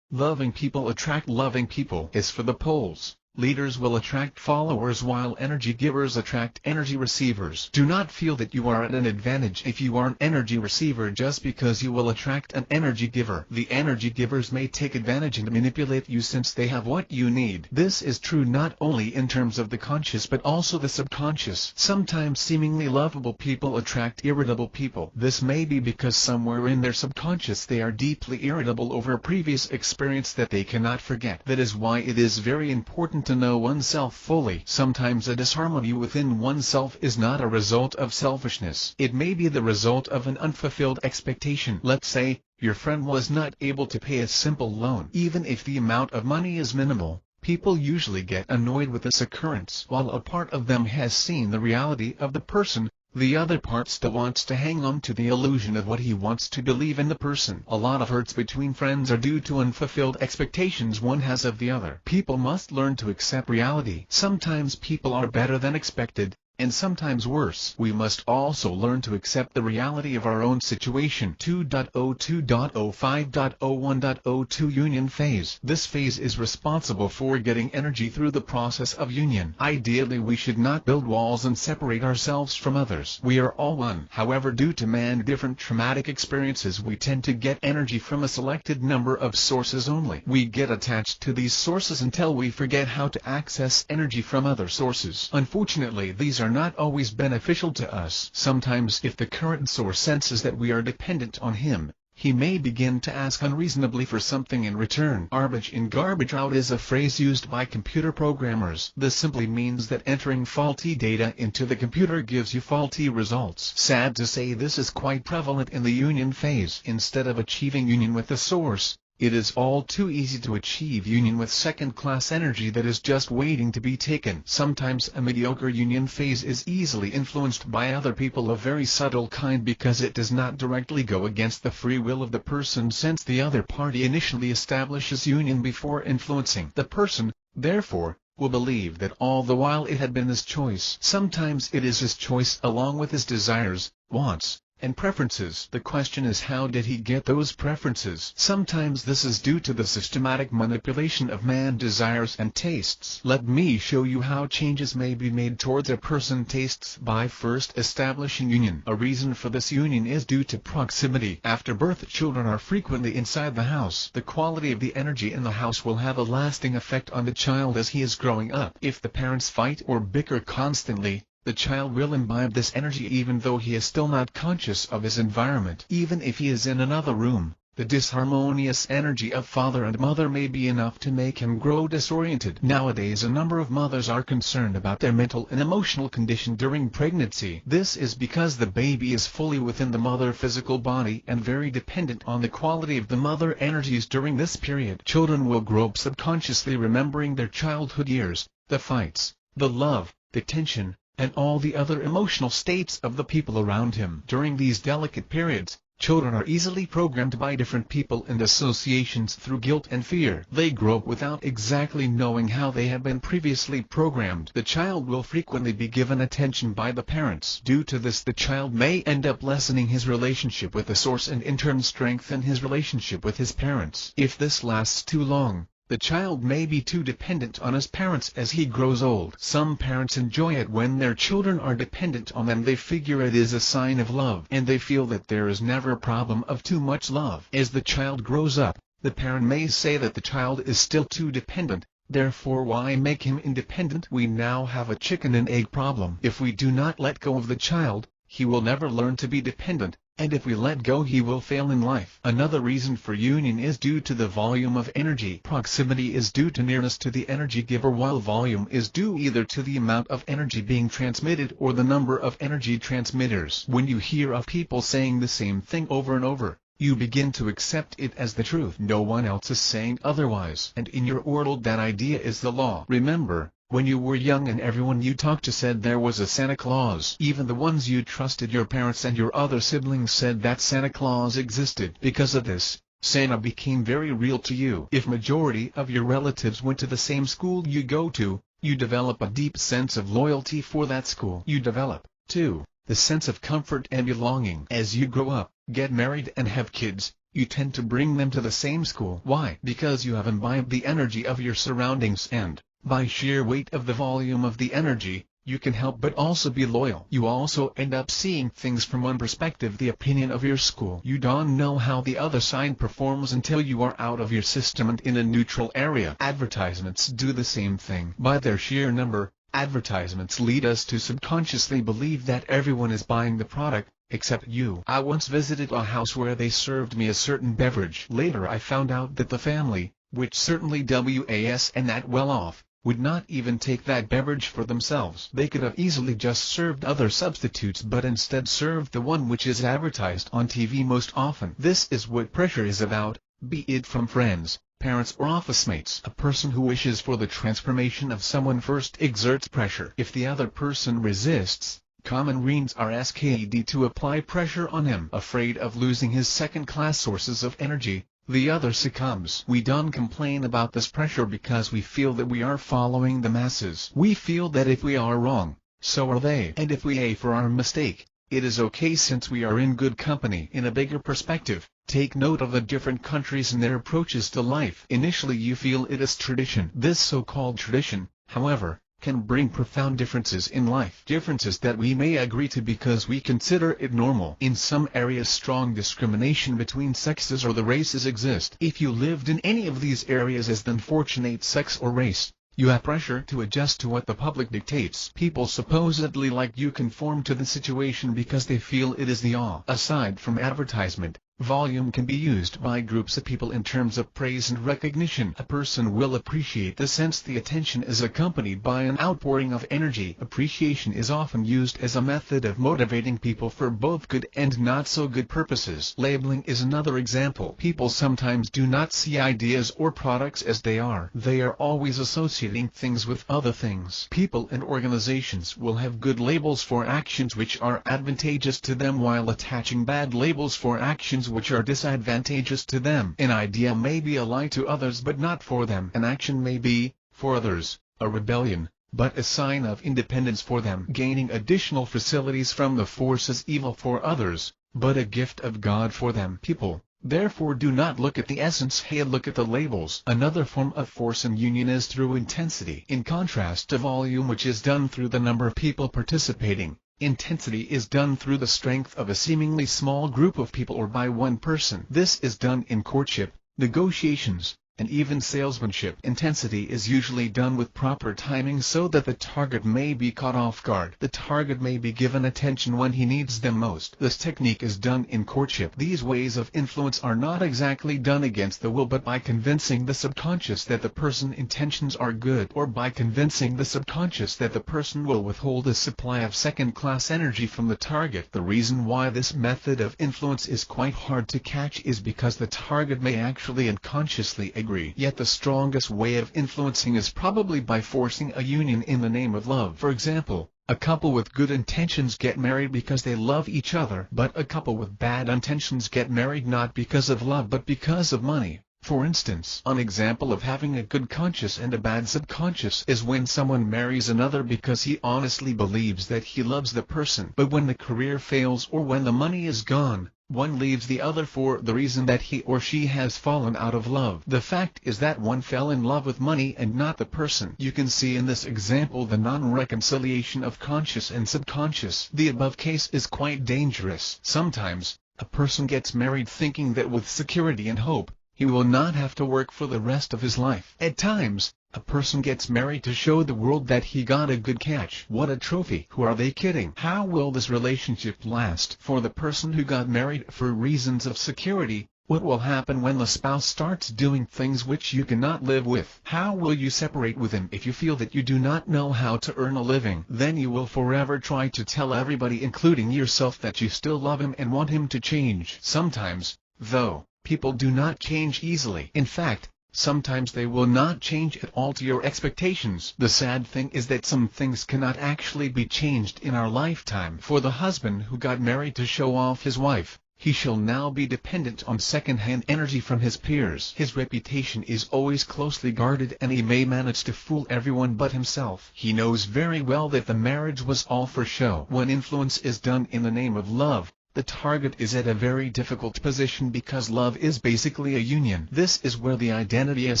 Loving people attract loving people. As for the poles, Leaders will attract followers while energy givers attract energy receivers. Do not feel that you are at an advantage if you are an energy receiver just because you will attract an energy giver. The energy givers may take advantage and manipulate you since they have what you need. This is true not only in terms of the conscious but also the subconscious. Sometimes seemingly lovable people attract irritable people. This may be because somewhere in their subconscious they are deeply irritable over a previous experience that they cannot forget. That is why it is very important to know oneself fully. Sometimes a disharmony within oneself is not a result of selfishness. It may be the result of an unfulfilled expectation. Let's say, your friend was not able to pay a simple loan. Even if the amount of money is minimal, people usually get annoyed with this occurrence. While a part of them has seen the reality of the person, the other part still wants to hang on to the illusion of what he wants to believe in the person. A lot of hurts between friends are due to unfulfilled expectations one has of the other. People must learn to accept reality. Sometimes people are better than expected, and sometimes worse. We must also learn to accept the reality of our own situation. 2.02.05.01.02 Union Phase. This phase is responsible for getting energy through the process of union. Ideally, we should not build walls and separate ourselves from others. We are all one. However, due to man's different traumatic experiences, we tend to get energy from a selected number of sources only. We get attached to these sources until we forget how to access energy from other sources. Unfortunately, these are not always beneficial to us. Sometimes if the current source senses that we are dependent on him, he may begin to ask unreasonably for something in return. Garbage in, garbage out is a phrase used by computer programmers. This simply means that entering faulty data into the computer gives you faulty results. Sad to say, this is quite prevalent in the union phase. Instead of achieving union with the source, it is all too easy to achieve union with second-class energy that is just waiting to be taken. Sometimes a mediocre union phase is easily influenced by other people of very subtle kind because it does not directly go against the free will of the person, since the other party initially establishes union before influencing. The person, therefore, will believe that all the while it had been his choice. Sometimes it is his choice along with his desires, wants, and preferences. The question is, how did he get those preferences? Sometimes this is due to the systematic manipulation of man's desires and tastes. Let me show you how changes may be made towards a person's tastes by first establishing union. A reason for this union is due to proximity. After birth, children are frequently inside the house. The quality of the energy in the house will have a lasting effect on the child as he is growing up. If the parents fight or bicker constantly, the child will imbibe this energy even though he is still not conscious of his environment. Even if he is in another room, the disharmonious energy of father and mother may be enough to make him grow disoriented. Nowadays, a number of mothers are concerned about their mental and emotional condition during pregnancy. This is because the baby is fully within the mother physical body and very dependent on the quality of the mother energies during this period. Children will grow up subconsciously remembering their childhood years, the fights, the love, the tension, and all the other emotional states of the people around him. During these delicate periods, children are easily programmed by different people and associations through guilt and fear. They grow up without exactly knowing how they have been previously programmed. The child will frequently be given attention by the parents. Due to this, the child may end up lessening his relationship with the source and in turn strengthen his relationship with his parents. If this lasts too long, the child may be too dependent on his parents as he grows old. Some parents enjoy it when their children are dependent on them. They figure it is a sign of love, and they feel that there is never a problem of too much love. As the child grows up, the parent may say that the child is still too dependent, therefore why make him independent? We now have a chicken and egg problem. If we do not let go of the child, he will never learn to be dependent, and if we let go, he will fail in life. Another reason for union is due to the volume of energy. Proximity is due to nearness to the energy giver, while volume is due either to the amount of energy being transmitted or the number of energy transmitters. When you hear of people saying the same thing over and over, you begin to accept it as the truth. No one else is saying otherwise, and in your world that idea is the law. Remember, when you were young and everyone you talked to said there was a Santa Claus, even the ones you trusted, your parents and your other siblings, said that Santa Claus existed. Because of this, Santa became very real to you. If majority of your relatives went to the same school you go to, you develop a deep sense of loyalty for that school. You develop, too, the sense of comfort and belonging. As you grow up, get married and have kids, you tend to bring them to the same school. Why? Because you have imbibed the energy of your surroundings and, By sheer weight of the volume of the energy, you can help but also be loyal. You also end up seeing things from one perspective, the opinion of your school. You don't know how the other side performs until you are out of your system and in a neutral area. Advertisements do the same thing. By their sheer number, advertisements lead us to subconsciously believe that everyone is buying the product, except you. I once visited a house where they served me a certain beverage. Later I found out that the family, which certainly was not well off, would not even take that beverage for themselves. They could have easily just served other substitutes but instead served the one which is advertised on TV most often. This is what pressure is about, be it from friends, parents or office mates. A person who wishes for the transformation of someone first exerts pressure. If the other person resists, common means are asked to apply pressure on him. Afraid of losing his second-class sources of energy, the other succumbs. We don't complain about this pressure because we feel that we are following the masses. We feel that if we are wrong, so are they. And if we for our mistake, it is okay since we are in good company. In a bigger perspective, take note of the different countries and their approaches to life. Initially you feel it is tradition. This so-called tradition, however, can bring profound differences in life. Differences that we may agree to because we consider it normal. In some areas strong discrimination between sexes or the races exist. If you lived in any of these areas as the unfortunate sex or race, you have pressure to adjust to what the public dictates. People supposedly like you conform to the situation because they feel it is the awe. Aside from advertisement, volume can be used by groups of people in terms of praise and recognition. A person will appreciate the sense the attention is accompanied by an outpouring of energy. Appreciation is often used as a method of motivating people for both good and not so good purposes. Labeling is another example. People sometimes do not see ideas or products as they are. They are always associating things with other things. People and organizations will have good labels for actions which are advantageous to them while attaching bad labels for actions which are disadvantageous to them. An idea may be a lie to others but not for them. An action may be, for others, a rebellion, but a sign of independence for them. Gaining additional facilities from the force is evil for others, but a gift of God for them. People, therefore, do not look at the essence, look at the labels. Another form of force and union is through intensity. In contrast to volume, which is done through the number of people participating, intensity is done through the strength of a seemingly small group of people or by one person. This is done in courtship, negotiations, and even salesmanship. Intensity is usually done with proper timing so that the target may be caught off guard. The target may be given attention when he needs them most. This technique is done in courtship. These ways of influence are not exactly done against the will but by convincing the subconscious that the person's intentions are good, or by convincing the subconscious that the person will withhold a supply of second-class energy from the target. The reason why this method of influence is quite hard to catch is because the target may actually unconsciously agree. Yet the strongest way of influencing is probably by forcing a union in the name of love. For example, a couple with good intentions get married because they love each other, but a couple with bad intentions get married not because of love but because of money. For instance, an example of having a good conscious and a bad subconscious is when someone marries another because he honestly believes that he loves the person, but when the career fails or when the money is gone, one leaves the other for the reason that he or she has fallen out of love. The fact is that one fell in love with money and not the person. You can see in this example the non-reconciliation of conscious and subconscious. The above case is quite dangerous. Sometimes, a person gets married thinking that with security and hope, he will not have to work for the rest of his life. At times, a person gets married to show the world that he got a good catch. What a trophy! Who are they kidding? How will this relationship last? For the person who got married for reasons of security, what will happen when the spouse starts doing things which you cannot live with? How will you separate with him if you feel that you do not know how to earn a living? Then you will forever try to tell everybody, including yourself, that you still love him and want him to change. Sometimes, though, people do not change easily. In fact, sometimes they will not change at all to your expectations. The sad thing is that some things cannot actually be changed in our lifetime. For the husband who got married to show off his wife, he shall now be dependent on second-hand energy from his peers. His reputation is always closely guarded and he may manage to fool everyone but himself. He knows very well that the marriage was all for show. When influence is done in the name of love, The target is at a very difficult position because love is basically a union. This is where the identity is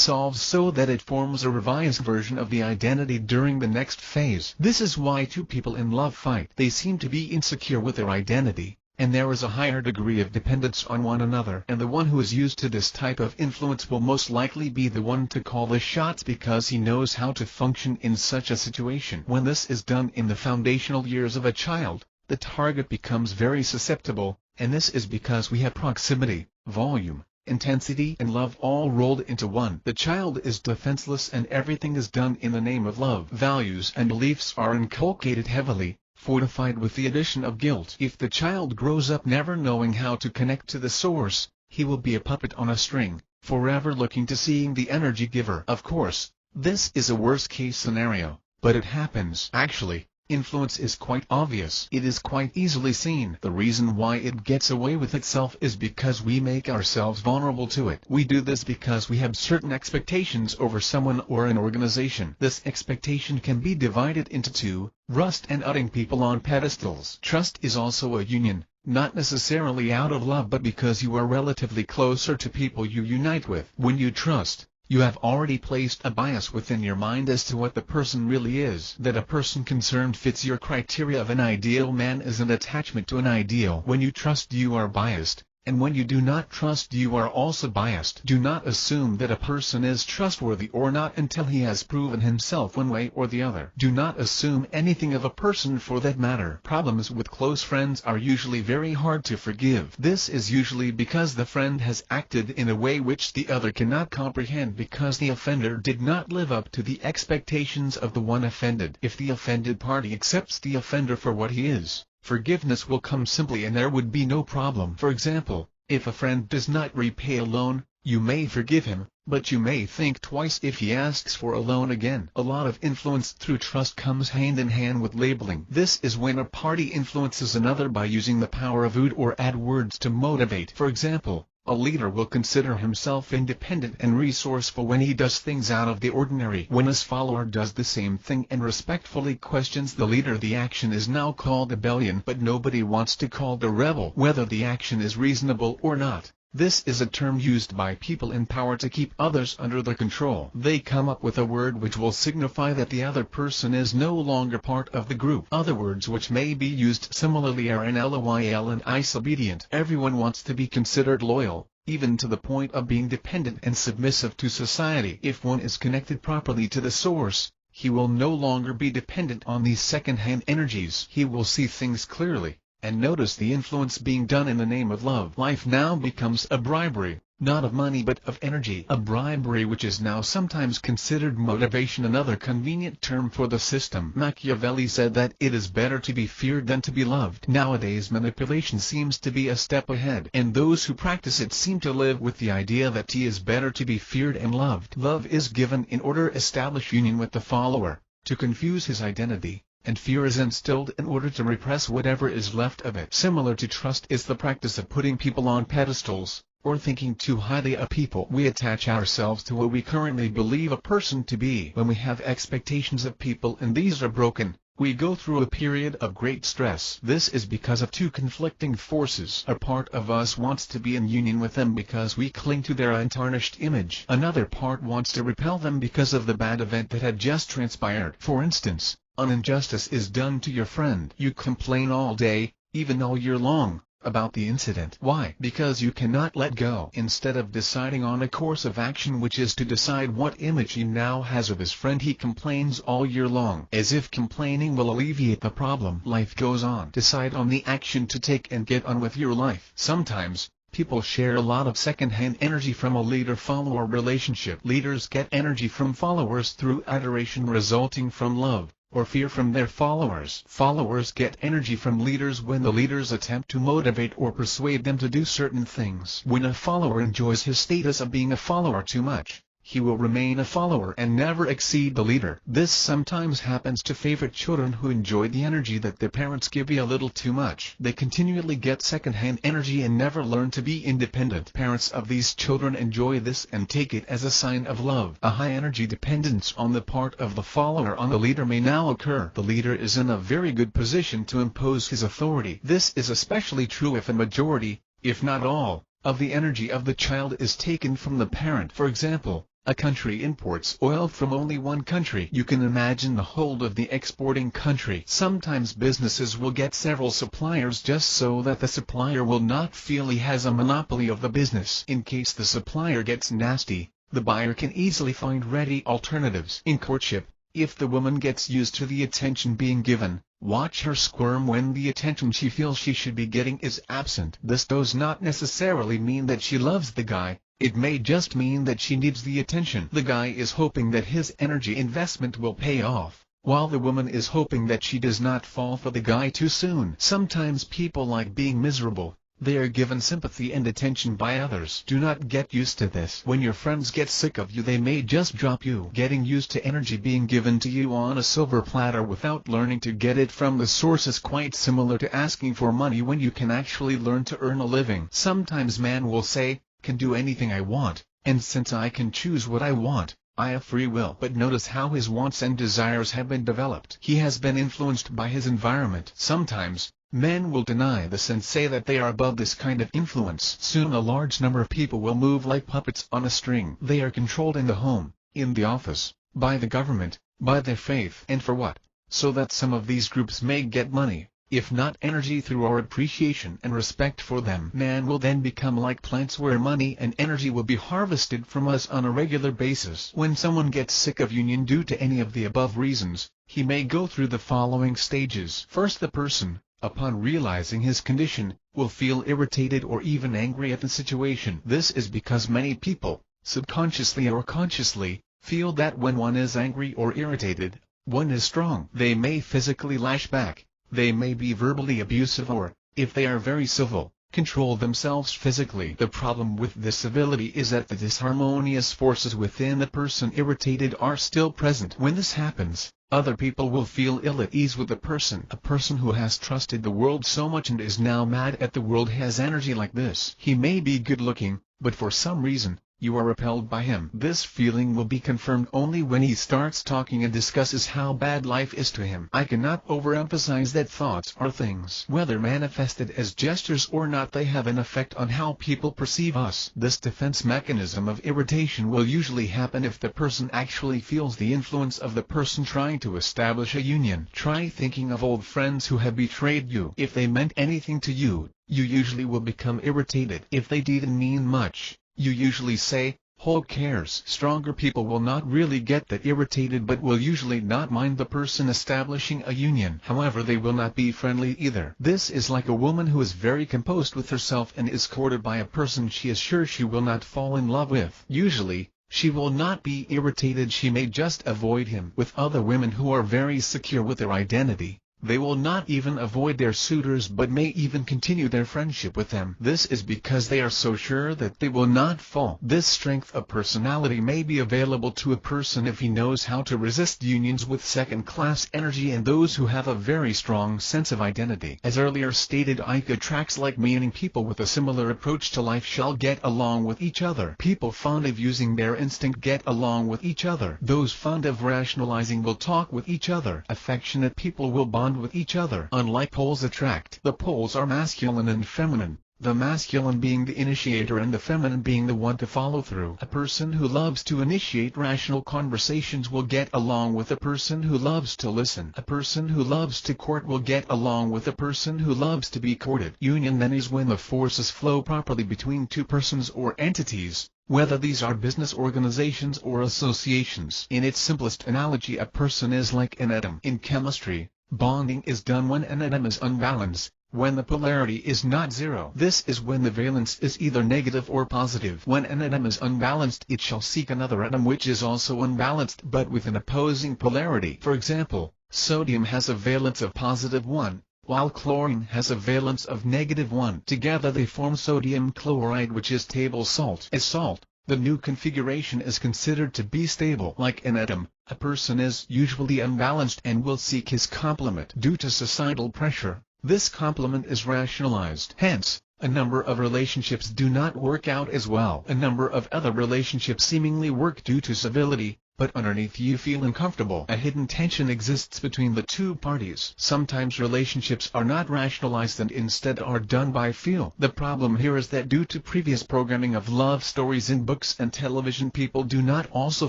solved so that it forms a revised version of the identity during the next phase. This is why two people in love fight. They seem to be insecure with their identity, and there is a higher degree of dependence on one another. And the one who is used to this type of influence will most likely be the one to call the shots because he knows how to function in such a situation. When this is done in the foundational years of a child, the target becomes very susceptible, and this is because we have proximity, volume, intensity and love all rolled into one. The child is defenseless and everything is done in the name of love. Values and beliefs are inculcated heavily, fortified with the addition of guilt. If the child grows up never knowing how to connect to the source, he will be a puppet on a string, forever looking to seeing the energy giver. Of course, this is a worst-case scenario, but it happens. Actually, influence is quite obvious. It is quite easily seen. The reason why it gets away with itself is because we make ourselves vulnerable to it. We do this because we have certain expectations over someone or an organization. This expectation can be divided into two: trust and putting people on pedestals. Trust is also a union, not necessarily out of love but because you are relatively closer to people you unite with. When you trust, you have already placed a bias within your mind as to what the person really is. That a person concerned fits your criteria of an ideal man is an attachment to an ideal. When you trust, you are biased, and when you do not trust, you are also biased. Do not assume that a person is trustworthy or not until he has proven himself one way or the other. Do not assume anything of a person for that matter. Problems with close friends are usually very hard to forgive. This is usually because the friend has acted in a way which the other cannot comprehend because the offender did not live up to the expectations of the one offended. If the offended party accepts the offender for what he is, forgiveness will come simply and there would be no problem. For example, if a friend does not repay a loan, you may forgive him, but you may think twice if he asks for a loan again. A lot of influence through trust comes hand in hand with labeling. This is when a party influences another by using the power of would or add words to motivate. For example, a leader will consider himself independent and resourceful when he does things out of the ordinary. When his follower does the same thing and respectfully questions the leader, the action is now called rebellion, but nobody wants to call the rebel whether the action is reasonable or not. This is a term used by people in power to keep others under their control. They come up with a word which will signify that the other person is no longer part of the group. Other words which may be used similarly are loyal and disobedient. Everyone wants to be considered loyal, even to the point of being dependent and submissive to society. If one is connected properly to the source, he will no longer be dependent on these second-hand energies. He will see things clearly, and notice the influence being done in the name of love. Life now becomes a bribery, not of money but of energy. A bribery which is now sometimes considered motivation, another convenient term for the system. Machiavelli said that it is better to be feared than to be loved. Nowadays manipulation seems to be a step ahead, and those who practice it seem to live with the idea that it is better to be feared and loved. Love is given in order to establish union with the follower, to confuse his identity, and fear is instilled in order to repress whatever is left of it. Similar to trust is the practice of putting people on pedestals, or thinking too highly of people. We attach ourselves to what we currently believe a person to be. When we have expectations of people and these are broken, we go through a period of great stress. This is because of two conflicting forces. A part of us wants to be in union with them because we cling to their untarnished image. Another part wants to repel them because of the bad event that had just transpired. For instance, an injustice is done to your friend. You complain all day, even all year long, about the incident. Why? Because you cannot let go. Instead of deciding on a course of action which is to decide what image he now has of his friend, he complains all year long, as if complaining will alleviate the problem. Life goes on. Decide on the action to take and get on with your life. Sometimes, people share a lot of second-hand energy from a leader-follower relationship. Leaders get energy from followers through adoration resulting from love, or fear from their followers. Followers get energy from leaders when the leaders attempt to motivate or persuade them to do certain things. When a follower enjoys his status of being a follower too much, he will remain a follower and never exceed the leader. This sometimes happens to favorite children who enjoy the energy that their parents give a little too much. They continually get second-hand energy and never learn to be independent. Parents of these children enjoy this and take it as a sign of love. A high energy dependence on the part of the follower on the leader may now occur. The leader is in a very good position to impose his authority. This is especially true if a majority, if not all, of the energy of the child is taken from the parent. For example, a country imports oil from only one country. You can imagine the hold of the exporting country. Sometimes businesses will get several suppliers just so that the supplier will not feel he has a monopoly of the business. In case the supplier gets nasty, the buyer can easily find ready alternatives. In courtship, if the woman gets used to the attention being given, watch her squirm when the attention she feels she should be getting is absent. This does not necessarily mean that she loves the guy. It may just mean that she needs the attention. The guy is hoping that his energy investment will pay off, while the woman is hoping that she does not fall for the guy too soon. Sometimes people like being miserable. They are given sympathy and attention by others. Do not get used to this. When your friends get sick of you, they may just drop you. Getting used to energy being given to you on a silver platter without learning to get it from the source is quite similar to asking for money when you can actually learn to earn a living. Sometimes man will say, "Can do anything I want, and since I can choose what I want, I have free will." But notice how his wants and desires have been developed. He has been influenced by his environment. Sometimes, men will deny this and say that they are above this kind of influence. Soon a large number of people will move like puppets on a string. They are controlled in the home, in the office, by the government, by their faith. And for what? So that some of these groups may get money, if not energy, through our appreciation and respect for them. Man will then become like plants where money and energy will be harvested from us on a regular basis. When someone gets sick of union due to any of the above reasons, he may go through the following stages. First, the person, upon realizing his condition, will feel irritated or even angry at the situation. This is because many people, subconsciously or consciously, feel that when one is angry or irritated, one is strong. They may physically lash back. They may be verbally abusive or, if they are very civil, control themselves physically. The problem with this ability is that the disharmonious forces within the person irritated are still present. When this happens, other people will feel ill at ease with the person. A person who has trusted the world so much and is now mad at the world has energy like this. He may be good looking, but for some reason, you are repelled by him. This feeling will be confirmed only when he starts talking and discusses how bad life is to him. I cannot overemphasize that thoughts are things. Whether manifested as gestures or not, they have an effect on how people perceive us. This defense mechanism of irritation will usually happen if the person actually feels the influence of the person trying to establish a union. Try thinking of old friends who have betrayed you. If they meant anything to you, you usually will become irritated. If they didn't mean much, you usually say, "Who cares?" Stronger people will not really get that irritated but will usually not mind the person establishing a union. However, they will not be friendly either. This is like a woman who is very composed with herself and is courted by a person she is sure she will not fall in love with. Usually, she will not be irritated, she may just avoid him. With other women who are very secure with their identity, they will not even avoid their suitors but may even continue their friendship with them. This is because they are so sure that they will not fall. This strength of personality may be available to a person if he knows how to resist unions with second-class energy and those who have a very strong sense of identity. As earlier stated, Ike attracts like, meaning people with a similar approach to life shall get along with each other. People fond of using their instinct get along with each other. Those fond of rationalizing will talk with each other. Affectionate people will bond with each other. Unlike poles attract. The poles are masculine and feminine, the masculine being the initiator and the feminine being the one to follow through. A person who loves to initiate rational conversations will get along with a person who loves to listen. A person who loves to court will get along with a person who loves to be courted. Union then is when the forces flow properly between two persons or entities, whether these are business organizations or associations. In its simplest analogy, a person is like an atom. In chemistry, bonding is done when an atom is unbalanced, when the polarity is not zero. This is when the valence is either negative or positive. When an atom is unbalanced, it shall seek another atom which is also unbalanced but with an opposing polarity. For example, sodium has a valence of +1, while chlorine has a valence of -1. Together they form sodium chloride, which is table salt. As salt, The new configuration is considered to be stable. Like an atom, a person is usually unbalanced and will seek his complement due to societal pressure. This complement is rationalized. Hence, a number of relationships do not work out as well. A number of other relationships seemingly work due to civility, but underneath you feel uncomfortable. A hidden tension exists between the two parties. Sometimes relationships are not rationalized and instead are done by feel. The problem here is that due to previous programming of love stories in books and television, people do not also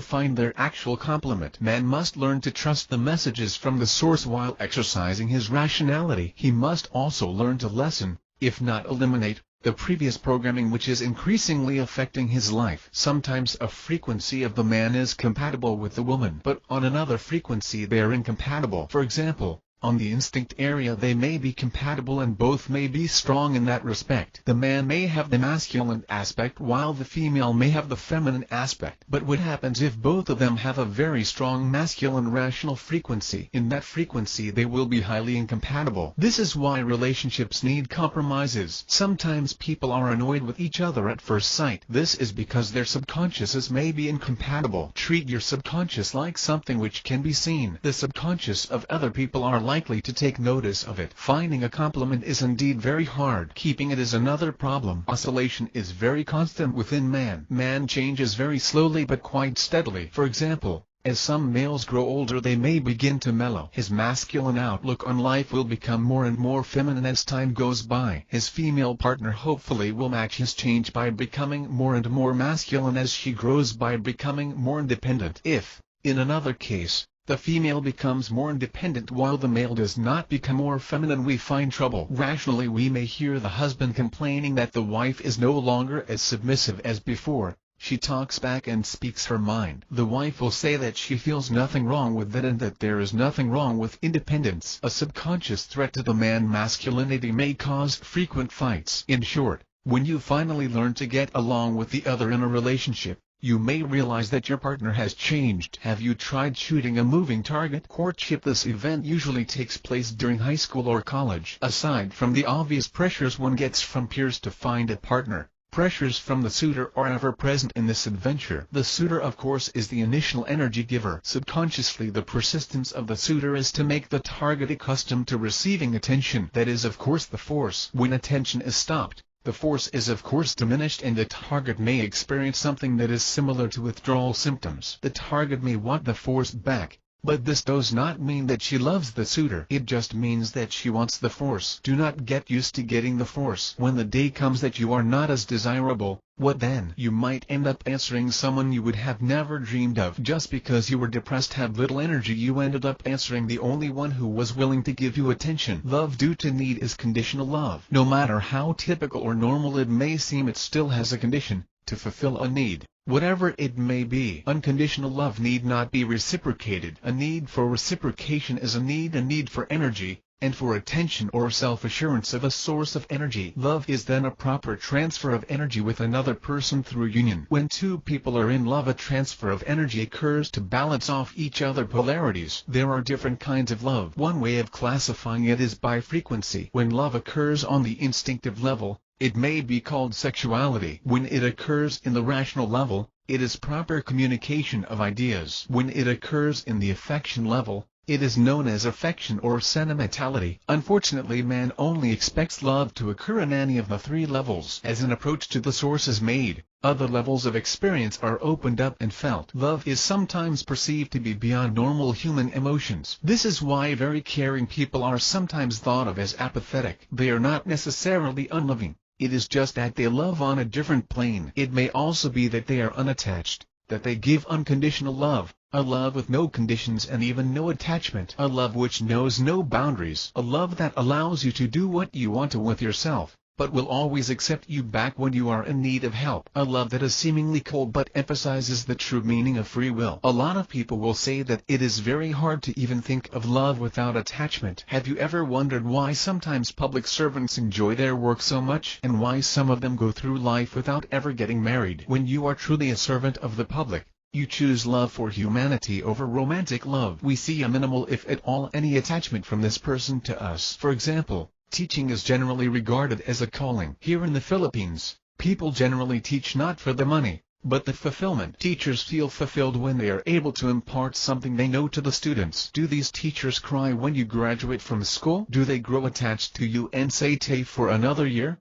find their actual complement. Man must learn to trust the messages from the source while exercising his rationality. He must also learn to lessen, if not eliminate, the previous programming which is increasingly affecting his life. Sometimes a frequency of the man is compatible with the woman, but on another frequency they are incompatible. For example, on the instinct area they may be compatible and both may be strong in that respect. The man may have the masculine aspect while the female may have the feminine aspect. But what happens if both of them have a very strong masculine rational frequency? In that frequency they will be highly incompatible. This is why relationships need compromises. Sometimes people are annoyed with each other at first sight. This is because their subconsciouses may be incompatible. Treat your subconscious like something which can be seen. The subconscious of other people are likely to take notice of it. Finding a complement is indeed very hard. Keeping it is another problem. Oscillation is very constant within man. Man changes very slowly but quite steadily. For example, as some males grow older they may begin to mellow. His masculine outlook on life will become more and more feminine as time goes by. His female partner hopefully will match his change by becoming more and more masculine as she grows by becoming more independent. If, in another case, the female becomes more independent while the male does not become more feminine, we find trouble. Rationally we may hear the husband complaining that the wife is no longer as submissive as before. She talks back and speaks her mind. The wife will say that she feels nothing wrong with that and that there is nothing wrong with independence. A subconscious threat to the man masculinity may cause frequent fights. In short, when you finally learn to get along with the other in a relationship, you may realize that your partner has changed. Have you tried shooting a moving target? Courtship. This event usually takes place during high school or college. Aside from the obvious pressures one gets from peers to find a partner, pressures from the suitor are ever present in this adventure. The suitor of course is the initial energy giver. Subconsciously the persistence of the suitor is to make the target accustomed to receiving attention. That is of course the force. When attention is stopped, the force is of course diminished and the target may experience something that is similar to withdrawal symptoms. The target may want the force back, but this does not mean that she loves the suitor. It just means that she wants the force. Do not get used to getting the force. When the day comes that you are not as desirable, what then? You might end up answering someone you would have never dreamed of. Just because you were depressed, had little energy, you ended up answering the only one who was willing to give you attention. Love due to need is conditional love. No matter how typical or normal it may seem, it still has a condition, to fulfill a need. Whatever it may be, unconditional love need not be reciprocated. A need for reciprocation is a need for energy, and for attention or self-assurance of a source of energy. Love is then a proper transfer of energy with another person through union. When two people are in love, a transfer of energy occurs to balance off each other polarities. There are different kinds of love. One way of classifying it is by frequency. When love occurs on the instinctive level, it may be called sexuality. When it occurs in the rational level, it is proper communication of ideas. When it occurs in the affection level, it is known as affection or sentimentality. Unfortunately, man only expects love to occur in any of the three levels. As an approach to the source is made, other levels of experience are opened up and felt. Love is sometimes perceived to be beyond normal human emotions. This is why very caring people are sometimes thought of as apathetic. They are not necessarily unloving. It is just that they love on a different plane. It may also be that they are unattached, that they give unconditional love, a love with no conditions and even no attachment, a love which knows no boundaries, a love that allows you to do what you want to with yourself, but will always accept you back when you are in need of help, a love that is seemingly cold but emphasizes the true meaning of free will. A lot of people will say that it is very hard to even think of love without attachment. Have you ever wondered why sometimes public servants enjoy their work so much, and why some of them go through life without ever getting married? When you are truly a servant of the public, you choose love for humanity over romantic love. We see a minimal, if at all any, attachment from this person to us. For example, teaching is generally regarded as a calling. Here in the Philippines, people generally teach not for the money, but the fulfillment. Teachers feel fulfilled when they are able to impart something they know to the students. Do these teachers cry when you graduate from school? Do they grow attached to you and say stay for another year?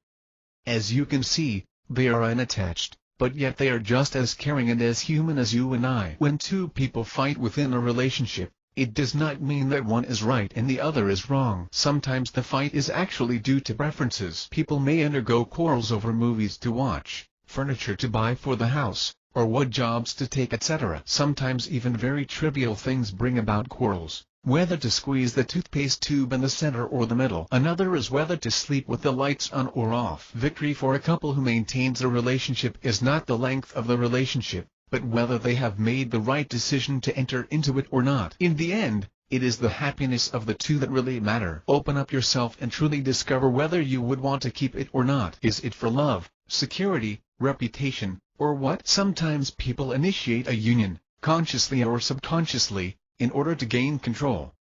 As you can see, they are unattached, but yet they are just as caring and as human as you and I. When two people fight within a relationship, it does not mean that one is right and the other is wrong. Sometimes the fight is actually due to preferences. People may undergo quarrels over movies to watch, furniture to buy for the house, or what jobs to take, etc. Sometimes even very trivial things bring about quarrels, whether to squeeze the toothpaste tube in the center or the middle. Another is whether to sleep with the lights on or off. Victory for a couple who maintains a relationship is not the length of the relationship, but whether they have made the right decision to enter into it or not. In the end, it is the happiness of the two that really matter. Open up yourself and truly discover whether you would want to keep it or not. Is it for love, security, reputation, or what? Sometimes people initiate a union, consciously or subconsciously, in order to gain control,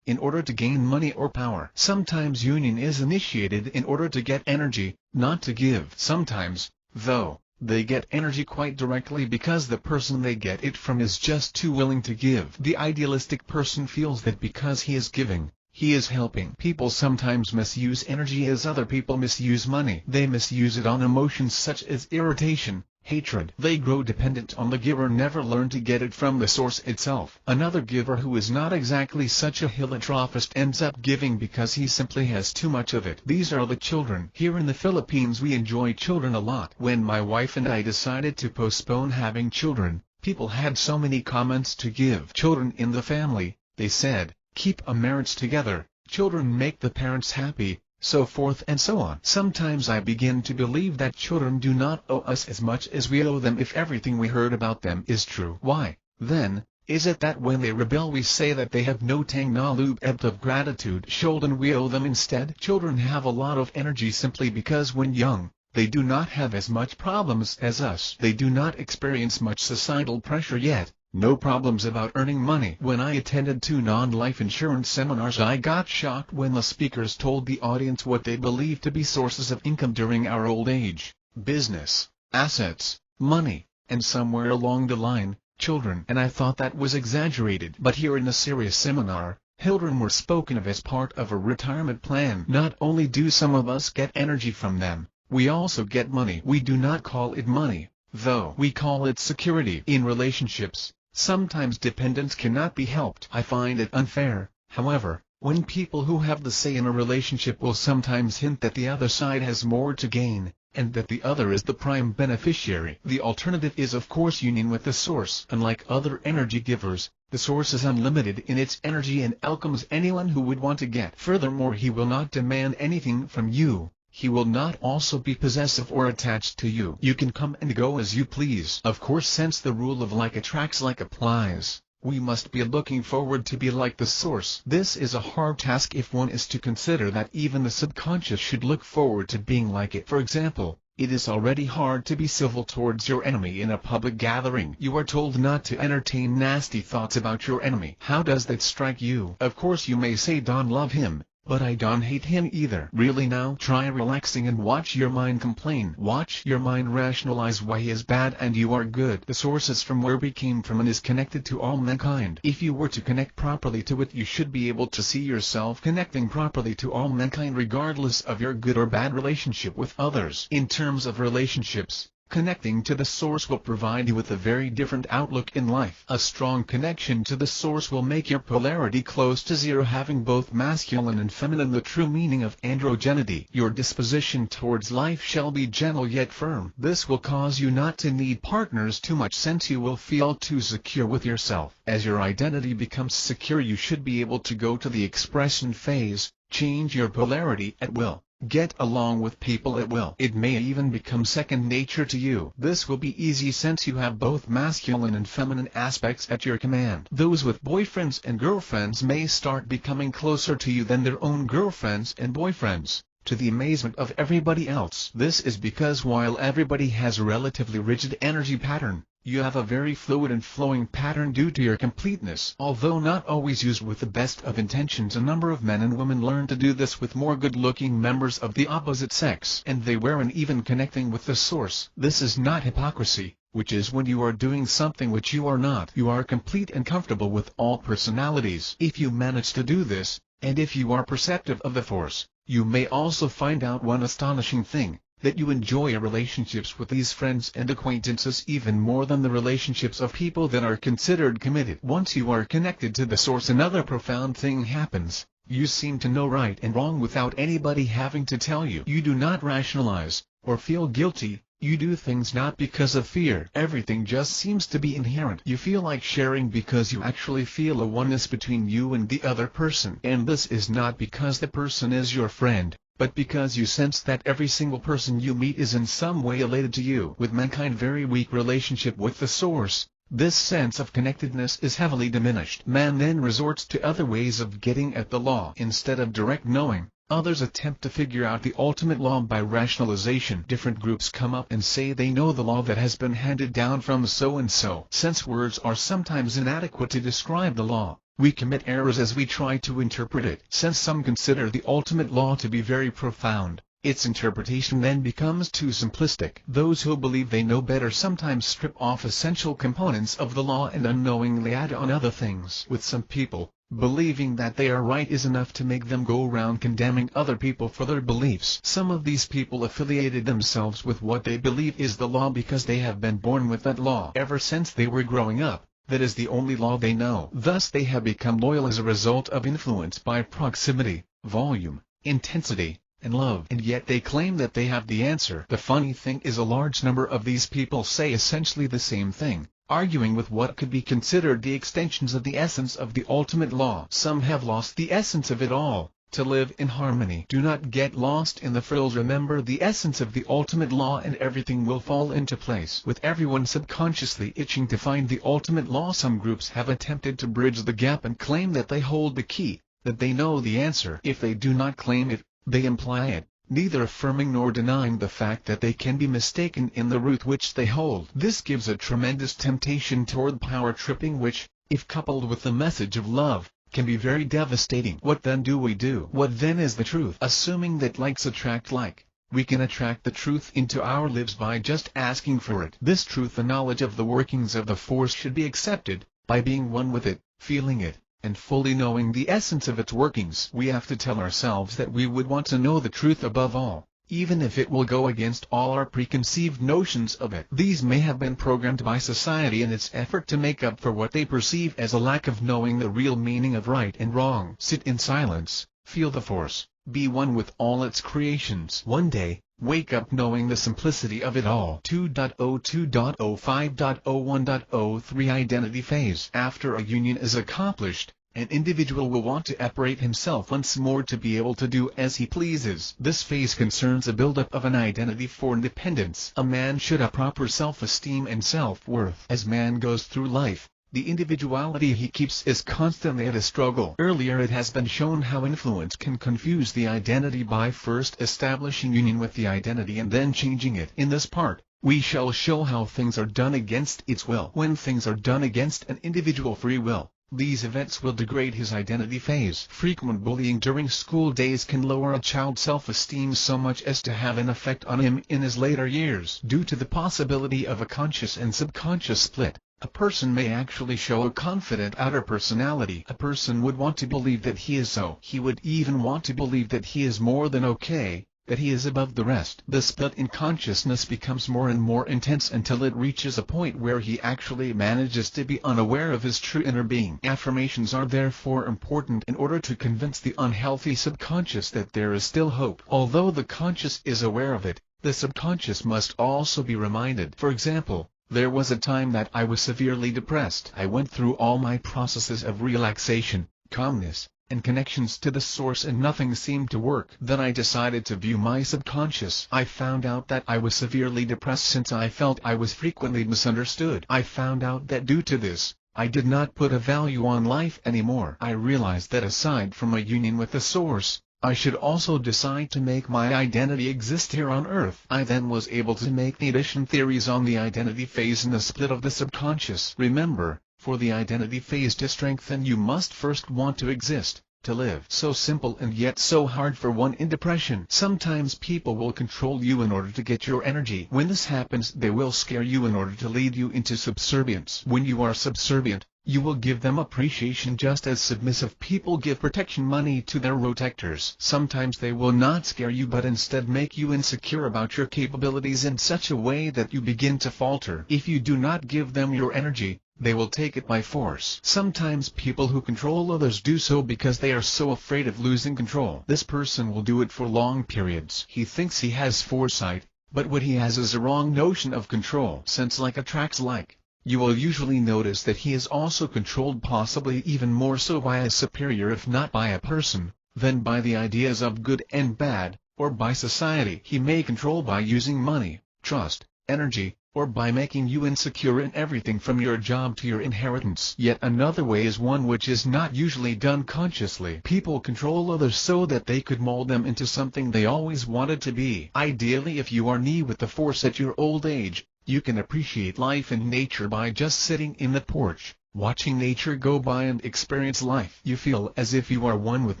in order to gain money or power. Sometimes union is initiated in order to get energy, not to give. Sometimes, though, they get energy quite directly because the person they get it from is just too willing to give. The idealistic person feels that because he is giving, he is helping. People sometimes misuse energy as other people misuse money. They misuse it on emotions such as irritation, hatred. They grow dependent on the giver, never learn to get it from the source itself. Another giver who is not exactly such a philanthropist ends up giving because he simply has too much of it. These are the children. Here in the Philippines we enjoy children a lot. When my wife and I decided to postpone having children, people had so many comments to give. Children in the family, they said, keep a marriage together, children make the parents happy, so forth and so on. Sometimes I begin to believe that children do not owe us as much as we owe them if everything we heard about them is true. Why, then, is it that when they rebel we say that they have no tang na loob of gratitude shoulder and we owe them instead? Children have a lot of energy simply because when young, they do not have as much problems as us. They do not experience much societal pressure yet. No problems about earning money. When I attended 2 non-life insurance seminars I got shocked when the speakers told the audience what they believed to be sources of income during our old age: business, assets, money, and somewhere along the line, children. And I thought that was exaggerated. But here in the serious seminar, children were spoken of as part of a retirement plan. Not only do some of us get energy from them, we also get money. We do not call it money, though. We call it security. In relationships, sometimes dependence cannot be helped. I find it unfair, however, when people who have the say in a relationship will sometimes hint that the other side has more to gain, and that the other is the prime beneficiary. The alternative is of course union with the source. Unlike other energy givers, the source is unlimited in its energy and welcomes anyone who would want to get. Furthermore, he will not demand anything from you. He will not also be possessive or attached to you. You can come and go as you please. Of course, since the rule of like attracts like applies, we must be looking forward to be like the source. This is a hard task if one is to consider that even the subconscious should look forward to being like it. For example, it is already hard to be civil towards your enemy in a public gathering. You are told not to entertain nasty thoughts about your enemy. How does that strike you? Of course you may say, "Don't love him, but I don't hate him either." Really now? Try relaxing and watch your mind complain. Watch your mind rationalize why he is bad and you are good. The source is from where we came from and is connected to all mankind. If you were to connect properly to it, you should be able to see yourself connecting properly to all mankind regardless of your good or bad relationship with others. In terms of relationships, connecting to the source will provide you with a very different outlook in life. A strong connection to the source will make your polarity close to zero, having both masculine and feminine, the true meaning of androgenity. Your disposition towards life shall be gentle yet firm. This will cause you not to need partners too much, since you will feel too secure with yourself. As your identity becomes secure, you should be able to go to the expression phase, change your polarity at will, get along with people at will. It may even become second nature to you. This will be easy since you have both masculine and feminine aspects at your command. Those with boyfriends and girlfriends may start becoming closer to you than their own girlfriends and boyfriends, to the amazement of everybody else. This is because while everybody has a relatively rigid energy pattern, you have a very fluid and flowing pattern due to your completeness. Although not always used with the best of intentions, a number of men and women learn to do this with more good-looking members of the opposite sex, and they were and even connecting with the source. This is not hypocrisy, which is when you are doing something which you are not. You are complete and comfortable with all personalities. If you manage to do this, and if you are perceptive of the force, you may also find out one astonishing thing, that you enjoy relationships with these friends and acquaintances even more than the relationships of people that are considered committed. Once you are connected to the source, another profound thing happens. You seem to know right and wrong without anybody having to tell you. You do not rationalize, or feel guilty. You do things not because of fear. Everything just seems to be inherent. You feel like sharing because you actually feel a oneness between you and the other person. And this is not because the person is your friend, but because you sense that every single person you meet is in some way related to you. With mankind very weak relationship with the source, this sense of connectedness is heavily diminished. Man then resorts to other ways of getting at the law. Instead of direct knowing, others attempt to figure out the ultimate law by rationalization. Different groups come up and say they know the law that has been handed down from so-and-so. Since words are sometimes inadequate to describe the law, we commit errors as we try to interpret it. Since some consider the ultimate law to be very profound, its interpretation then becomes too simplistic. Those who believe they know better sometimes strip off essential components of the law and unknowingly add on other things. With some people, believing that they are right is enough to make them go around condemning other people for their beliefs. Some of these people affiliated themselves with what they believe is the law because they have been born with that law ever since they were growing up. That is the only law they know. Thus they have become loyal as a result of influence by proximity, volume, intensity, and love. And yet they claim that they have the answer. The funny thing is a large number of these people say essentially the same thing, arguing with what could be considered the extensions of the essence of the ultimate law. Some have lost the essence of it all. To live in harmony, do not get lost in the frills. Remember the essence of the ultimate law and everything will fall into place. With everyone subconsciously itching to find the ultimate law, some groups have attempted to bridge the gap and claim that they hold the key, that they know the answer. If they do not claim it, they imply it, neither affirming nor denying the fact that they can be mistaken in the truth which they hold. This gives a tremendous temptation toward power tripping which, if coupled with the message of love, can be very devastating. What then do we do? What then is the truth? Assuming that likes attract like, we can attract the truth into our lives by just asking for it. This truth, the knowledge of the workings of the force, should be accepted, by being one with it, feeling it, and fully knowing the essence of its workings. We have to tell ourselves that we would want to know the truth above all, even if it will go against all our preconceived notions of it. These may have been programmed by society in its effort to make up for what they perceive as a lack of knowing the real meaning of right and wrong. Sit in silence, feel the force, be one with all its creations. One day, wake up knowing the simplicity of it all. 2.02.05.01.03 Identity phase. After a union is accomplished, an individual will want to separate himself once more to be able to do as he pleases. This phase concerns a buildup of an identity for independence. A man should have proper self-esteem and self-worth. As man goes through life, the individuality he keeps is constantly at a struggle. Earlier it has been shown how influence can confuse the identity by first establishing union with the identity and then changing it. In this part, we shall show how things are done against its will. When things are done against an individual free will, these events will degrade his identity phase. Frequent bullying during school days can lower a child's self-esteem so much as to have an effect on him in his later years. Due to the possibility of a conscious and subconscious split, a person may actually show a confident outer personality. A person would want to believe that he is so. He would even want to believe that he is more than okay, that he is above the rest. The split in consciousness becomes more and more intense until it reaches a point where he actually manages to be unaware of his true inner being. Affirmations are therefore important in order to convince the unhealthy subconscious that there is still hope. Although the conscious is aware of it, the subconscious must also be reminded. For example, there was a time that I was severely depressed. I went through all my processes of relaxation, calmness, and connections to the source, and nothing seemed to work. Then I decided to view my subconscious. I found out that I was severely depressed since I felt I was frequently misunderstood. I found out that due to this, I did not put a value on life anymore. I realized that aside from a union with the source, I should also decide to make my identity exist here on earth. I then was able to make the addition theories on the identity phase and the split of the subconscious. Remember, for the identity phase to strengthen, you must first want to exist. to live. So simple and yet so hard for one in depression. Sometimes people will control you in order to get your energy. When this happens, they will scare you in order to lead you into subservience. When you are subservient, you will give them appreciation just as submissive people give protection money to their protectors. Sometimes they will not scare you but instead make you insecure about your capabilities in such a way that you begin to falter. If you do not give them your energy, they will take it by force. Sometimes people who control others do so because they are so afraid of losing control. This person will do it for long periods. He thinks he has foresight, but what he has is a wrong notion of control. Since like attracts like, you will usually notice that he is also controlled, possibly even more so by a superior, if not by a person, then by the ideas of good and bad, or by society. He may control by using money, trust, energy, or by making you insecure in everything from your job to your inheritance. Yet another way is one which is not usually done consciously. People control others so that they could mold them into something they always wanted to be. Ideally, if you are knee with the force at your old age, you can appreciate life and nature by just sitting in the porch, watching nature go by and experience life. You feel as if you are one with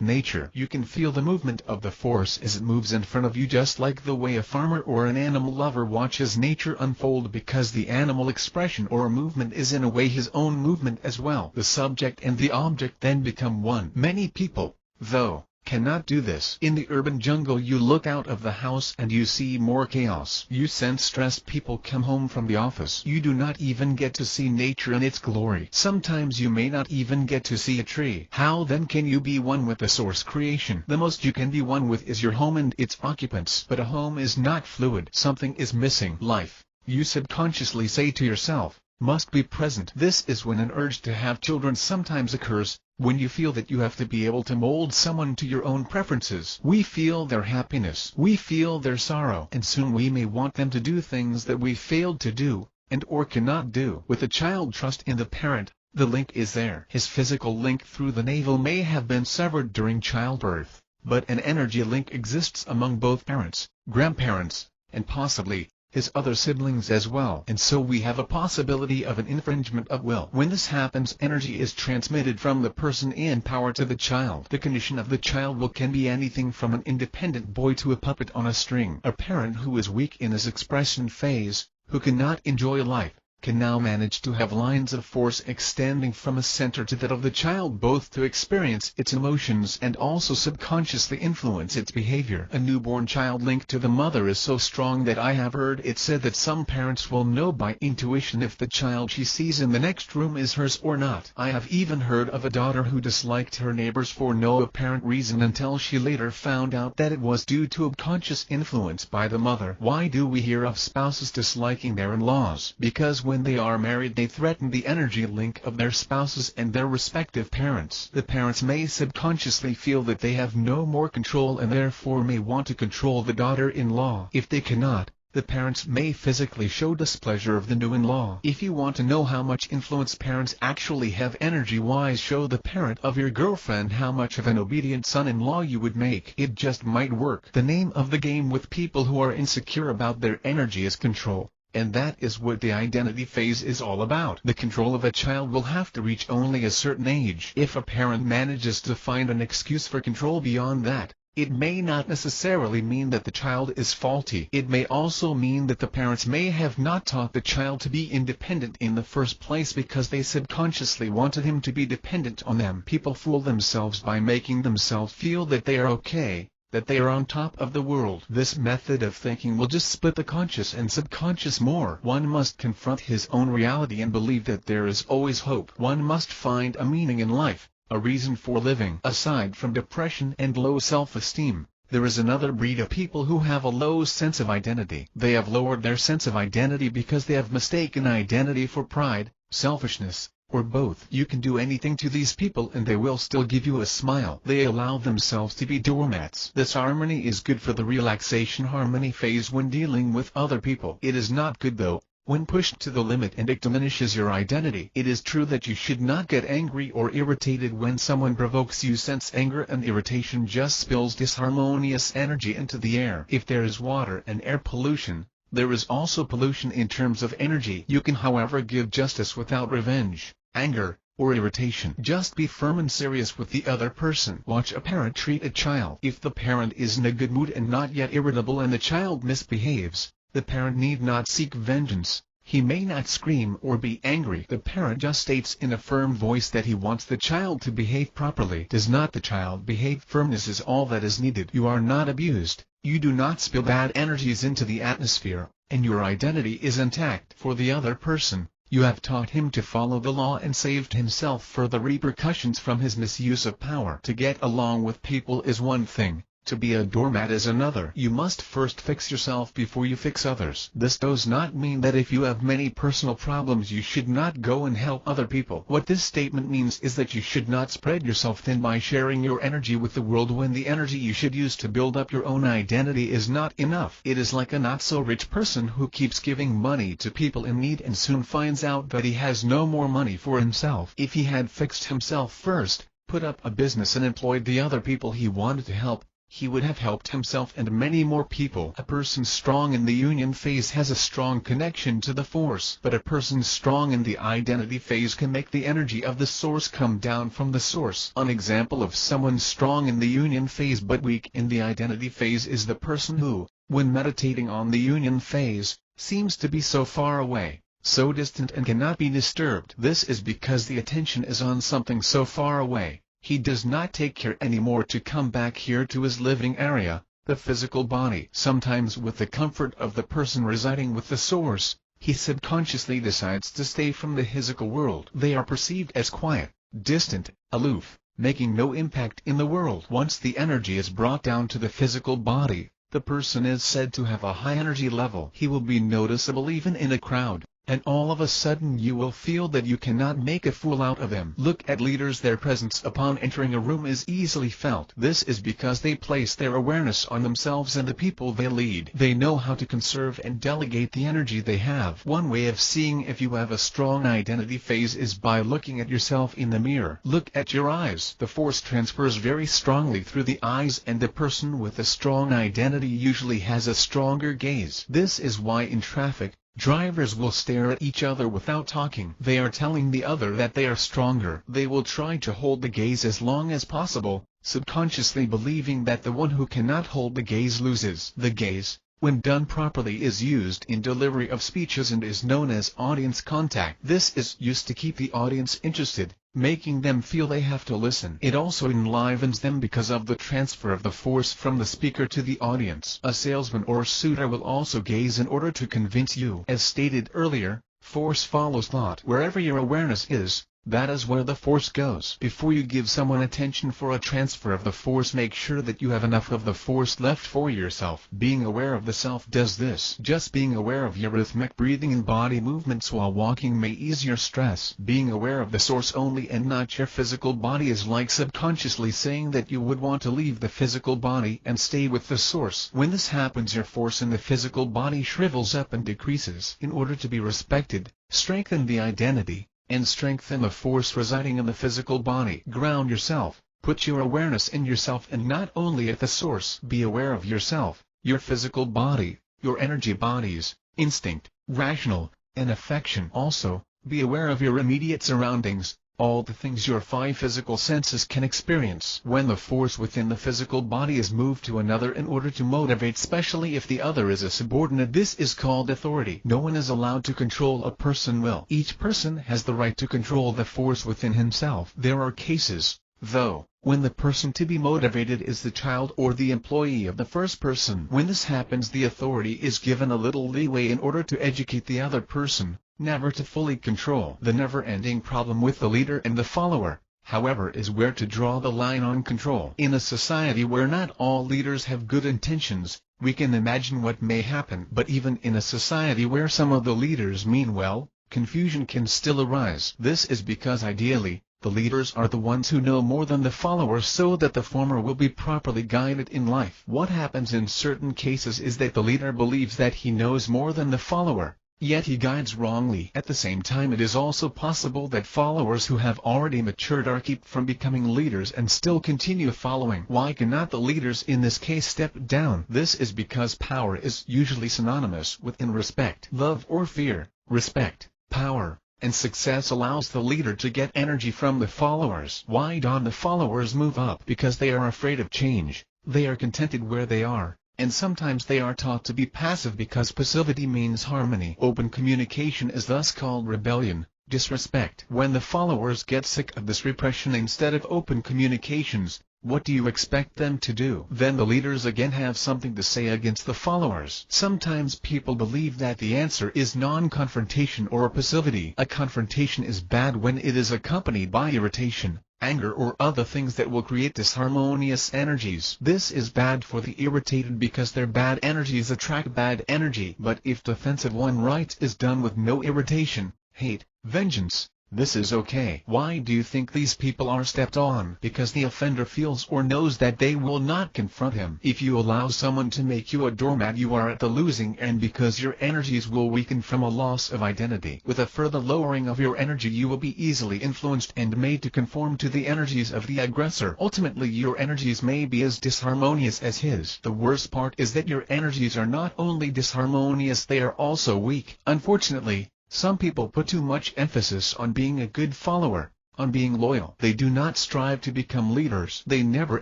nature. You can feel the movement of the force as it moves in front of you, just like the way a farmer or an animal lover watches nature unfold, because the animal expression or movement is in a way his own movement as well. The subject and the object then become one. Many people, though, cannot do this. In the urban jungle, you look out of the house and you see more chaos. You sense stress. People come home from the office. You do not even get to see nature in its glory. Sometimes you may not even get to see a tree. How then can you be one with the source creation? The most you can be one with is your home and its occupants. But a home is not fluid. Something is missing. Life, you subconsciously say to yourself, must be present. This is when an urge to have children sometimes occurs, when you feel that you have to be able to mold someone to your own preferences. We feel their happiness, we feel their sorrow, and soon we may want them to do things that we failed to do, and or cannot do. With a child, trust in the parent, the link is there. His physical link through the navel may have been severed during childbirth, but an energy link exists among both parents, grandparents, and possibly his other siblings as well. And so we have a possibility of an infringement of will. When this happens, energy is transmitted from the person in power to the child. The condition of the child can be anything from an independent boy to a puppet on a string. A parent who is weak in his expression phase, who cannot enjoy life, can now manage to have lines of force extending from a center to that of the child, both to experience its emotions and also subconsciously influence its behavior. A newborn child link to the mother is so strong that I have heard it said that some parents will know by intuition if the child she sees in the next room is hers or not. I have even heard of a daughter who disliked her neighbors for no apparent reason until she later found out that it was due to subconscious influence by the mother. Why do we hear of spouses disliking their in-laws? Because when they are married, they threaten the energy link of their spouses and their respective parents. The parents may subconsciously feel that they have no more control and therefore may want to control the daughter-in-law. If they cannot, the parents may physically show displeasure of the new in-law. If you want to know how much influence parents actually have energy-wise, show the parent of your girlfriend how much of an obedient son-in-law you would make. It just might work. The name of the game with people who are insecure about their energy is control. And that is what the identity phase is all about. The control of a child will have to reach only a certain age. If a parent manages to find an excuse for control beyond that, it may not necessarily mean that the child is faulty. It may also mean that the parents may have not taught the child to be independent in the first place because they subconsciously wanted him to be dependent on them. People fool themselves by making themselves feel that they are okay, that they are on top of the world. This method of thinking will just split the conscious and subconscious more. One must confront his own reality and believe that there is always hope. One must find a meaning in life, a reason for living. Aside from depression and low self-esteem, there is another breed of people who have a low sense of identity. They have lowered their sense of identity because they have mistaken identity for pride, selfishness, or both. You can do anything to these people and they will still give you a smile. They allow themselves to be doormats. This harmony is good for the relaxation harmony phase when dealing with other people. It is not good though, when pushed to the limit and it diminishes your identity. It is true that you should not get angry or irritated when someone provokes you, since anger and irritation just spills disharmonious energy into the air. If there is water and air pollution, there is also pollution in terms of energy. You can however give justice without revenge, anger, or irritation. Just be firm and serious with the other person. Watch a parent treat a child. If the parent is in a good mood and not yet irritable and the child misbehaves, the parent need not seek vengeance. He may not scream or be angry. The parent just states in a firm voice that he wants the child to behave properly. Does not the child behave? Firmness is all that is needed. You are not abused. You do not spill bad energies into the atmosphere, and your identity is intact. For the other person, you have taught him to follow the law and saved himself for the repercussions from his misuse of power. To get along with people is one thing. To be a doormat is another. You must first fix yourself before you fix others. This does not mean that if you have many personal problems you should not go and help other people. What this statement means is that you should not spread yourself thin by sharing your energy with the world when the energy you should use to build up your own identity is not enough. It is like a not-so-rich person who keeps giving money to people in need and soon finds out that he has no more money for himself. If he had fixed himself first, put up a business and employed the other people he wanted to help, he would have helped himself and many more people. A person strong in the union phase has a strong connection to the force, but a person strong in the identity phase can make the energy of the source come down from the source. An example of someone strong in the union phase but weak in the identity phase is the person who, when meditating on the union phase, seems to be so far away, so distant and cannot be disturbed. This is because the attention is on something so far away. He does not take care anymore to come back here to his living area, the physical body. Sometimes with the comfort of the person residing with the source, he subconsciously decides to stay from the physical world. They are perceived as quiet, distant, aloof, making no impact in the world. Once the energy is brought down to the physical body, the person is said to have a high energy level. He will be noticeable even in a crowd, and all of a sudden you will feel that you cannot make a fool out of him. Look at leaders. Their presence upon entering a room is easily felt. This is because they place their awareness on themselves and the people they lead. They know how to conserve and delegate the energy they have. One way of seeing if you have a strong identity phase is by looking at yourself in the mirror. Look at your eyes. The force transfers very strongly through the eyes, and the person with a strong identity usually has a stronger gaze. This is why in traffic, drivers will stare at each other without talking. They are telling the other that they are stronger. They will try to hold the gaze as long as possible, subconsciously believing that the one who cannot hold the gaze loses. The gaze, when done properly, is used in delivery of speeches and is known as audience contact. This is used to keep the audience interested, making them feel they have to listen. It also enlivens them because of the transfer of the force from the speaker to the audience. A salesman or suitor will also gaze in order to convince you. As stated earlier, force follows thought. Wherever your awareness is, that is where the force goes. Before you give someone attention for a transfer of the force, make sure that you have enough of the force left for yourself. Being aware of the self does this. Just being aware of your rhythmic breathing and body movements while walking may ease your stress. Being aware of the source only and not your physical body is like subconsciously saying that you would want to leave the physical body and stay with the source. When this happens, your force in the physical body shrivels up and decreases. In order to be respected, strengthen the identity and strengthen the force residing in the physical body. Ground yourself. Put your awareness in yourself and not only at the source. Be aware of yourself, your physical body, your energy bodies, instinct, rational, and affection. Also, be aware of your immediate surroundings, all the things your five physical senses can experience. When the force within the physical body is moved to another in order to motivate, especially if the other is a subordinate, this is called authority. No one is allowed to control a person's will. Each person has the right to control the force within himself. There are cases, though, when the person to be motivated is the child or the employee of the first person. When this happens, the authority is given a little leeway in order to educate the other person, never to fully control. The never-ending problem with the leader and the follower, however, is where to draw the line on control. In a society where not all leaders have good intentions, we can imagine what may happen. But even in a society where some of the leaders mean well, confusion can still arise. This is because ideally, the leaders are the ones who know more than the followers, so that the former will be properly guided in life. What happens in certain cases is that the leader believes that he knows more than the follower, yet he guides wrongly. At the same time, it is also possible that followers who have already matured are kept from becoming leaders and still continue following. Why cannot the leaders in this case step down? This is because power is usually synonymous with respect. Love or fear, respect, power, and success allows the leader to get energy from the followers. Why don't the followers move up? Because they are afraid of change, they are contented where they are, and sometimes they are taught to be passive because passivity means harmony. Open communication is thus called rebellion, disrespect. When the followers get sick of this repression instead of open communications, what do you expect them to do? Then the leaders again have something to say against the followers. Sometimes people believe that the answer is non-confrontation or passivity. A confrontation is bad when it is accompanied by irritation, anger or other things that will create disharmonious energies. This is bad for the irritated because their bad energies attract bad energy. But if defensive one right is done with no irritation, hate, vengeance, this is okay. Why do you think these people are stepped on? Because the offender feels or knows that they will not confront him. If you allow someone to make you a doormat, you are at the losing end because your energies will weaken from a loss of identity. With a further lowering of your energy, you will be easily influenced and made to conform to the energies of the aggressor. Ultimately, your energies may be as disharmonious as his. The worst part is that your energies are not only disharmonious, they are also weak. Unfortunately, some people put too much emphasis on being a good follower, on being loyal. They do not strive to become leaders. They never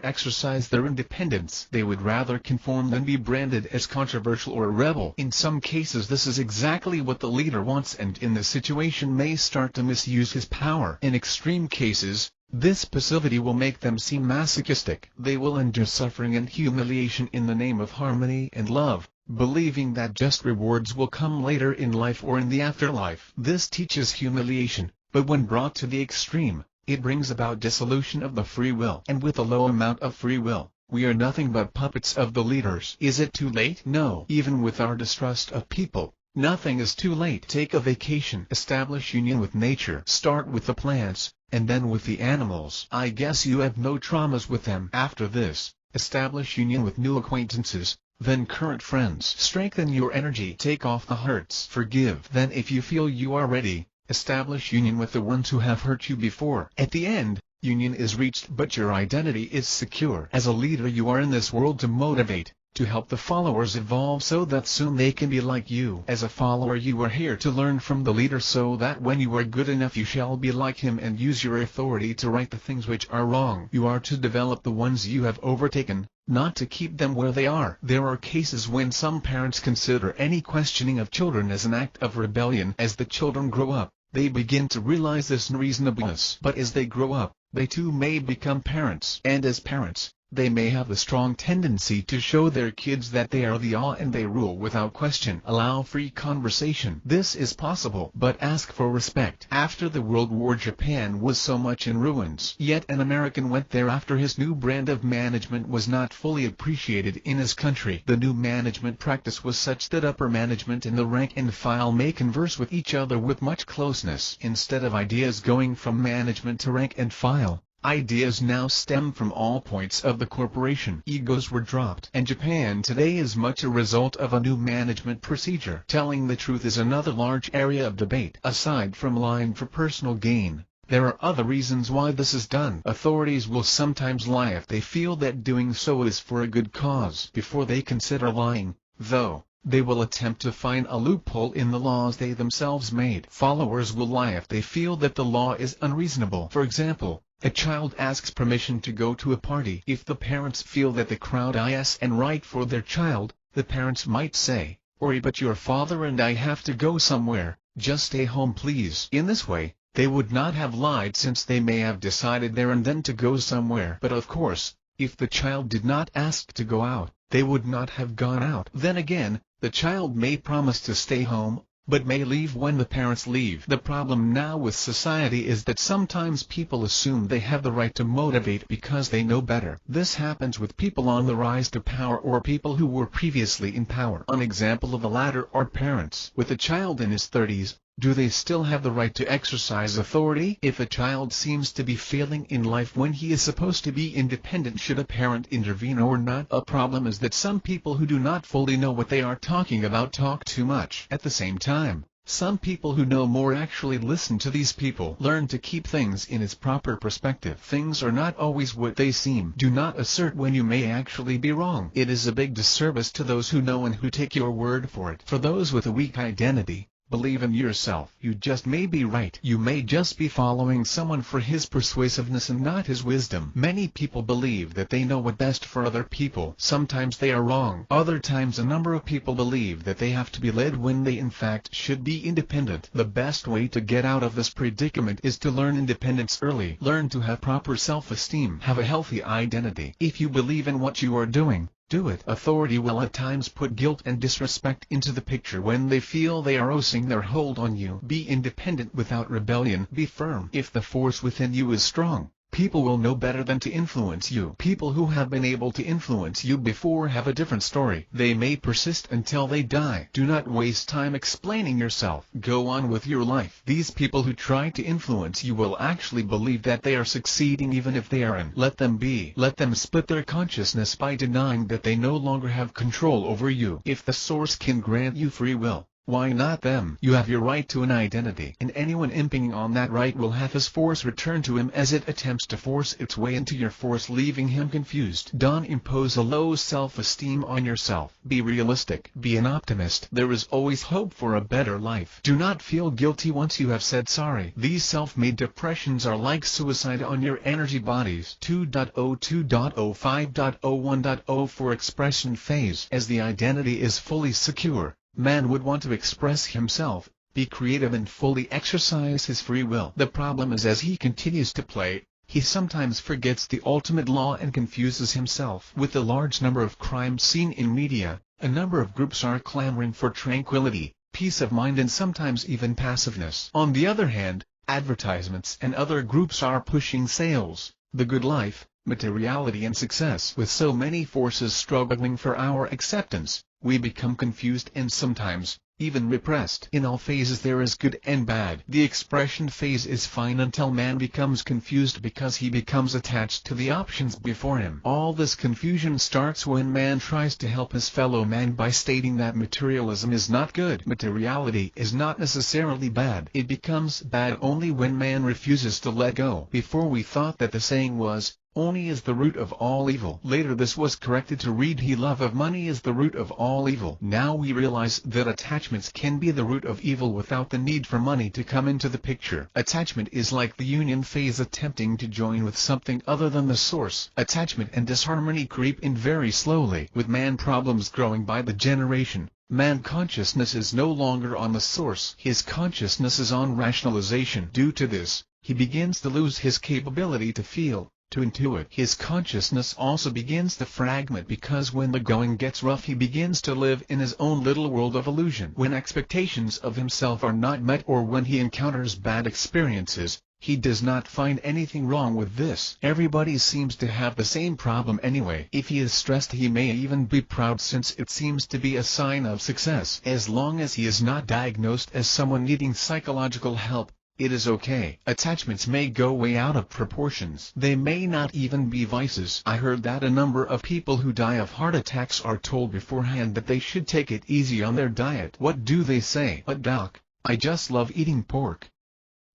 exercise their independence. They would rather conform than be branded as controversial or a rebel. In some cases, this is exactly what the leader wants, and in this situation may start to misuse his power. In extreme cases, this passivity will make them seem masochistic. They will endure suffering and humiliation in the name of harmony and love, believing that just rewards will come later in life or in the afterlife. This teaches humiliation, but when brought to the extreme, it brings about dissolution of the free will. And with a low amount of free will, we are nothing but puppets of the leaders. Is it too late? No. Even with our distrust of people, nothing is too late. Take a vacation. Establish union with nature. Start with the plants, and then with the animals. I guess you have no traumas with them. After this, establish union with new acquaintances, then current friends. Strengthen your energy. Take off the hurts. Forgive. Then if you feel you are ready, establish union with the ones who have hurt you before. At the end, union is reached but your identity is secure. As a leader, you are in this world to motivate, to help the followers evolve so that soon they can be like you. As a follower, you are here to learn from the leader so that when you are good enough you shall be like him and use your authority to right the things which are wrong. You are to develop the ones you have overtaken, not to keep them where they are. There are cases when some parents consider any questioning of children as an act of rebellion. As the children grow up, they begin to realize this unreasonableness. But as they grow up, they too may become parents. And as parents, they may have the strong tendency to show their kids that they are the all and they rule without question. Allow free conversation. This is possible, but ask for respect. After the World War, Japan was so much in ruins. Yet an American went there after his new brand of management was not fully appreciated in his country. The new management practice was such that upper management and the rank and file may converse with each other with much closeness. Instead of ideas going from management to rank and file, ideas now stem from all points of the corporation. Egos were dropped. And Japan today is much a result of a new management procedure. Telling the truth is another large area of debate. Aside from lying for personal gain, there are other reasons why this is done. Authorities will sometimes lie if they feel that doing so is for a good cause. Before they consider lying, though, they will attempt to find a loophole in the laws they themselves made. Followers will lie if they feel that the law is unreasonable. For example, a child asks permission to go to a party. If the parents feel that the crowd is and right for their child, the parents might say, "Ori, but your father and I have to go somewhere, just stay home please." In this way, they would not have lied since they may have decided there and then to go somewhere. But of course, if the child did not ask to go out, they would not have gone out. Then again, the child may promise to stay home, but may leave when the parents leave. The problem now with society is that sometimes people assume they have the right to motivate because they know better. This happens with people on the rise to power or people who were previously in power. An example of the latter are parents. With a child in his 30s, do they still have the right to exercise authority? If a child seems to be failing in life when he is supposed to be independent, should a parent intervene or not? A problem is that some people who do not fully know what they are talking about talk too much. At the same time, some people who know more actually listen to these people. Learn to keep things in its proper perspective. Things are not always what they seem. Do not assert when you may actually be wrong. It is a big disservice to those who know and who take your word for it. For those with a weak identity, Believe in yourself. You just may be right. You may just be following someone for his persuasiveness and not his wisdom. Many people believe that they know what's best for other people. Sometimes they are wrong. Other times a number of people believe that they have to be led when they in fact should be independent. The best way to get out of this predicament is to learn independence early. Learn to have proper self-esteem. Have a healthy identity. If you believe in what you are doing, do it. Authority will at times put guilt and disrespect into the picture when they feel they are losing their hold on you. Be independent without rebellion. Be firm. If the force within you is strong, people will know better than to influence you. People who have been able to influence you before have a different story. They may persist until they die. Do not waste time explaining yourself. Go on with your life. These people who try to influence you will actually believe that they are succeeding even if they aren't. Let them be. Let them split their consciousness by denying that they no longer have control over you. If the source can grant you free will, why not them? You have your right to an identity, and anyone impinging on that right will have his force returned to him as it attempts to force its way into your force, leaving him confused. Don't impose a low self-esteem on yourself. Be realistic. Be an optimist. There is always hope for a better life. Do not feel guilty once you have said sorry. These self-made depressions are like suicide on your energy bodies. 2.02.05.01.0 for expression phase. As the identity is fully secure, man would want to express himself, be creative and fully exercise his free will. The problem is as he continues to play, he sometimes forgets the ultimate law and confuses himself. With the large number of crimes seen in media, a number of groups are clamoring for tranquility, peace of mind and sometimes even passiveness. On the other hand, advertisements and other groups are pushing sales, the good life, materiality and success. With so many forces struggling for our acceptance, we become confused and sometimes, even repressed. In all phases there is good and bad. The expression phase is fine until man becomes confused because he becomes attached to the options before him. All this confusion starts when man tries to help his fellow man by stating that materialism is not good. Materiality is not necessarily bad. It becomes bad only when man refuses to let go. Before we thought that the saying was, "Only is the root of all evil." Later this was corrected to read, "He love of money is the root of all evil." Now we realize that attachments can be the root of evil without the need for money to come into the picture. Attachment is like the union phase attempting to join with something other than the source. Attachment and disharmony creep in very slowly. With man problems growing by the generation, man consciousness is no longer on the source. His consciousness is on rationalization. Due to this, he begins to lose his capability to feel, to intuit. His consciousness also begins to fragment because when the going gets rough he begins to live in his own little world of illusion. When expectations of himself are not met or when he encounters bad experiences, he does not find anything wrong with this. Everybody seems to have the same problem anyway. If he is stressed he may even be proud since it seems to be a sign of success. As long as he is not diagnosed as someone needing psychological help, it is okay. Attachments may go way out of proportions. They may not even be vices. I heard that a number of people who die of heart attacks are told beforehand that they should take it easy on their diet. What do they say? "But doc, I just love eating pork."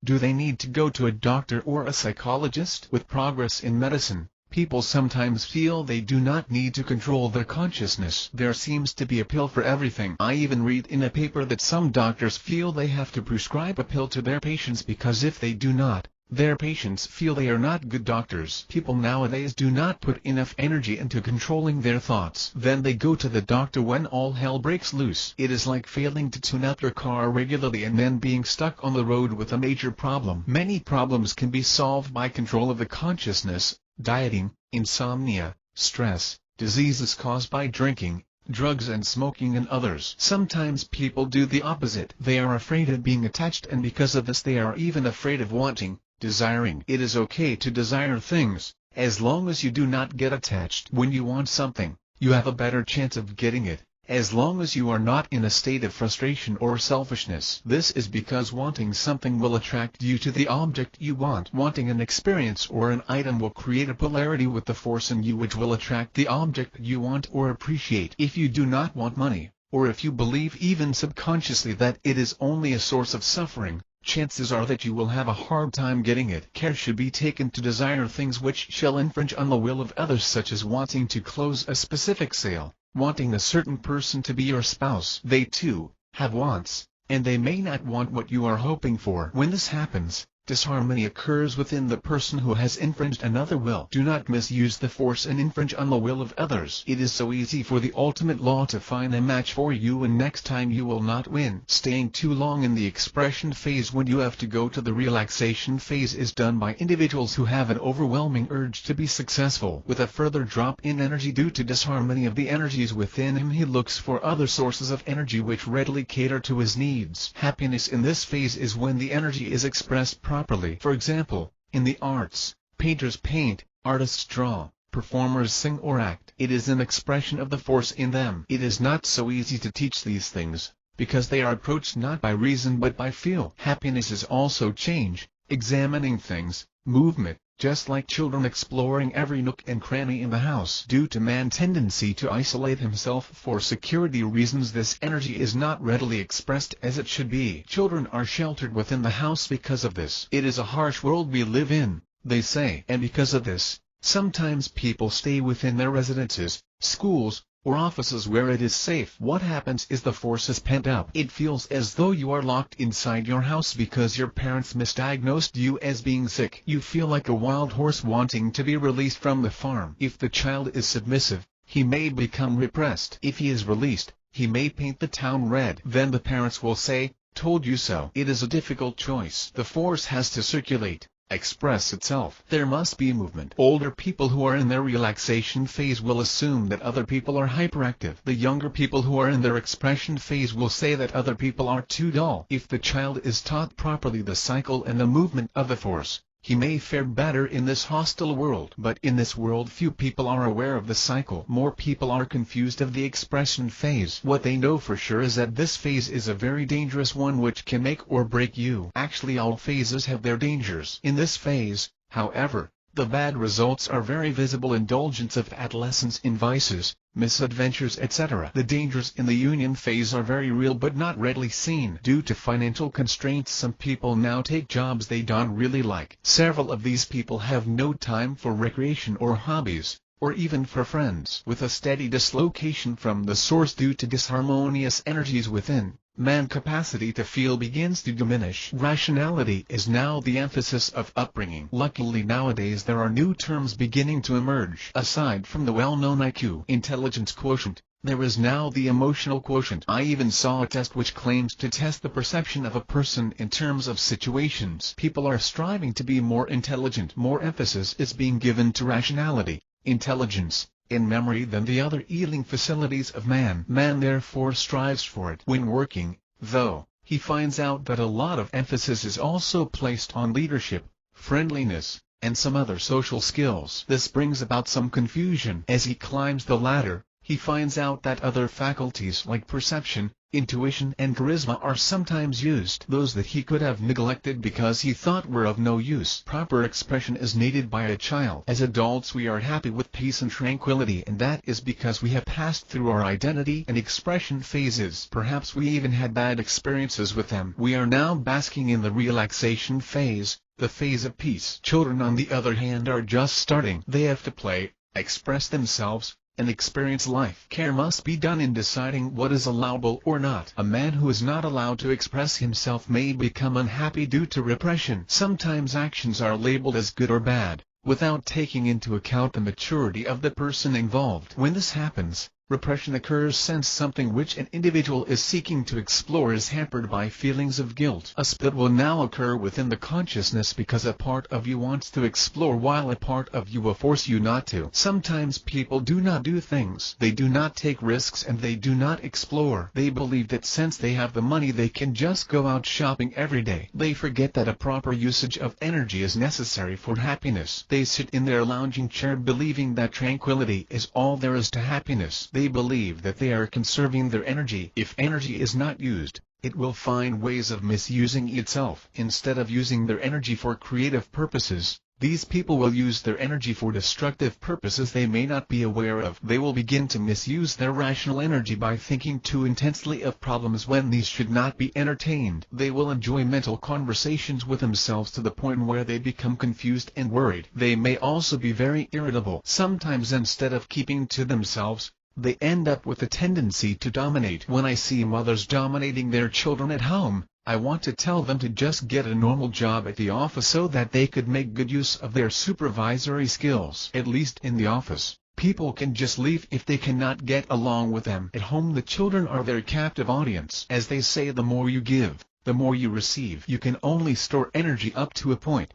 Do they need to go to a doctor or a psychologist? With progress in medicine, people sometimes feel they do not need to control their consciousness. There seems to be a pill for everything. I even read in a paper that some doctors feel they have to prescribe a pill to their patients because if they do not, their patients feel they are not good doctors. People nowadays do not put enough energy into controlling their thoughts. Then they go to the doctor when all hell breaks loose. It is like failing to tune up your car regularly and then being stuck on the road with a major problem. Many problems can be solved by control of the consciousness. Dieting, insomnia, stress, diseases caused by drinking, drugs and smoking and others. Sometimes people do the opposite. They are afraid of being attached and because of this they are even afraid of wanting, desiring. It is okay to desire things, as long as you do not get attached. When you want something, you have a better chance of getting it, as long as you are not in a state of frustration or selfishness. This is because wanting something will attract you to the object you want. Wanting an experience or an item will create a polarity with the force in you which will attract the object you want or appreciate. If you do not want money, or if you believe even subconsciously that it is only a source of suffering, chances are that you will have a hard time getting it. Care should be taken to desire things which shall infringe on the will of others, such as wanting to close a specific sale, wanting a certain person to be your spouse. They too have wants, and they may not want what you are hoping for. When this happens, disharmony occurs within the person who has infringed another will. Do not misuse the force and infringe on the will of others. It is so easy for the ultimate law to find a match for you, and next time you will not win. Staying too long in the expression phase when you have to go to the relaxation phase is done by individuals who have an overwhelming urge to be successful. With a further drop in energy due to disharmony of the energies within him, he looks for other sources of energy which readily cater to his needs. Happiness in this phase is when the energy is expressed properly. For example, in the arts, painters paint, artists draw, performers sing or act. It is an expression of the force in them. It is not so easy to teach these things, because they are approached not by reason but by feel. Happiness is also change, examining things, movement, just like children exploring every nook and cranny in the house. Due to man's tendency to isolate himself for security reasons, this energy is not readily expressed as it should be. Children are sheltered within the house because of this. It is a harsh world we live in, they say, and because of this, sometimes people stay within their residences, schools, or offices where it is safe. What happens is the force is pent up. It feels as though you are locked inside your house because your parents misdiagnosed you as being sick. You feel like a wild horse wanting to be released from the farm. If the child is submissive, he may become repressed. If he is released, he may paint the town red. Then the parents will say, "Told you so." It is a difficult choice. The force has to circulate, express itself. There must be movement. Older people who are in their relaxation phase will assume that other people are hyperactive. The younger people who are in their expression phase will say that other people are too dull. If the child is taught properly the cycle and the movement of the force, he may fare better in this hostile world. But in this world few people are aware of the cycle. More people are confused of the expression phase. What they know for sure is that this phase is a very dangerous one which can make or break you. Actually, all phases have their dangers. In this phase, however, the bad results are very visible: indulgence of adolescence in vices, misadventures, etc. The dangers in the union phase are very real but not readily seen. Due to financial constraints, some people now take jobs they don't really like. Several of these people have no time for recreation or hobbies, or even for friends. With a steady dislocation from the source due to disharmonious energies within, man's capacity to feel begins to diminish. Rationality is now the emphasis of upbringing. Luckily nowadays there are new terms beginning to emerge. Aside from the well-known IQ, intelligence quotient, there is now the emotional quotient. I even saw a test which claims to test the perception of a person in terms of situations. People are striving to be more intelligent. More emphasis is being given to rationality, intelligence, in memory than the other healing facilities of man. Man therefore strives for it. When working, though, he finds out that a lot of emphasis is also placed on leadership, friendliness, and some other social skills. This brings about some confusion. As he climbs the ladder, he finds out that other faculties like perception, intuition and charisma are sometimes used. Those that he could have neglected because he thought were of no use. Proper expression is needed by a child. As adults we are happy with peace and tranquility, and that is because we have passed through our identity and expression phases. Perhaps we even had bad experiences with them. We are now basking in the relaxation phase, the phase of peace. Children on the other hand are just starting. They have to play, express themselves, and experience life. Care must be done in deciding what is allowable or not. A man who is not allowed to express himself may become unhappy due to repression. Sometimes actions are labeled as good or bad, without taking into account the maturity of the person involved. When this happens, repression occurs since something which an individual is seeking to explore is hampered by feelings of guilt. A split will now occur within the consciousness because a part of you wants to explore while a part of you will force you not to. Sometimes people do not do things. They do not take risks and they do not explore. They believe that since they have the money they can just go out shopping every day. They forget that a proper usage of energy is necessary for happiness. They sit in their lounging chair believing that tranquility is all there is to happiness. They believe that they are conserving their energy. If energy is not used, it will find ways of misusing itself. Instead of using their energy for creative purposes, these people will use their energy for destructive purposes they may not be aware of. They will begin to misuse their rational energy by thinking too intensely of problems when these should not be entertained. They will enjoy mental conversations with themselves to the point where they become confused and worried. They may also be very irritable. Sometimes instead of keeping to themselves, they end up with a tendency to dominate. When I see mothers dominating their children at home, I want to tell them to just get a normal job at the office so that they could make good use of their supervisory skills. At least in the office, people can just leave if they cannot get along with them. At home, the children are their captive audience. As they say, the more you give, the more you receive. You can only store energy up to a point.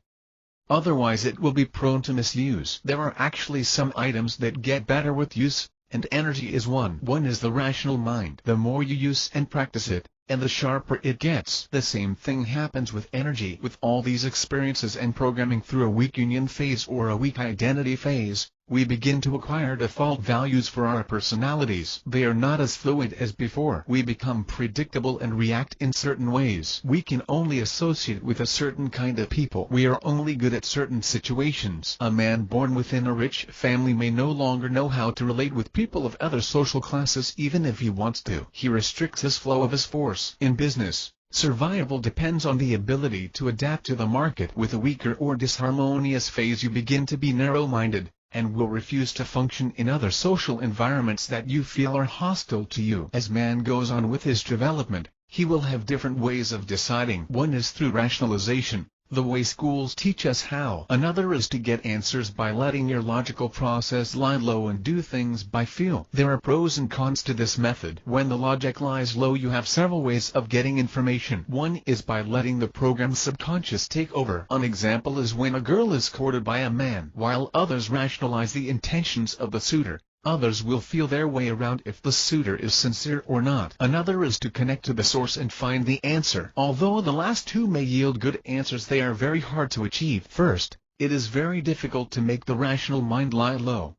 Otherwise it will be prone to misuse. There are actually some items that get better with use, and energy is one. One is the rational mind. The more you use and practice it, and the sharper it gets. The same thing happens with energy. With all these experiences and programming through a weak union phase or a weak identity phase, we begin to acquire default values for our personalities. They are not as fluid as before. We become predictable and react in certain ways. We can only associate with a certain kind of people. We are only good at certain situations. A man born within a rich family may no longer know how to relate with people of other social classes even if he wants to. He restricts his flow of his force. In business, survival depends on the ability to adapt to the market. With a weaker or disharmonious phase, you begin to be narrow-minded, and will refuse to function in other social environments that you feel are hostile to you. As man goes on with his development, he will have different ways of deciding. One is through rationalization, the way schools teach us how. Another is to get answers by letting your logical process lie low and do things by feel. There are pros and cons to this method. When the logic lies low, you have several ways of getting information. One is by letting the program's subconscious take over. An example is when a girl is courted by a man. While others rationalize the intentions of the suitor, others will feel their way around if the suitor is sincere or not. Another is to connect to the source and find the answer. Although the last two may yield good answers, they are very hard to achieve. First, it is very difficult to make the rational mind lie low.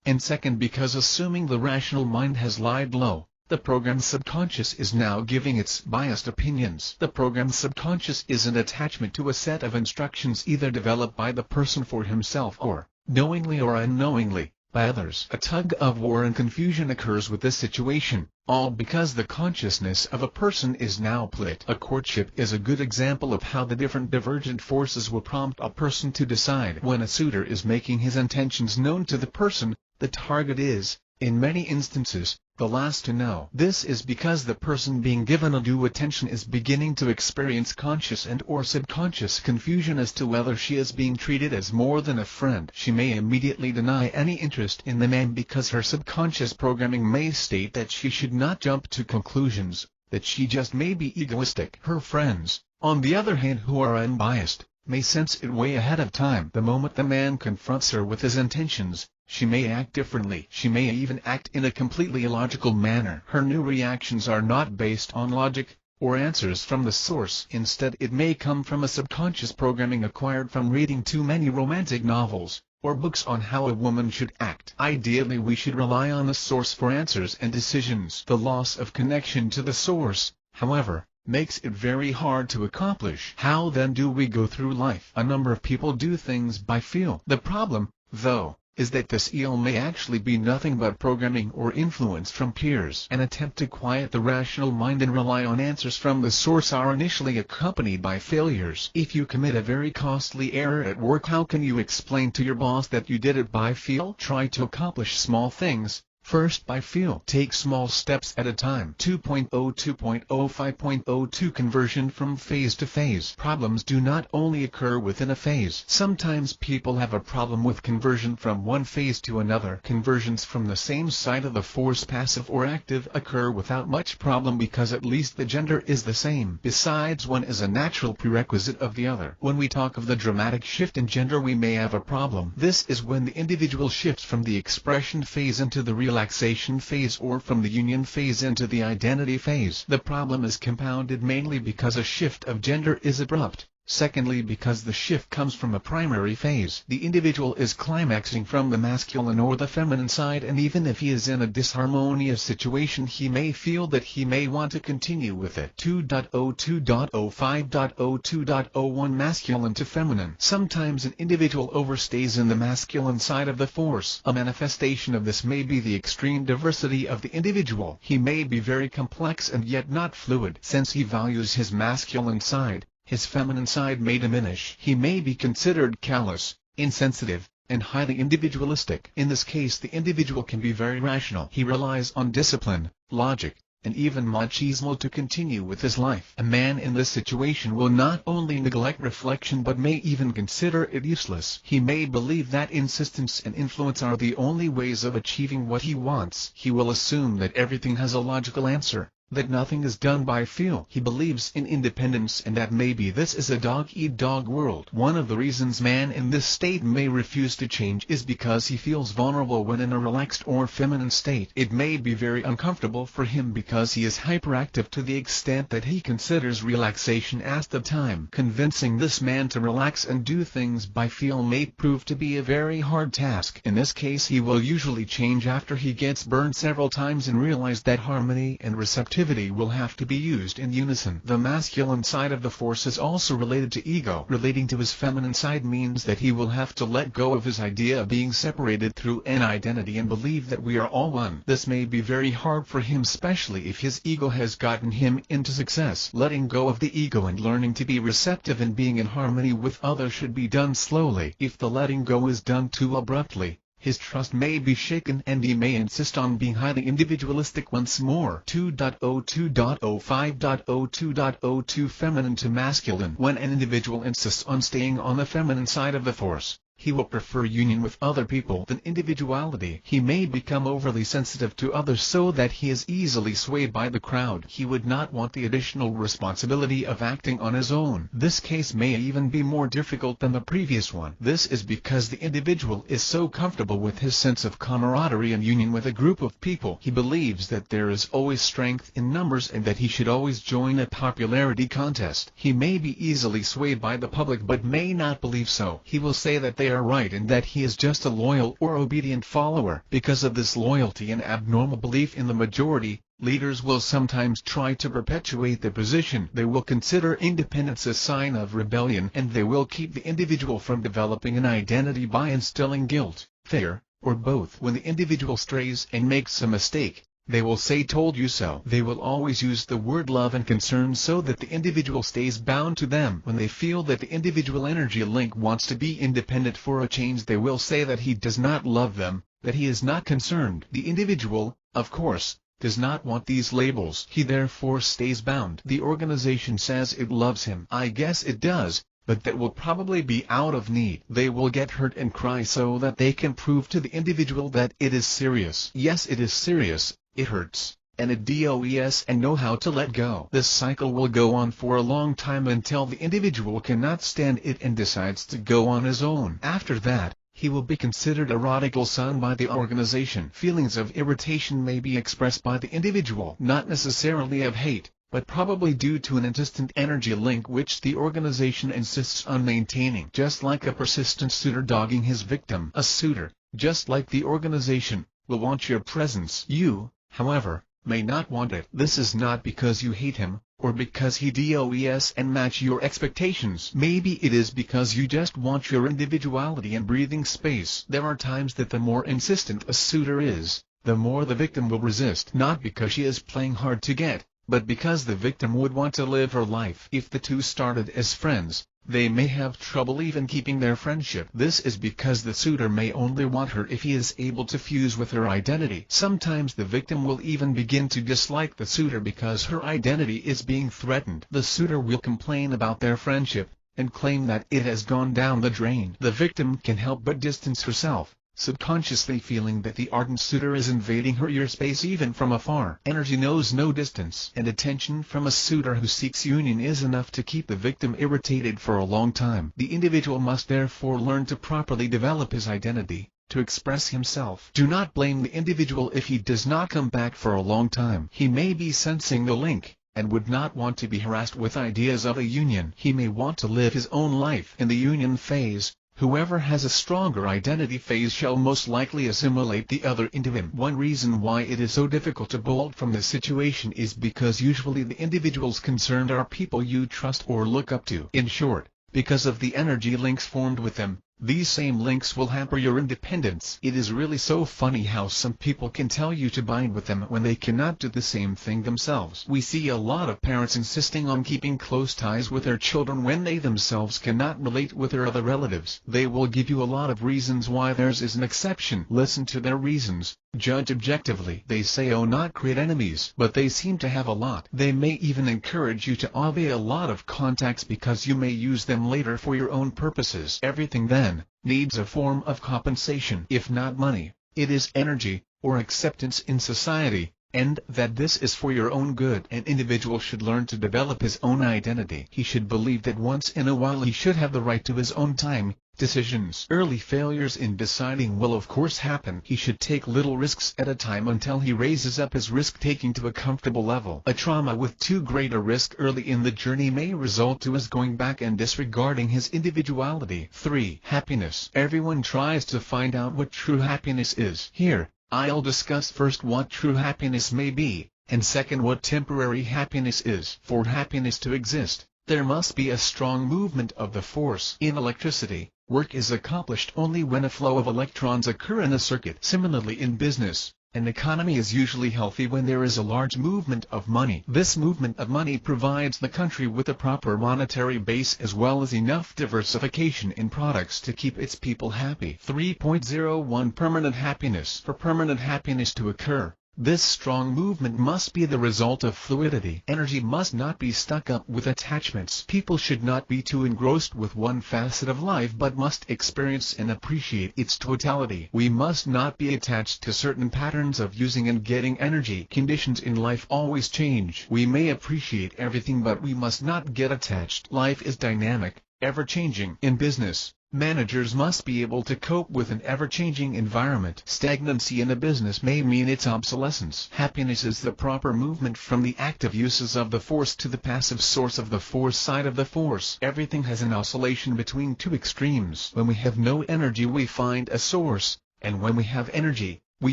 And second, because assuming the rational mind has lied low, the program's subconscious is now giving its biased opinions. The program's subconscious is an attachment to a set of instructions either developed by the person for himself or, knowingly or unknowingly, by others. A tug of war and confusion occurs with this situation, all because the consciousness of a person is now split. A courtship is a good example of how the different divergent forces will prompt a person to decide. When a suitor is making his intentions known to the person, the target is, in many instances, the last to know. This is because the person being given undue attention is beginning to experience conscious and or subconscious confusion as to whether she is being treated as more than a friend. She may immediately deny any interest in the man because her subconscious programming may state that she should not jump to conclusions, that she just may be egoistic. Her friends, on the other hand, who are unbiased, may sense it way ahead of time. The moment the man confronts her with his intentions, she may act differently. She may even act in a completely illogical manner. Her new reactions are not based on logic or answers from the source. Instead, it may come from a subconscious programming acquired from reading too many romantic novels or books on how a woman should act. Ideally, we should rely on the source for answers and decisions. The loss of connection to the source, however, makes it very hard to accomplish. How then do we go through life? A number of people do things by feel. The problem, though, is that this feel may actually be nothing but programming or influence from peers. An attempt to quiet the rational mind and rely on answers from the source are initially accompanied by failures. If you commit a very costly error at work, how can you explain to your boss that you did it by feel? Try to accomplish small things first by feel. Take small steps at a time. 2.0 2.0 5.02 Conversion from phase to phase. Problems do not only occur within a phase. Sometimes people have a problem with conversion from one phase to another. Conversions from the same side of the force, passive or active, occur without much problem because at least the gender is the same. Besides, one is a natural prerequisite of the other. When we talk of the dramatic shift in gender, we may have a problem. This is when the individual shifts from the expression phase into the relaxation phase, or from the union phase into the identity phase. The problem is compounded mainly because a shift of gender is abrupt. Secondly, because the shift comes from a primary phase. The individual is climaxing from the masculine or the feminine side, and even if he is in a disharmonious situation, he may feel that he may want to continue with it. 2.0 2.0 5.0 2.01 Masculine to feminine. Sometimes an individual overstays in the masculine side of the force. A manifestation of this may be the extreme diversity of the individual. He may be very complex and yet not fluid. Since he values his masculine side, his feminine side may diminish. He may be considered callous, insensitive, and highly individualistic. In this case, the individual can be very rational. He relies on discipline, logic, and even machismo to continue with his life. A man in this situation will not only neglect reflection but may even consider it useless. He may believe that insistence and influence are the only ways of achieving what he wants. He will assume that everything has a logical answer, that nothing is done by feel. He believes in independence and that maybe this is a dog-eat-dog world. One of the reasons man in this state may refuse to change is because he feels vulnerable when in a relaxed or feminine state. It may be very uncomfortable for him because he is hyperactive to the extent that he considers relaxation as the time. Convincing this man to relax and do things by feel may prove to be a very hard task. In this case, he will usually change after he gets burned several times and realize that harmony and receptivity will have to be used in unison. The masculine side of the force is also related to ego. Relating to his feminine side means that he will have to let go of his idea of being separated through an identity and believe that we are all one. This may be very hard for him, especially if his ego has gotten him into success. Letting go of the ego and learning to be receptive and being in harmony with others should be done slowly. If the letting go is done too abruptly, his trust may be shaken and he may insist on being highly individualistic once more. 2.02.05.02.02 Feminine to masculine. When an individual insists on staying on the feminine side of the force, he will prefer union with other people than individuality. He may become overly sensitive to others so that he is easily swayed by the crowd. He would not want the additional responsibility of acting on his own. This case may even be more difficult than the previous one. This is because the individual is so comfortable with his sense of camaraderie and union with a group of people. He believes that there is always strength in numbers and that he should always join a popularity contest. He may be easily swayed by the public but may not believe so. He will say that they are right and that he is just a loyal or obedient follower. Because of this loyalty and abnormal belief in the majority, leaders will sometimes try to perpetuate the position. They will consider independence a sign of rebellion and they will keep the individual from developing an identity by instilling guilt, fear, or both. When the individual strays and makes a mistake, they will say "told you so." They will always use the word love and concern so that the individual stays bound to them. When they feel that the individual energy link wants to be independent for a change, they will say that he does not love them, that he is not concerned. The individual, of course, does not want these labels. He therefore stays bound. The organization says it loves him. I guess it does, but that will probably be out of need. They will get hurt and cry so that they can prove to the individual that it is serious. Yes, it is serious. It hurts, and it does, and know how to let go. This cycle will go on for a long time until the individual cannot stand it and decides to go on his own. After that, he will be considered a radical son by the organization. Feelings of irritation may be expressed by the individual, not necessarily of hate, but probably due to an insistent energy link which the organization insists on maintaining. Just like a persistent suitor dogging his victim. A suitor, just like the organization, will want your presence. You, however, may not want it. This is not because you hate him, or because he does and match your expectations. Maybe it is because you just want your individuality and breathing space. There are times that the more insistent a suitor is, the more the victim will resist. Not because she is playing hard to get, but because the victim would want to live her life. If the two started as friends, they may have trouble even keeping their friendship. This is because the suitor may only want her if he is able to fuse with her identity. Sometimes the victim will even begin to dislike the suitor because her identity is being threatened. The suitor will complain about their friendship, and claim that it has gone down the drain. The victim can help but distance herself, subconsciously feeling that the ardent suitor is invading her ear space even from afar. Energy knows no distance, and attention from a suitor who seeks union is enough to keep the victim irritated for a long time. The individual must therefore learn to properly develop his identity, to express himself. Do not blame the individual if he does not come back for a long time. He may be sensing the link, and would not want to be harassed with ideas of a union. He may want to live his own life. In the union phase, whoever has a stronger identity phase shall most likely assimilate the other into him. One reason why it is so difficult to bolt from this situation is because usually the individuals concerned are people you trust or look up to. In short, because of the energy links formed with them, These same links will hamper your independence. It is really so funny how some people can tell you to bind with them when they cannot do the same thing themselves. We see a lot of parents insisting on keeping close ties with their children when they themselves cannot relate with their other relatives. They will give you a lot of reasons why theirs is an exception. Listen to their reasons. Judge objectively. They say, oh, not create enemies, but they seem to have a lot. They may even encourage you to obey a lot of contacts because you may use them later for your own purposes. Everything then needs a form of compensation. If not money, it is energy, or acceptance in society, and that this is for your own good. An individual should learn to develop his own identity. He should believe that once in a while he should have the right to his own time, decisions. Early failures in deciding will of course happen. He should take little risks at a time until he raises up his risk-taking to a comfortable level. A trauma with too great a risk early in the journey may result to his going back and disregarding his individuality. 3. Happiness. Everyone tries to find out what true happiness is. Here, I'll discuss first what true happiness may be, and second what temporary happiness is. For happiness to exist, there must be a strong movement of the force. In electricity, work is accomplished only when a flow of electrons occur in a circuit. Similarly in business, an economy is usually healthy when there is a large movement of money. This movement of money provides the country with a proper monetary base as well as enough diversification in products to keep its people happy. 3.01 Permanent happiness. For permanent happiness to occur, this strong movement must be the result of fluidity. Energy must not be stuck up with attachments. People should not be too engrossed with one facet of life but must experience and appreciate its totality. We must not be attached to certain patterns of using and getting energy. Conditions in life always change. We may appreciate everything but we must not get attached. Life is dynamic, ever-changing. In business, managers must be able to cope with an ever-changing environment. Stagnancy in a business may mean its obsolescence. Happiness is the proper movement from the active uses of the force to the passive source of the force side of the force. Everything has an oscillation between two extremes. When we have no energy we find a source, and when we have energy, we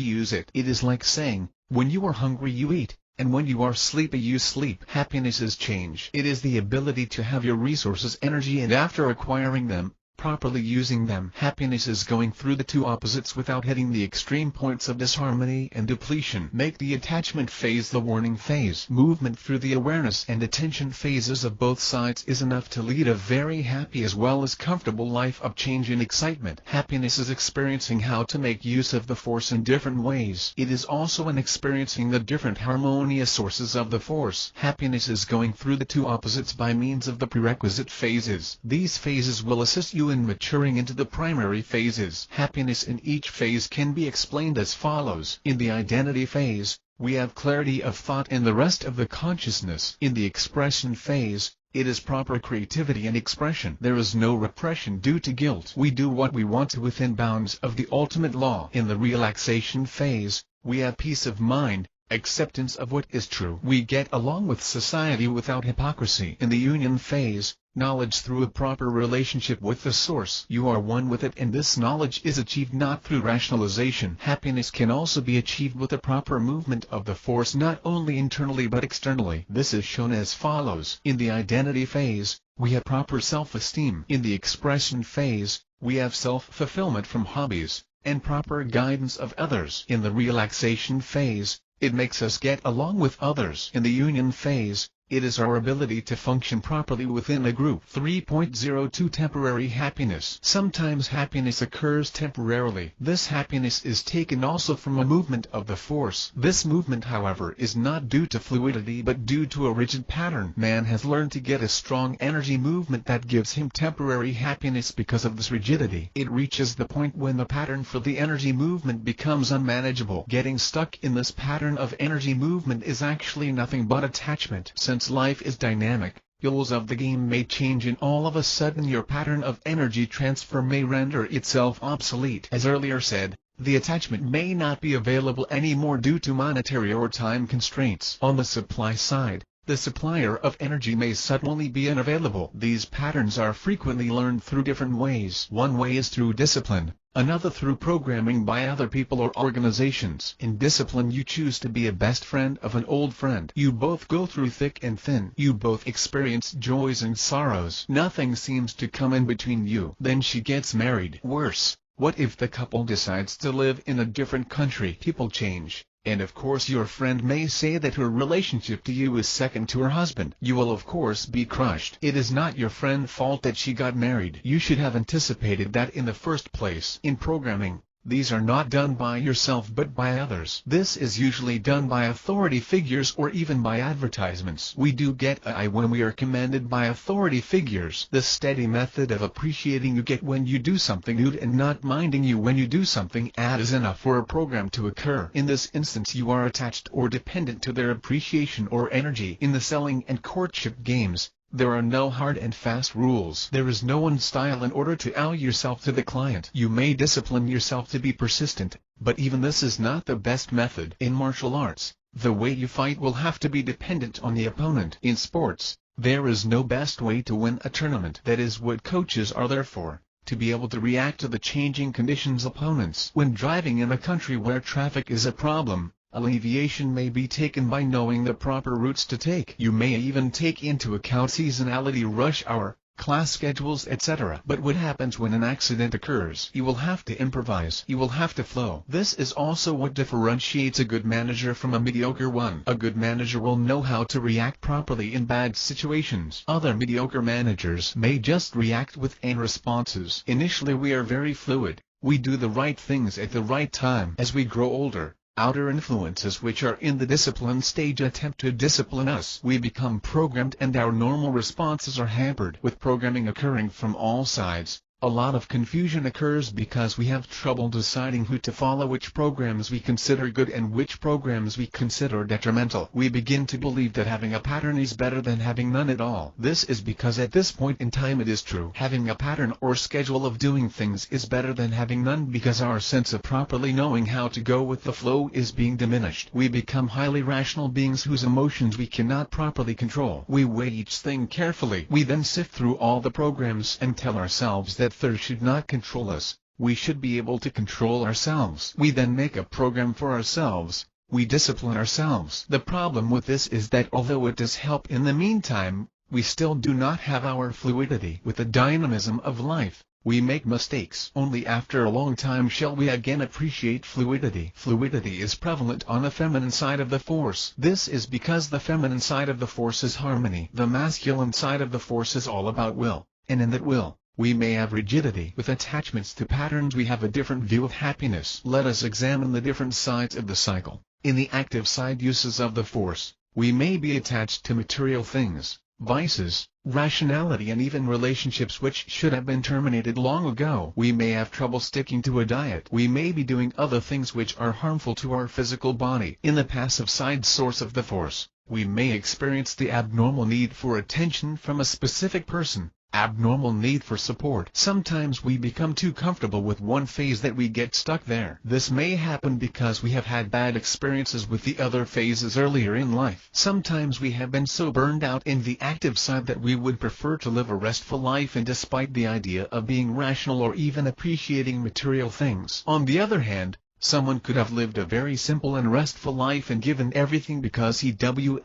use it. It is like saying, when you are hungry you eat, and when you are sleepy you sleep. Happiness is change. It is the ability to have your resources, energy, and after acquiring them, properly using them. Happiness is going through the two opposites without hitting the extreme points of disharmony and depletion. Make the attachment phase the warning phase. Movement through the awareness and attention phases of both sides is enough to lead a very happy as well as comfortable life of change and excitement. Happiness is experiencing how to make use of the force in different ways. It is also an experiencing the different harmonious sources of the force. Happiness is going through the two opposites by means of the prerequisite phases. These phases will assist you in maturing into the primary phases. Happiness in each phase can be explained as follows. In the identity phase, we have clarity of thought and the rest of the consciousness. In the expression phase, it is proper creativity and expression. There is no repression due to guilt. We do what we want to within bounds of the ultimate law. In the relaxation phase, we have peace of mind, acceptance of what is true. We get along with society without hypocrisy. In the union phase, knowledge through a proper relationship with the source. You are one with it and this knowledge is achieved not through rationalization. Happiness can also be achieved with a proper movement of the force not only internally but externally. This is shown as follows. In the identity phase, we have proper self-esteem. In the expression phase, we have self-fulfillment from hobbies, and proper guidance of others. In the relaxation phase, it makes us get along with others. In the union phase, it is our ability to function properly within a group. 3.02 Temporary happiness. Sometimes happiness occurs temporarily. This happiness is taken also from a movement of the force. This movement, however, is not due to fluidity but due to a rigid pattern. Man has learned to get a strong energy movement that gives him temporary happiness because of this rigidity. It reaches the point when the pattern for the energy movement becomes unmanageable. Getting stuck in this pattern of energy movement is actually nothing but attachment. Since life is dynamic, rules of the game may change and all of a sudden your pattern of energy transfer may render itself obsolete. As earlier said, the attachment may not be available anymore due to monetary or time constraints. On the supply side, the supplier of energy may suddenly be unavailable. These patterns are frequently learned through different ways. One way is through discipline, another through programming by other people or organizations. In discipline, you choose to be a best friend of an old friend. You both go through thick and thin. You both experience joys and sorrows. Nothing seems to come in between you. Then she gets married. Worse, what if the couple decides to live in a different country? People change. And of course your friend may say that her relationship to you is second to her husband. You will of course be crushed. It is not your friend's fault that she got married. You should have anticipated that in the first place. In programming, these are not done by yourself but by others. This is usually done by authority figures or even by advertisements. We do get a I when we are commanded by authority figures. The steady method of appreciating you get when you do something good and not minding you when you do something bad is enough for a program to occur. In this instance, you are attached or dependent to their appreciation or energy. In the selling and courtship games, there are no hard and fast rules. There is no one style in order to owe yourself to the client. You may discipline yourself to be persistent, but even this is not the best method. In martial arts, the way you fight will have to be dependent on the opponent. In sports, there is no best way to win a tournament. That is what coaches are there for, to be able to react to the changing conditions of opponents. When driving in a country where traffic is a problem, alleviation may be taken by knowing the proper routes to take. You may even take into account seasonality, rush hour, class schedules, etc. But what happens when an accident occurs? You will have to improvise. You will have to flow. This is also what differentiates a good manager from a mediocre one. A good manager will know how to react properly in bad situations. Other mediocre managers may just react with and responses. Initially we are very fluid. We do the right things at the right time. As we grow older, outer influences which are in the discipline stage attempt to discipline us. We become programmed and our normal responses are hampered. With programming occurring from all sides, a lot of confusion occurs because we have trouble deciding who to follow, which programs we consider good and which programs we consider detrimental. We begin to believe that having a pattern is better than having none at all. This is because at this point in time it is true. Having a pattern or schedule of doing things is better than having none because our sense of properly knowing how to go with the flow is being diminished. We become highly rational beings whose emotions we cannot properly control. We weigh each thing carefully. We then sift through all the programs and tell ourselves that third should not control us. We should be able to control ourselves. We then make a program for ourselves. We discipline ourselves. The problem with this is that although it does help in the meantime, we still do not have our fluidity. With the dynamism of life, we make mistakes. Only after a long time shall we again appreciate fluidity. Fluidity is prevalent on the feminine side of the force. This is because the feminine side of the force is harmony. The masculine side of the force is all about will, and in that will, we may have rigidity. With attachments to patterns we have a different view of happiness. Let us examine the different sides of the cycle. In the active side uses of the force, we may be attached to material things, vices, rationality, and even relationships which should have been terminated long ago. We may have trouble sticking to a diet. We may be doing other things which are harmful to our physical body. In the passive side source of the force, we may experience the abnormal need for attention from a specific person. Abnormal need for support. Sometimes we become too comfortable with one phase that we get stuck there. This may happen because we have had bad experiences with the other phases earlier in life. Sometimes we have been so burned out in the active side that we would prefer to live a restful life, and despite the idea of being rational or even appreciating material things. On the other hand, someone could have lived a very simple and restful life and given everything because he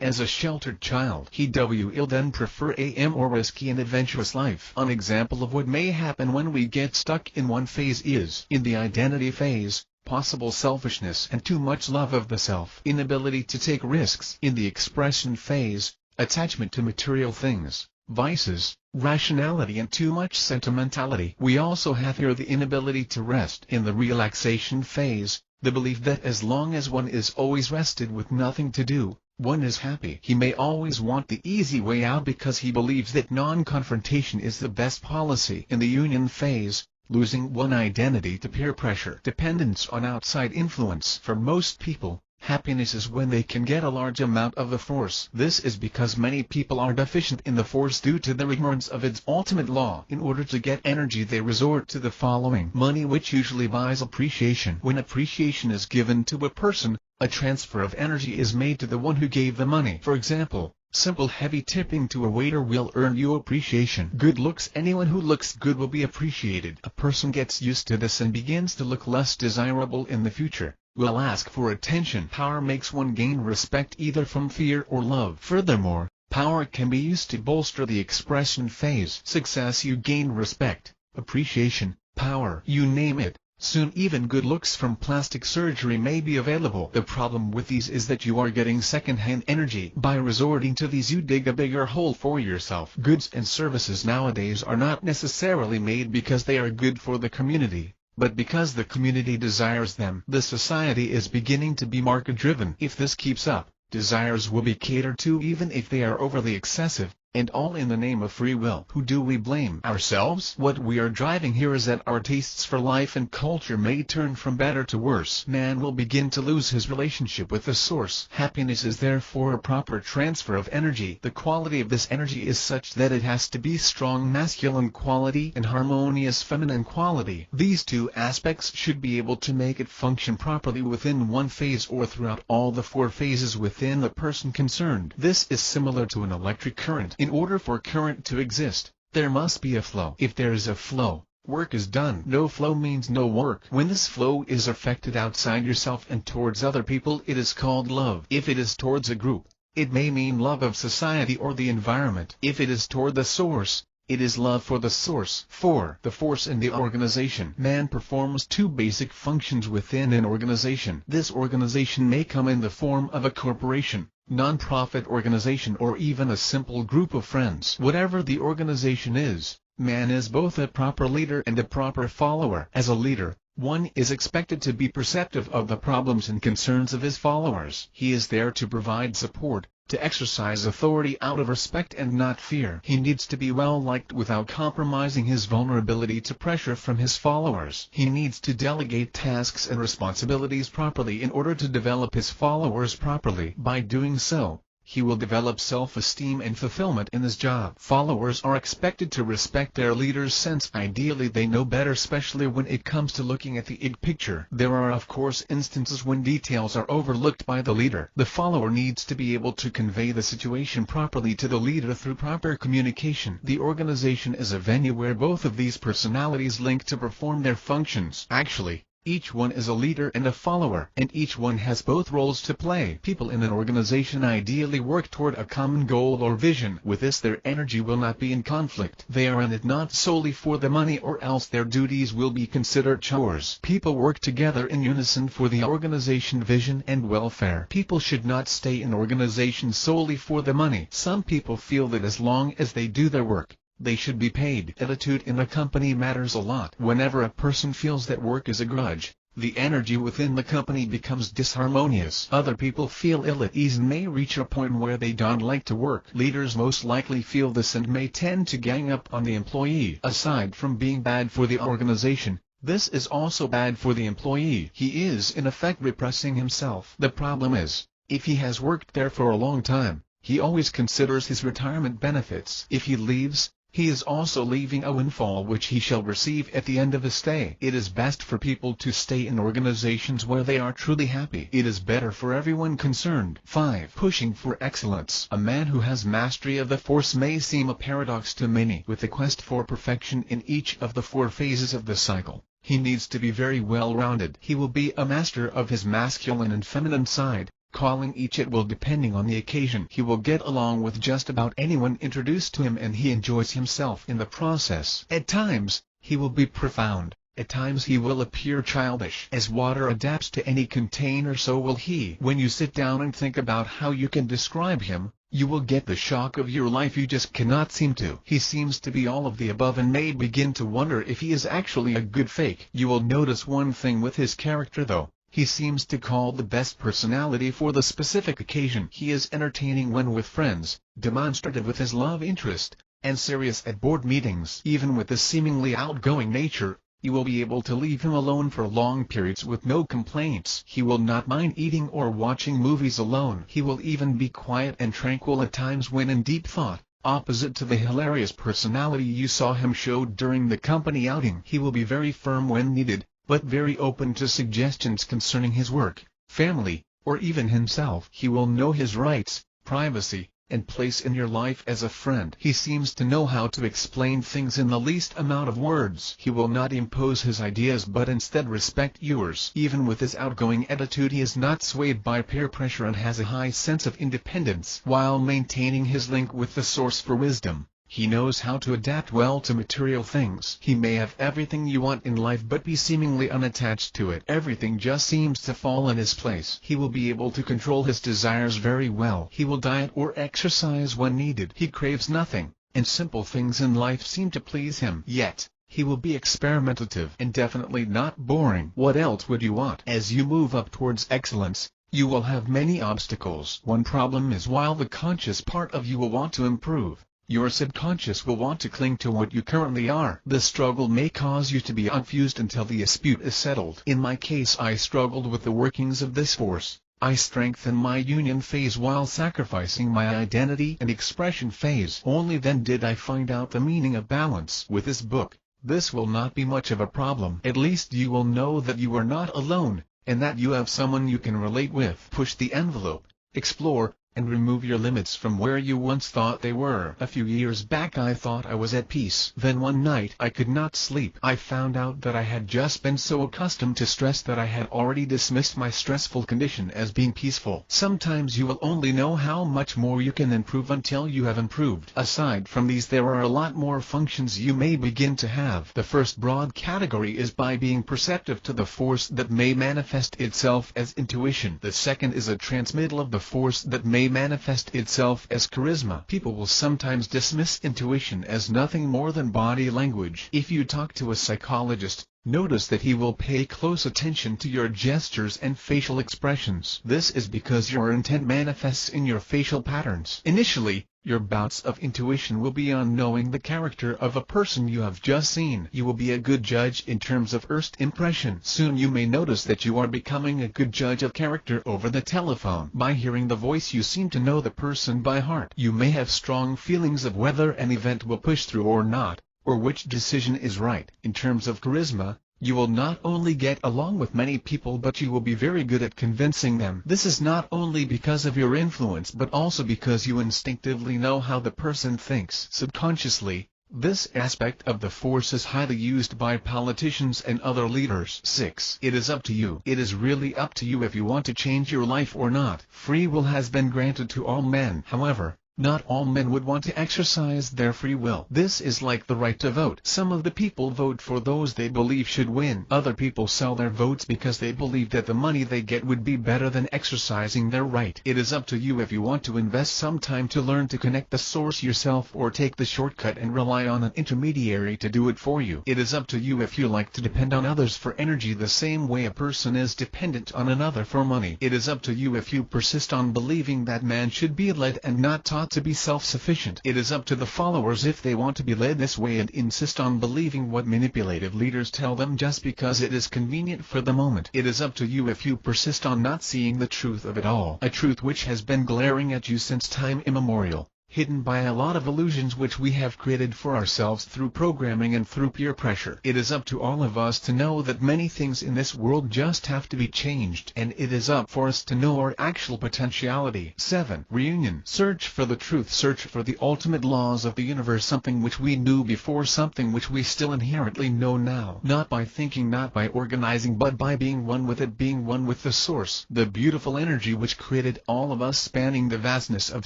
as a sheltered child. He will then prefer a more risky and adventurous life. An example of what may happen when we get stuck in one phase is, in the identity phase, possible selfishness and too much love of the self. Inability to take risks. In the expression phase, attachment to material things, vices, rationality, and too much sentimentality. We also have here the inability to rest. In the relaxation phase, the belief that as long as one is always rested with nothing to do, one is happy. He may always want the easy way out because he believes that non-confrontation is the best policy. In the union phase, losing one identity to peer pressure, dependence on outside influence. For most people, happiness is when they can get a large amount of the force. This is because many people are deficient in the force due to their ignorance of its ultimate law. In order to get energy they resort to the following: money, which usually buys appreciation. When appreciation is given to a person, a transfer of energy is made to the one who gave the money. For example, Simple heavy tipping to a waiter will earn you appreciation. Good looks. Anyone who looks good will be appreciated. A person gets used to this and begins to look less desirable in the future, will ask for attention. Power makes one gain respect either from fear or love. Furthermore, power can be used to bolster the expression phase. Success. You gain respect, appreciation, power, you name it. Soon even good looks from plastic surgery may be available. The problem with these is that you are getting second-hand energy. By resorting to these you dig a bigger hole for yourself. Goods and services nowadays are not necessarily made because they are good for the community, but because the community desires them. The society is beginning to be market-driven. If this keeps up, desires will be catered to even if they are overly excessive, and all in the name of free will. Who do we blame? Ourselves? What we are driving here is that our tastes for life and culture may turn from better to worse. Man will begin to lose his relationship with the source. Happiness is therefore a proper transfer of energy. The quality of this energy is such that it has to be strong masculine quality and harmonious feminine quality. These two aspects should be able to make it function properly within one phase or throughout all the four phases within the person concerned. This is similar to an electric current. In order for current to exist, there must be a flow. If there is a flow, work is done. No flow means no work. When this flow is affected outside yourself and towards other people, it is called love. If it is towards a group, it may mean love of society or the environment. If it is toward the source, it is love for the source. 4. The force in the organization. Man performs two basic functions within an organization. This organization may come in the form of a corporation, non-profit organization, or even a simple group of friends. Whatever the organization is, man is both a proper leader and a proper follower. As a leader, one is expected to be perceptive of the problems and concerns of his followers. He is there to provide support, to exercise authority out of respect and not fear. He needs to be well liked without compromising his vulnerability to pressure from his followers. He needs to delegate tasks and responsibilities properly in order to develop his followers properly. By doing so, he will develop self-esteem and fulfillment in his job. Followers are expected to respect their leaders since ideally they know better, especially when it comes to looking at the big picture. There are of course instances when details are overlooked by the leader. The follower needs to be able to convey the situation properly to the leader through proper communication. The organization is a venue where both of these personalities link to perform their functions. Actually, each one is a leader and a follower, and each one has both roles to play. People in an organization ideally work toward a common goal or vision. With this, their energy will not be in conflict. They are in it not solely for the money, or else their duties will be considered chores. People work together in unison for the organization vision and welfare. People should not stay in organizations solely for the money. Some people feel that as long as they do their work, they should be paid. Attitude in a company matters a lot. Whenever a person feels that work is a grudge, the energy within the company becomes disharmonious. Other people feel ill at ease and may reach a point where they don't like to work. Leaders most likely feel this and may tend to gang up on the employee. Aside from being bad for the organization, this is also bad for the employee. He is in effect repressing himself. The problem is, if he has worked there for a long time, he always considers his retirement benefits. If he leaves, he is also leaving a windfall which he shall receive at the end of his stay. It is best for people to stay in organizations where they are truly happy. It is better for everyone concerned. 5. Pushing for excellence. A man who has mastery of the force may seem a paradox to many. With the quest for perfection in each of the four phases of the cycle, he needs to be very well-rounded. He will be a master of his masculine and feminine side, calling each at will depending on the occasion. He will get along with just about anyone introduced to him, and he enjoys himself in the process. At times, he will be profound. At times he will appear childish. As water adapts to any container, so will he. When you sit down and think about how you can describe him, you will get the shock of your life. You just cannot seem to. He seems to be all of the above and may begin to wonder if he is actually a good fake. You will notice one thing with his character though. He seems to call the best personality for the specific occasion. He is entertaining when with friends, demonstrative with his love interest, and serious at board meetings. Even with this seemingly outgoing nature, you will be able to leave him alone for long periods with no complaints. He will not mind eating or watching movies alone. He will even be quiet and tranquil at times when in deep thought, opposite to the hilarious personality you saw him show during the company outing. He will be very firm when needed, but very open to suggestions concerning his work, family, or even himself. He will know his rights, privacy, and place in your life as a friend. He seems to know how to explain things in the least amount of words. He will not impose his ideas but instead respect yours. Even with his outgoing attitude, he is not swayed by peer pressure and has a high sense of independence. While maintaining his link with the source for wisdom, he knows how to adapt well to material things. He may have everything you want in life but be seemingly unattached to it. Everything just seems to fall in his place. He will be able to control his desires very well. He will diet or exercise when needed. He craves nothing, and simple things in life seem to please him. Yet, he will be experimentative and definitely not boring. What else would you want? As you move up towards excellence, you will have many obstacles. One problem is while the conscious part of you will want to improve, your subconscious will want to cling to what you currently are. The struggle may cause you to be unfused until the dispute is settled. In my case, I struggled with the workings of this force. I strengthened my union phase while sacrificing my identity and expression phase. Only then did I find out the meaning of balance. With this book, this will not be much of a problem. At least you will know that you are not alone, and that you have someone you can relate with. Push the envelope, explore, and remove your limits from where you once thought they were. A few years back I thought I was at peace. Then one night I could not sleep. I found out that I had just been so accustomed to stress that I had already dismissed my stressful condition as being peaceful. Sometimes you will only know how much more you can improve until you have improved. Aside from these, there are a lot more functions you may begin to have. The first broad category is by being perceptive to the force that may manifest itself as intuition. The second is a transmittal of the force that may manifest itself as charisma. People will sometimes dismiss intuition as nothing more than body language. If you talk to a psychologist, notice that he will pay close attention to your gestures and facial expressions. This is because your intent manifests in your facial patterns. Initially, your bouts of intuition will be on knowing the character of a person you have just seen. You will be a good judge in terms of first impression. Soon you may notice that you are becoming a good judge of character over the telephone. By hearing the voice, you seem to know the person by heart. You may have strong feelings of whether an event will push through or not, or which decision is right. In terms of charisma, you will not only get along with many people but you will be very good at convincing them. This is not only because of your influence but also because you instinctively know how the person thinks. Subconsciously, this aspect of the force is highly used by politicians and other leaders. 6. It is up to you. It is really up to you if you want to change your life or not. Free will has been granted to all men. However, not all men would want to exercise their free will. This is like the right to vote. Some of the people vote for those they believe should win. Other people sell their votes because they believe that the money they get would be better than exercising their right. It is up to you if you want to invest some time to learn to connect the source yourself or take the shortcut and rely on an intermediary to do it for you. It is up to you if you like to depend on others for energy the same way a person is dependent on another for money. It is up to you if you persist on believing that man should be led and not taught to be self-sufficient. It is up to the followers if they want to be led this way and insist on believing what manipulative leaders tell them just because it is convenient for the moment. It is up to you if you persist on not seeing the truth of it all, a truth which has been glaring at you since time immemorial, hidden by a lot of illusions which we have created for ourselves through programming and through peer pressure. It is up to all of us to know that many things in this world just have to be changed, and it is up for us to know our actual potentiality. 7. Reunion. Search for the truth. Search for the ultimate laws of the universe, something which we knew before, something which we still inherently know now. Not by thinking, not by organizing, but by being one with it, being one with the source, the beautiful energy which created all of us, spanning the vastness of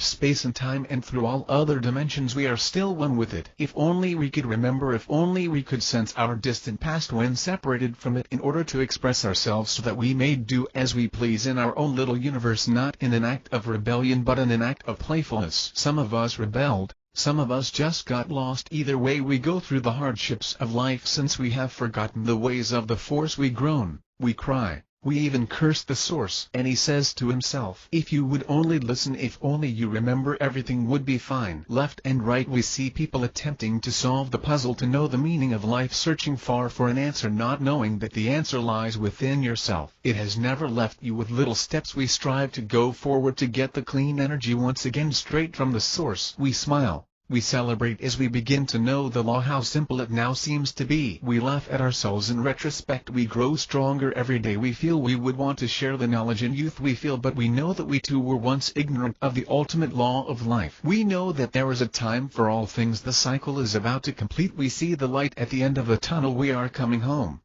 space and time, and through all other dimensions we are still one with it. If only we could remember, if only we could sense our distant past when separated from it in order to express ourselves so that we may do as we please in our own little universe, not in an act of rebellion but in an act of playfulness. Some of us rebelled, some of us just got lost. Either way, we go through the hardships of life since we have forgotten the ways of the force. We groan, we cry, we even curse the source. And he says to himself, if you would only listen, if only you remember, everything would be fine. Left and right we see people attempting to solve the puzzle, to know the meaning of life, searching far for an answer, not knowing that the answer lies within yourself. It has never left you. With little steps we strive to go forward to get the clean energy once again straight from the source. We smile, We celebrate as we begin to know the law, how simple it now seems to be. We laugh at ourselves in retrospect. We grow stronger every day. We feel we would want to share the knowledge and youth we feel, but we know that we too were once ignorant of the ultimate law of life. We know that there is a time for all things. The cycle is about to complete. We see the light at the end of the tunnel. We are coming home.